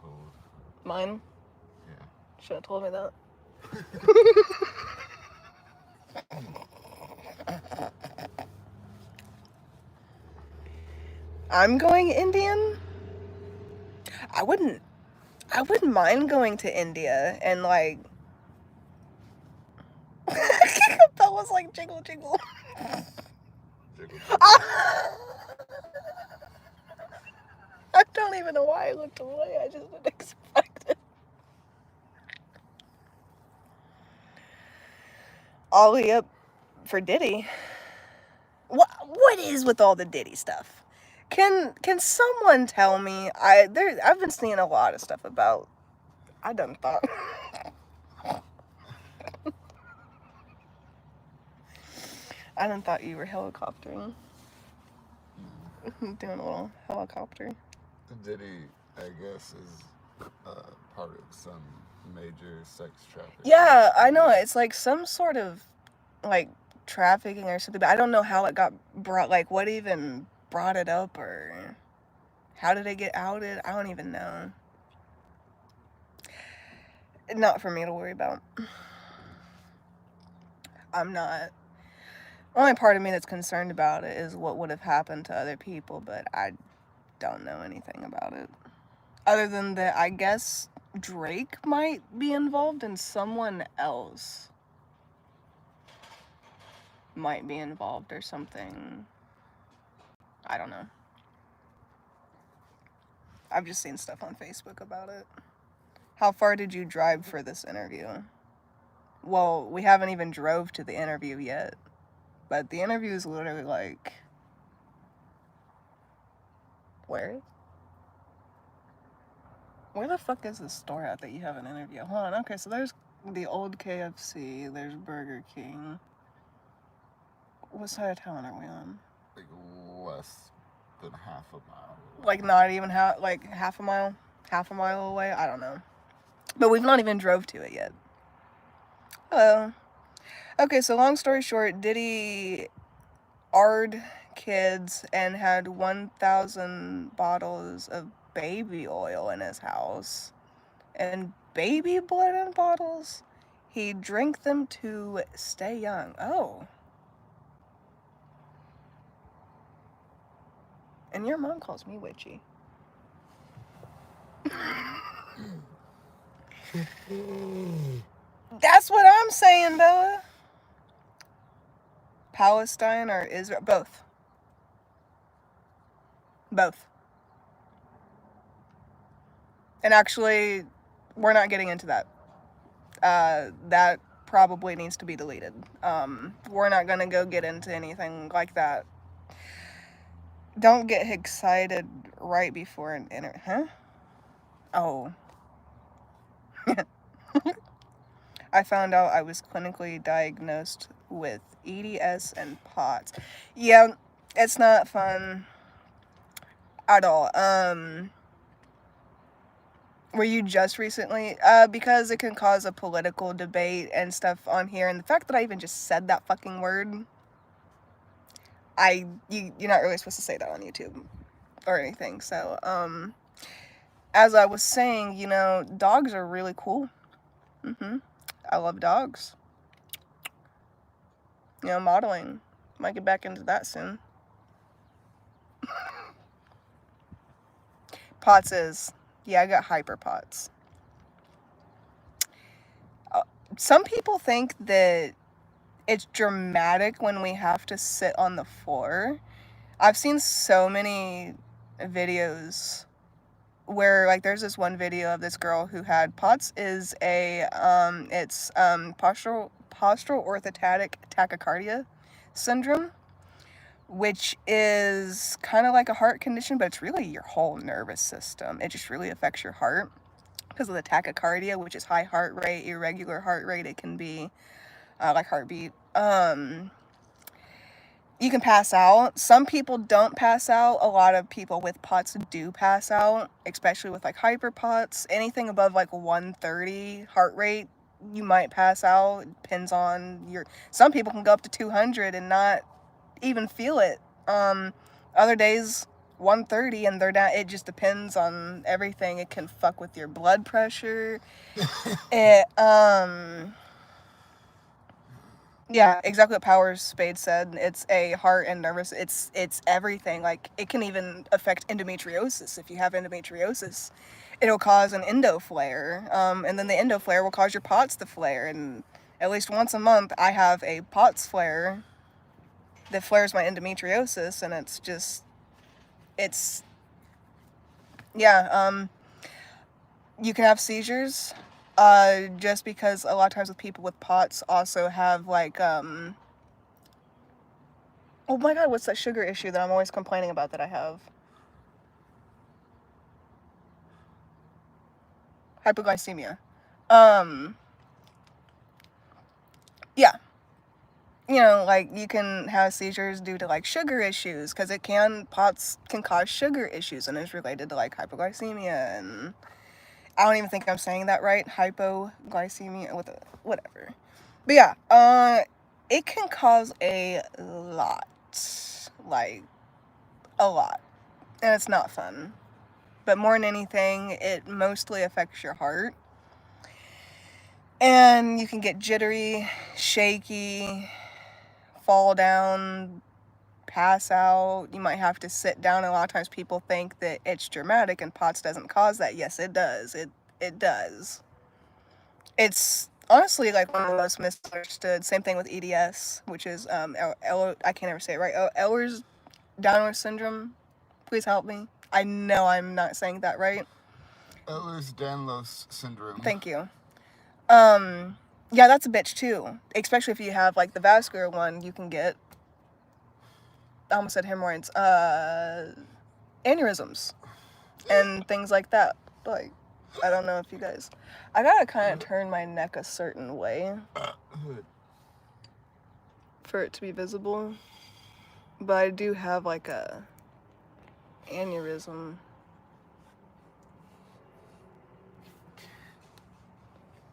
Cold. Mine? Yeah. Should have told me that. I'm going Indian. I wouldn't mind going to India and like that was like jiggle. jiggle. Jiggle. I don't even know why I looked away. I just didn't expect it. Ollie up for Diddy. What is with all the Diddy stuff? Can someone tell me? I've been seeing a lot of stuff about. I done thought. I done thought you were helicoptering. Doing a little helicopter. Diddy, I guess, is part of some major sex trafficking. Yeah, I know. It's like some sort of like trafficking or something, but I don't know how it got brought, like what even brought it up or how did it get outed? I don't even know. Not for me to worry about. I'm not. Only part of me that's concerned about it is what would have happened to other people, but I don't know anything about it. Other than that, I guess Drake might be involved and someone else might be involved or something. I don't know. I've just seen stuff on Facebook about it. How far did you drive for this interview? Well, we haven't even drove to the interview yet. But the interview is literally like... Where? Where the fuck is the store at that you have an interview? Hold on, okay, so there's the old KFC, there's Burger King. What side of town are we on? Like less than half a mile. Like not even half a mile? Half a mile away? I don't know. But we've not even drove to it yet. Hello. Okay, so long story short, Diddy AR'd kids and had 1,000 bottles of baby oil in his house. And baby blood in bottles? He drank them to stay young. Oh. And your mom calls me witchy. That's what I'm saying, Bella. Palestine or Israel? Both. Both. And actually, we're not getting into that. That probably needs to be deleted. We're not gonna go get into anything like that. Don't get excited right before an huh? Oh. I found out I was clinically diagnosed with EDS and POTS. Yeah, it's not fun at all. Were you just recently? Because it can cause a political debate and stuff on here, and the fact that I even just said that fucking word, you're not really supposed to say that on YouTube or anything. So, as I was saying, dogs are really cool. I love dogs. Modeling. Might get back into that soon. POTS is. Yeah, I got hyper POTS. Some people think that it's dramatic when we have to sit on the floor. I've seen so many videos where, like, there's this one video of this girl who had POTS is postural orthostatic tachycardia syndrome, which is kind of like a heart condition, but it's really your whole nervous system. It just really affects your heart because of the tachycardia, which is high heart rate, irregular heart rate. It can be like heartbeat. You can pass out. Some people don't pass out. A lot of people with POTS do pass out, especially with like hyper POTS. Anything above like 130 heart rate, you might pass out. It depends on some people can go up to 200 and not even feel it. Other days 130 and they're down. It just depends on everything. It can fuck with your blood pressure. Yeah, exactly what Powers Spade said. It's a heart and nervous. It's everything. Like, it can even affect endometriosis. If you have endometriosis, it'll cause an endo flare. And then the endo flare will cause your POTS to flare. And at least once a month, I have a POTS flare that flares my endometriosis, and it's yeah. You can have seizures, just because a lot of times with people with POTS also have like oh my god, what's that sugar issue that I'm always complaining about that I have? Hypoglycemia. Yeah. You know, like, you can have seizures due to like sugar issues, because POTS can cause sugar issues, and it's related to like hypoglycemia, and I don't even think I'm saying that right. Hypoglycemia, whatever. But yeah, it can cause a lot, like a lot, and it's not fun. But more than anything, it mostly affects your heart, and you can get jittery, shaky, fall down, pass out. You might have to sit down. A lot of times people think that it's dramatic and POTS doesn't cause that. Yes, it does. It does. It's honestly like one of the most misunderstood. Same thing with EDS, which is I can't ever say it right. Ehlers-Danlos syndrome. Please help me. I know I'm not saying that right. Ehlers-Danlos syndrome. Thank you. Yeah, that's a bitch too. Especially if you have like the vascular one, you can get, I almost said hemorrhoids, aneurysms and things like that. Like, I don't know if you guys, I gotta kind of turn my neck a certain way for it to be visible, but I do have like a aneurysm.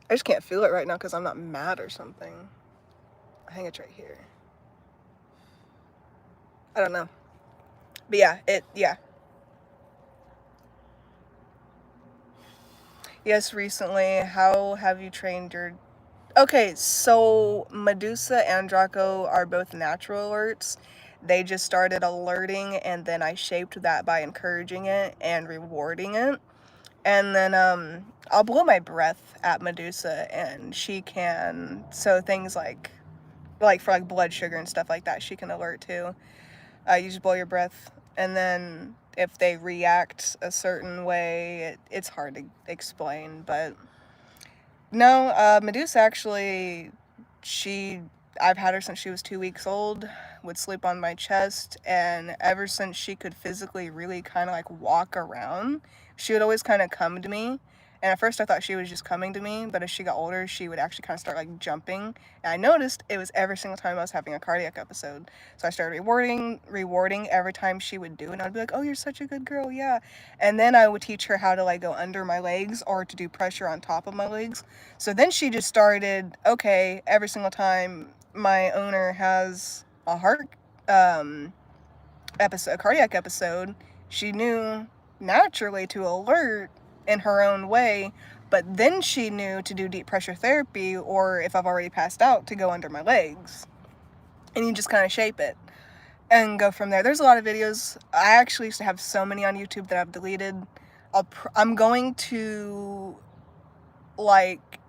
I just can't feel it right now because I'm not mad or something. I think it's right here. I don't know. But yeah. Yes, recently. How have you trained your... Okay, so Medusa and Draco are both natural alerts. They just started alerting, and then I shaped that by encouraging it and rewarding it. And then I'll blow my breath at Medusa, and she can... So things like for like blood sugar and stuff like that, she can alert too. You just blow your breath, and then if they react a certain way, it's hard to explain, but no, Medusa actually, I've had her since she was 2 weeks old, would sleep on my chest, and ever since she could physically really kind of like walk around, she would always kind of come to me. And at first I thought she was just coming to me, but as she got older, she would actually kind of start like jumping. And I noticed it was every single time I was having a cardiac episode. So I started rewarding every time she would do it. And I'd be like, oh, you're such a good girl, yeah. And then I would teach her how to like go under my legs or to do pressure on top of my legs. So then she just started, okay, every single time my owner has a cardiac episode, she knew naturally to alert in her own way, but then she knew to do deep pressure therapy, or if I've already passed out, to go under my legs. And you just kind of shape it and go from there. There's a lot of videos. I actually used to have so many on YouTube that I've deleted. I'm going to like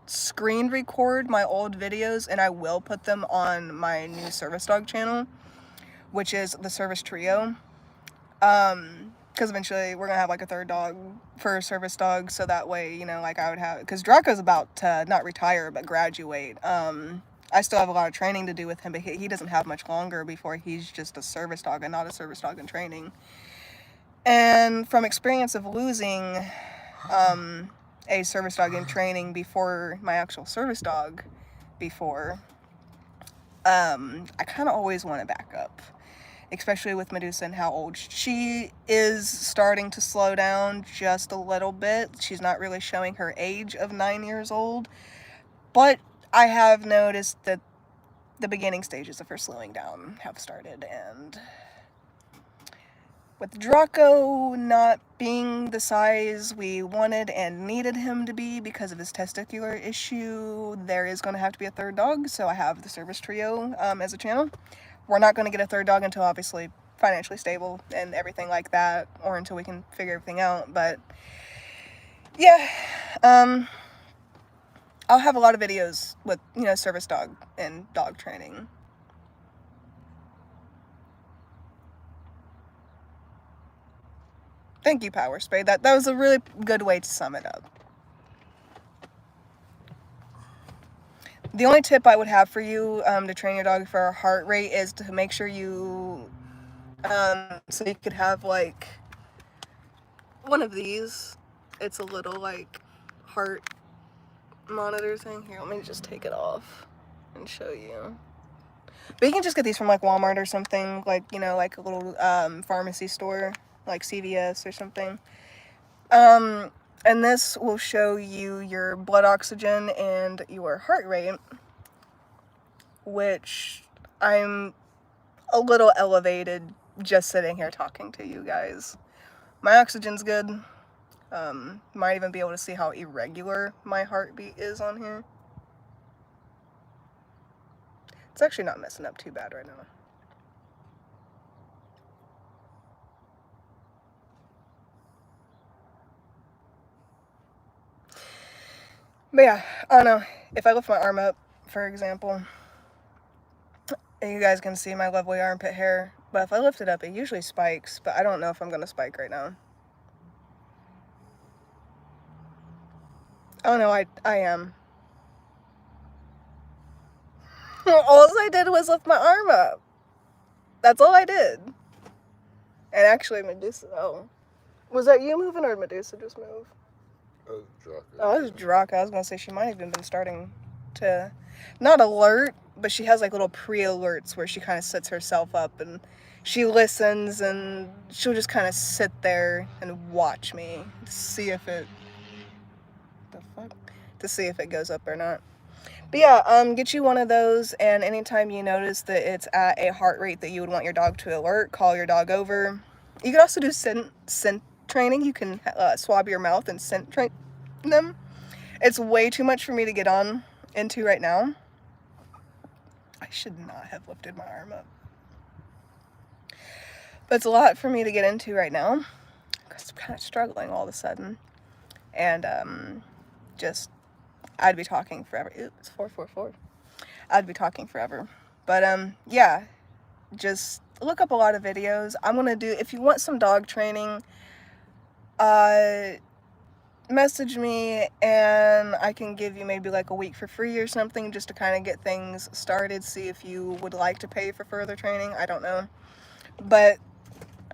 screen record my old videos, and I will put them on my new service dog channel, which is the Service Trio. Because eventually we're gonna have like a third dog for a service dog, so that way, you know, like I would have, because Draco's about to not retire but graduate. I still have a lot of training to do with him, but he doesn't have much longer before he's just a service dog and not a service dog in training. And from experience of losing a service dog in training before my actual service dog I kind of always want to back up, especially with Medusa and how old she is, starting to slow down just a little bit. She's not really showing her age of 9 years old, but I have noticed that the beginning stages of her slowing down have started. And with Draco not being the size we wanted and needed him to be because of his testicular issue, there is going to have to be a third dog, so I have the Service Trio as a channel. We're not going to get a third dog until obviously financially stable and everything like that, or until we can figure everything out. But yeah, I'll have a lot of videos with, you know, service dog and dog training. Thank you, Power Spade. That was a really good way to sum it up. The only tip I would have for you to train your dog for a heart rate is to make sure you, so you could have like one of these. It's a little like heart monitor thing. Here, let me just take it off and show you. But you can just get these from like Walmart or something, like, you know, like a little pharmacy store, like CVS or something. And this will show you your blood oxygen and your heart rate, which I'm a little elevated just sitting here talking to you guys. My oxygen's good. Might even be able to see how irregular my heartbeat is on here. It's actually not messing up too bad right now. But yeah, I don't know. If I lift my arm up, for example, you guys can see my lovely armpit hair. But if I lift it up, it usually spikes. But I don't know if I'm going to spike right now. Oh no, I am. All I did was lift my arm up. That's all I did. And actually, Medusa, oh. Was that you moving or did Medusa just move? That was Draco. Oh, it was Draco. I was going to say she might have even been starting to, not alert, but she has like little pre-alerts where she kind of sets herself up and she listens and she'll just kind of sit there and watch me to see if it, to see if it goes up or not. But yeah, get you one of those, and anytime you notice that it's at a heart rate that you would want your dog to alert, call your dog over. You can also do scent training. You can swab your mouth and scent train them. It's way too much for me to get on into right now. I should not have lifted my arm up. But it's a lot for me to get into right now because I'm kind of struggling all of a sudden. And just, I'd be talking forever. Ooh, it's 444. I'd be talking forever. But yeah, just look up a lot of videos. I'm gonna do, if you want some dog training, message me and I can give you maybe like a week for free or something just to kind of get things started, see if you would like to pay for further training. I don't know, but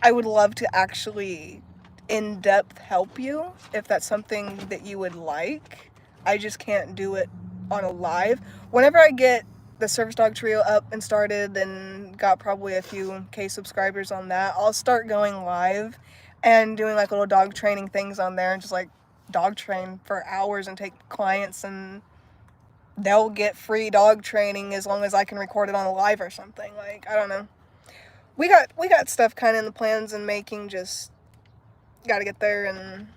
I would love to actually in-depth help you if that's something that you would like. I just can't do it on a live. Whenever I get the Service Dog Trio up and started and got probably a few K subscribers on that, I'll start going live and doing like little dog training things on there and just like dog train for hours and take clients, and they'll get free dog training as long as I can record it on a live or something. Like, I don't know. We got stuff kind of in the plans and making, just got to get there and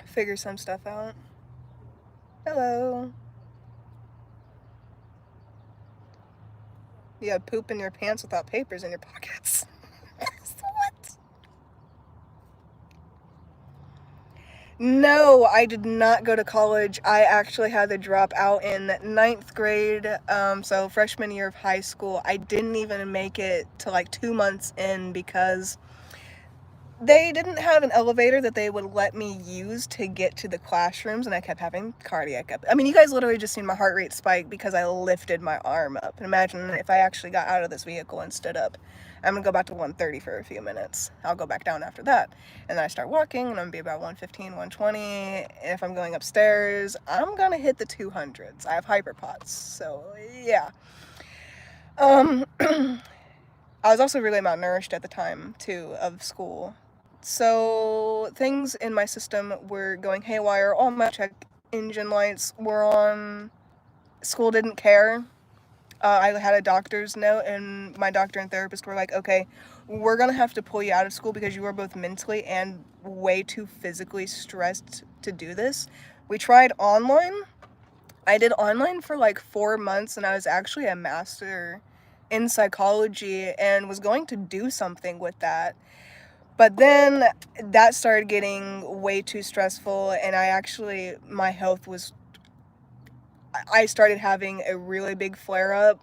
figure some stuff out. Hello. You had poop in your pants without papers in your pockets. What? No, I did not go to college. I actually had to drop out in 9th grade, so freshman year of high school. I didn't even make it to like 2 months in because they didn't have an elevator that they would let me use to get to the classrooms, and I kept having cardiac up. I mean, you guys literally just seen my heart rate spike because I lifted my arm up. And imagine if I actually got out of this vehicle and stood up. I'm gonna go back to 130 for a few minutes. I'll go back down after that. And then I start walking, and I'm gonna be about 115, 120. If I'm going upstairs, I'm gonna hit the 200s. I have hyperpots, so yeah. I was also really malnourished at the time, too, of school. So things in my system were going haywire. All my check engine lights were on. School didn't care. I had a doctor's note, and my doctor and therapist were like, okay, we're going to have to pull you out of school because you are both mentally and way too physically stressed to do this. We tried online. I did online for like 4 months, and I was actually a master in psychology and was going to do something with that. But then that started getting way too stressful, and my health was, I started having a really big flare-up.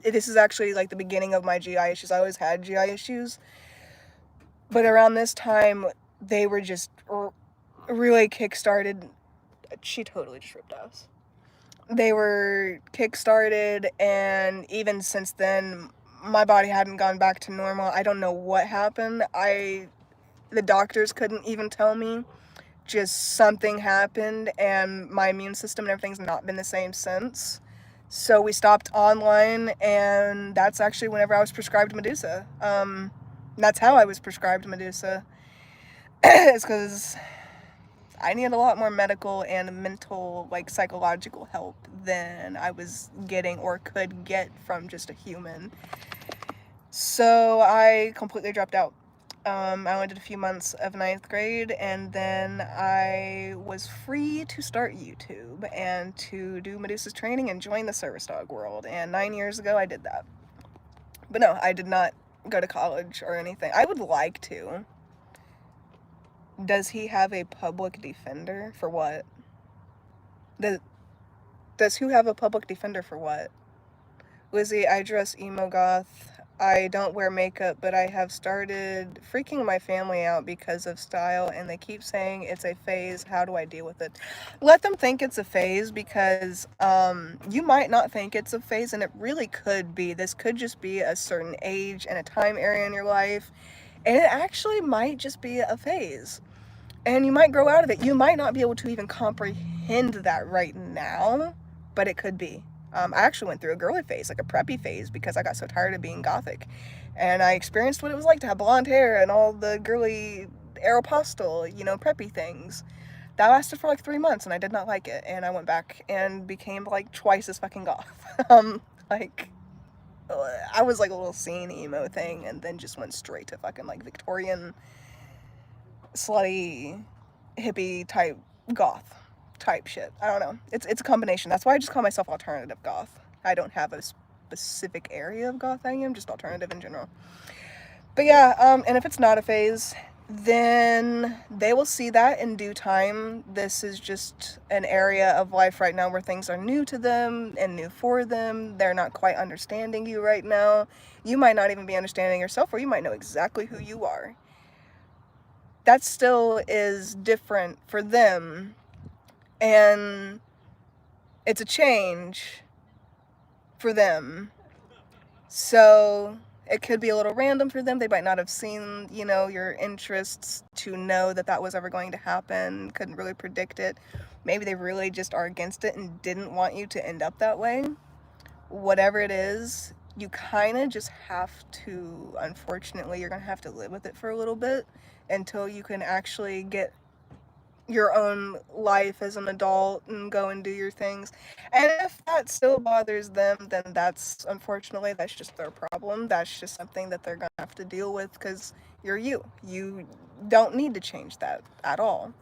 This is actually like the beginning of my GI issues. I always had GI issues. But around this time, they were just really kickstarted. She totally just ripped us. They were kickstarted, and even since then, my body hadn't gone back to normal. I don't know what happened. The doctors couldn't even tell me. Just something happened, and my immune system and everything's not been the same since. So we stopped online, and that's actually whenever I was prescribed Medusa. That's how I was prescribed Medusa. It's because I needed a lot more medical and mental, like, psychological help than I was getting or could get from just a human. So I completely dropped out. I only did a few months of 9th grade, and then I was free to start YouTube and to do Medusa's training and join the service dog world. And 9 years ago, I did that. But no, I did not go to college or anything. I would like to. Does he have a public defender? For what? Does who have a public defender for what? Lizzie, I dress emo goth. I don't wear makeup, but I have started freaking my family out because of style, and they keep saying it's a phase. How do I deal with it? Let them think it's a phase, because you might not think it's a phase, and it really could be. This could just be a certain age and a time area in your life, and it actually might just be a phase. And you might grow out of it. You might not be able to even comprehend that right now, but it could be. I actually went through a girly phase, like a preppy phase, because I got so tired of being gothic. And I experienced what it was like to have blonde hair and all the girly Aeropostale, preppy things. That lasted for like 3 months, and I did not like it. And I went back and became like twice as fucking goth. Like, I was like a little scene emo thing, and then just went straight to fucking like Victorian, slutty, hippie type goth type shit. I don't know. It's a combination. That's why I just call myself alternative goth. I don't have a specific area of goth I am, just alternative in general. But yeah, and if it's not a phase, then they will see that in due time. This is just an area of life right now where things are new to them and new for them. They're not quite understanding you right now. You might not even be understanding yourself, or you might know exactly who you are. That still is different for them, and it's a change for them. So it could be a little random for them. They might not have seen, your interests to know that that was ever going to happen. Couldn't really predict it. Maybe they really just are against it and didn't want you to end up that way. Whatever it is, you kind of just have to, unfortunately, you're going to have to live with it for a little bit until you can actually get your own life as an adult and go and do your things. And if that still bothers them, then that's just their problem. That's just something that they're gonna have to deal with, because you're you don't need to change that at all.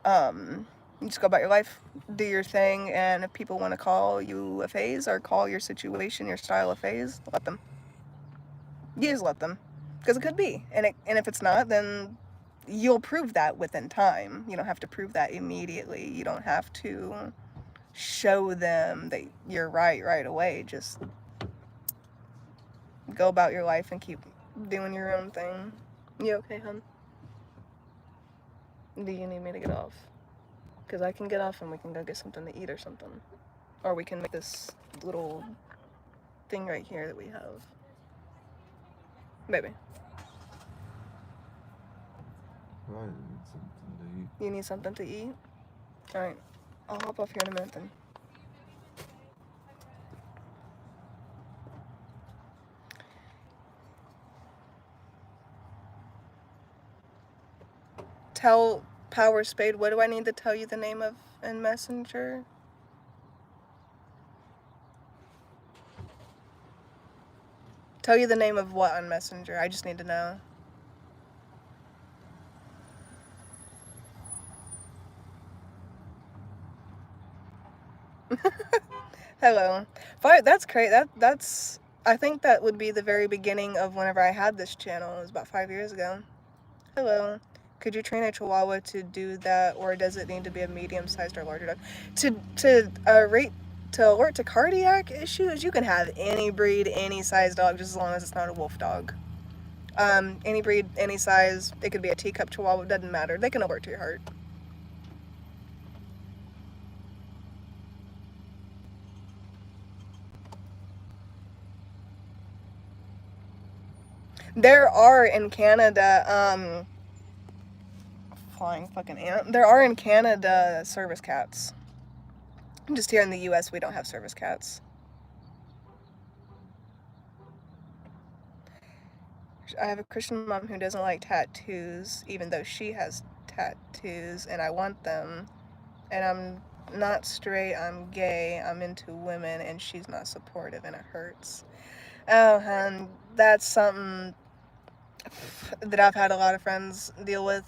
You just go about your life, do your thing, and if people want to call you a phase or call your situation, your style a phase, let them. You just let them, because it could be. And if it's not, then you'll prove that within time. You don't have to prove that immediately. You don't have to show them that you're right away. Just go about your life and keep doing your own thing. You okay, hon? Do you need me to get off? Because I can get off and we can go get something to eat or something. Or we can make this little thing right here that we have. Baby. I need something to eat. You need something to eat? Alright. I'll hop off here in a minute then. Tell Power Spade, what do I need to tell you the name of in Messenger? Tell you the name of what on Messenger? I just need to know. Hello. That's great. That's I think that would be the very beginning of whenever I had this channel. It was about 5 years ago. Hello. Could you train a Chihuahua to do that, or does it need to be a medium-sized or larger dog? To alert to cardiac issues, you can have any breed, any size dog, just as long as it's not a wolf dog. Any breed, any size. It could be a teacup chihuahua, doesn't matter. They can alert to your heart. There are in Canada, flying fucking ant. There are in Canada service cats. Just here in the US, we don't have service cats. I have a Christian mom who doesn't like tattoos, even though she has tattoos, and I want them. And I'm not straight, I'm gay, I'm into women, and she's not supportive, and it hurts. Oh, hun, that's something that I've had a lot of friends deal with.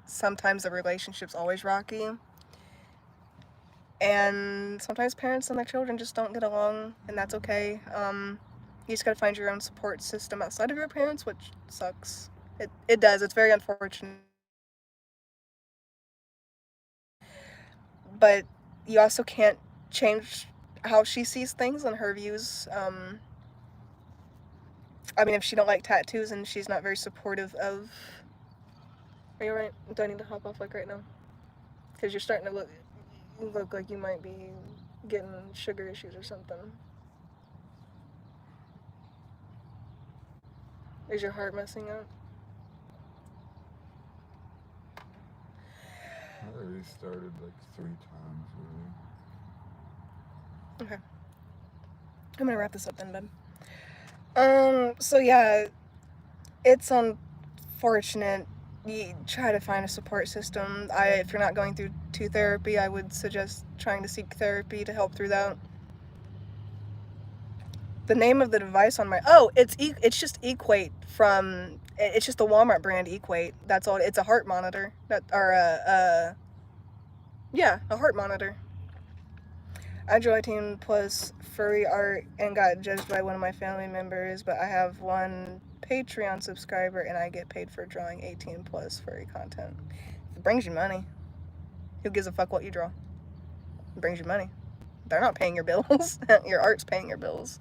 Sometimes the relationship's always rocky. And sometimes parents and their children just don't get along, and that's okay. You just gotta find your own support system outside of your parents, which sucks. It does. It's very unfortunate. But you also can't change how she sees things and her views. I mean, if she don't like tattoos and she's not very supportive of... Are you right? Do I need to hop off like right now? Because you're starting to look like you might be getting sugar issues or something. Is your heart messing up? I already started like 3 times, really. Okay. I'm gonna wrap this up then, bud. So yeah, it's unfortunate. You try to find a support system. If you're not going through therapy, I would suggest trying to seek therapy to help through that. The name of the device on my... Oh, it's just Equate from... It's just the Walmart brand Equate. That's all. It's a heart monitor. Yeah, a heart monitor. I joined 18 plus furry art and got judged by one of my family members, but I have one Patreon subscriber and I get paid for drawing 18 plus furry content. It brings you money. Who gives a fuck what you draw? It brings you money. They're not paying your bills. Your art's paying your bills.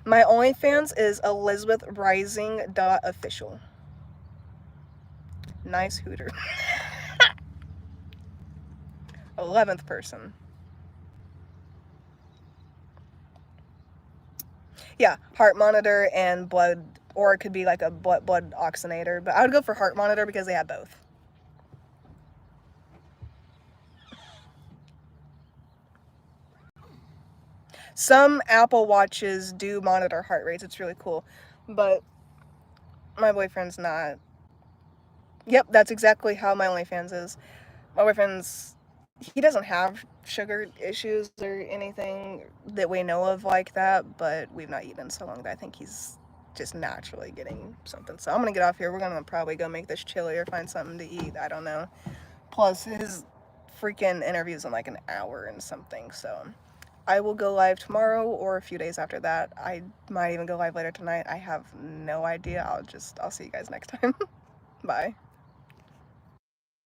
My OnlyFans is ElizabethRising.official. Nice hooter. 11th person. Yeah, heart monitor and blood, or it could be like a blood oxygenator, but I would go for heart monitor because they have both. Some Apple Watches do monitor heart rates. It's really cool, but my boyfriend's not. Yep, that's exactly how my OnlyFans is. My boyfriend's... He doesn't have sugar issues or anything that we know of like that, but we've not eaten in so long that I think he's just naturally getting something. So I'm gonna get off here. We're gonna probably go make this chili or find something to eat. I don't know. Plus, his freaking interview's in like an hour and something, so I will go live tomorrow or a few days after that. I might even go live later tonight. I have no idea. I'll see you guys next time. Bye.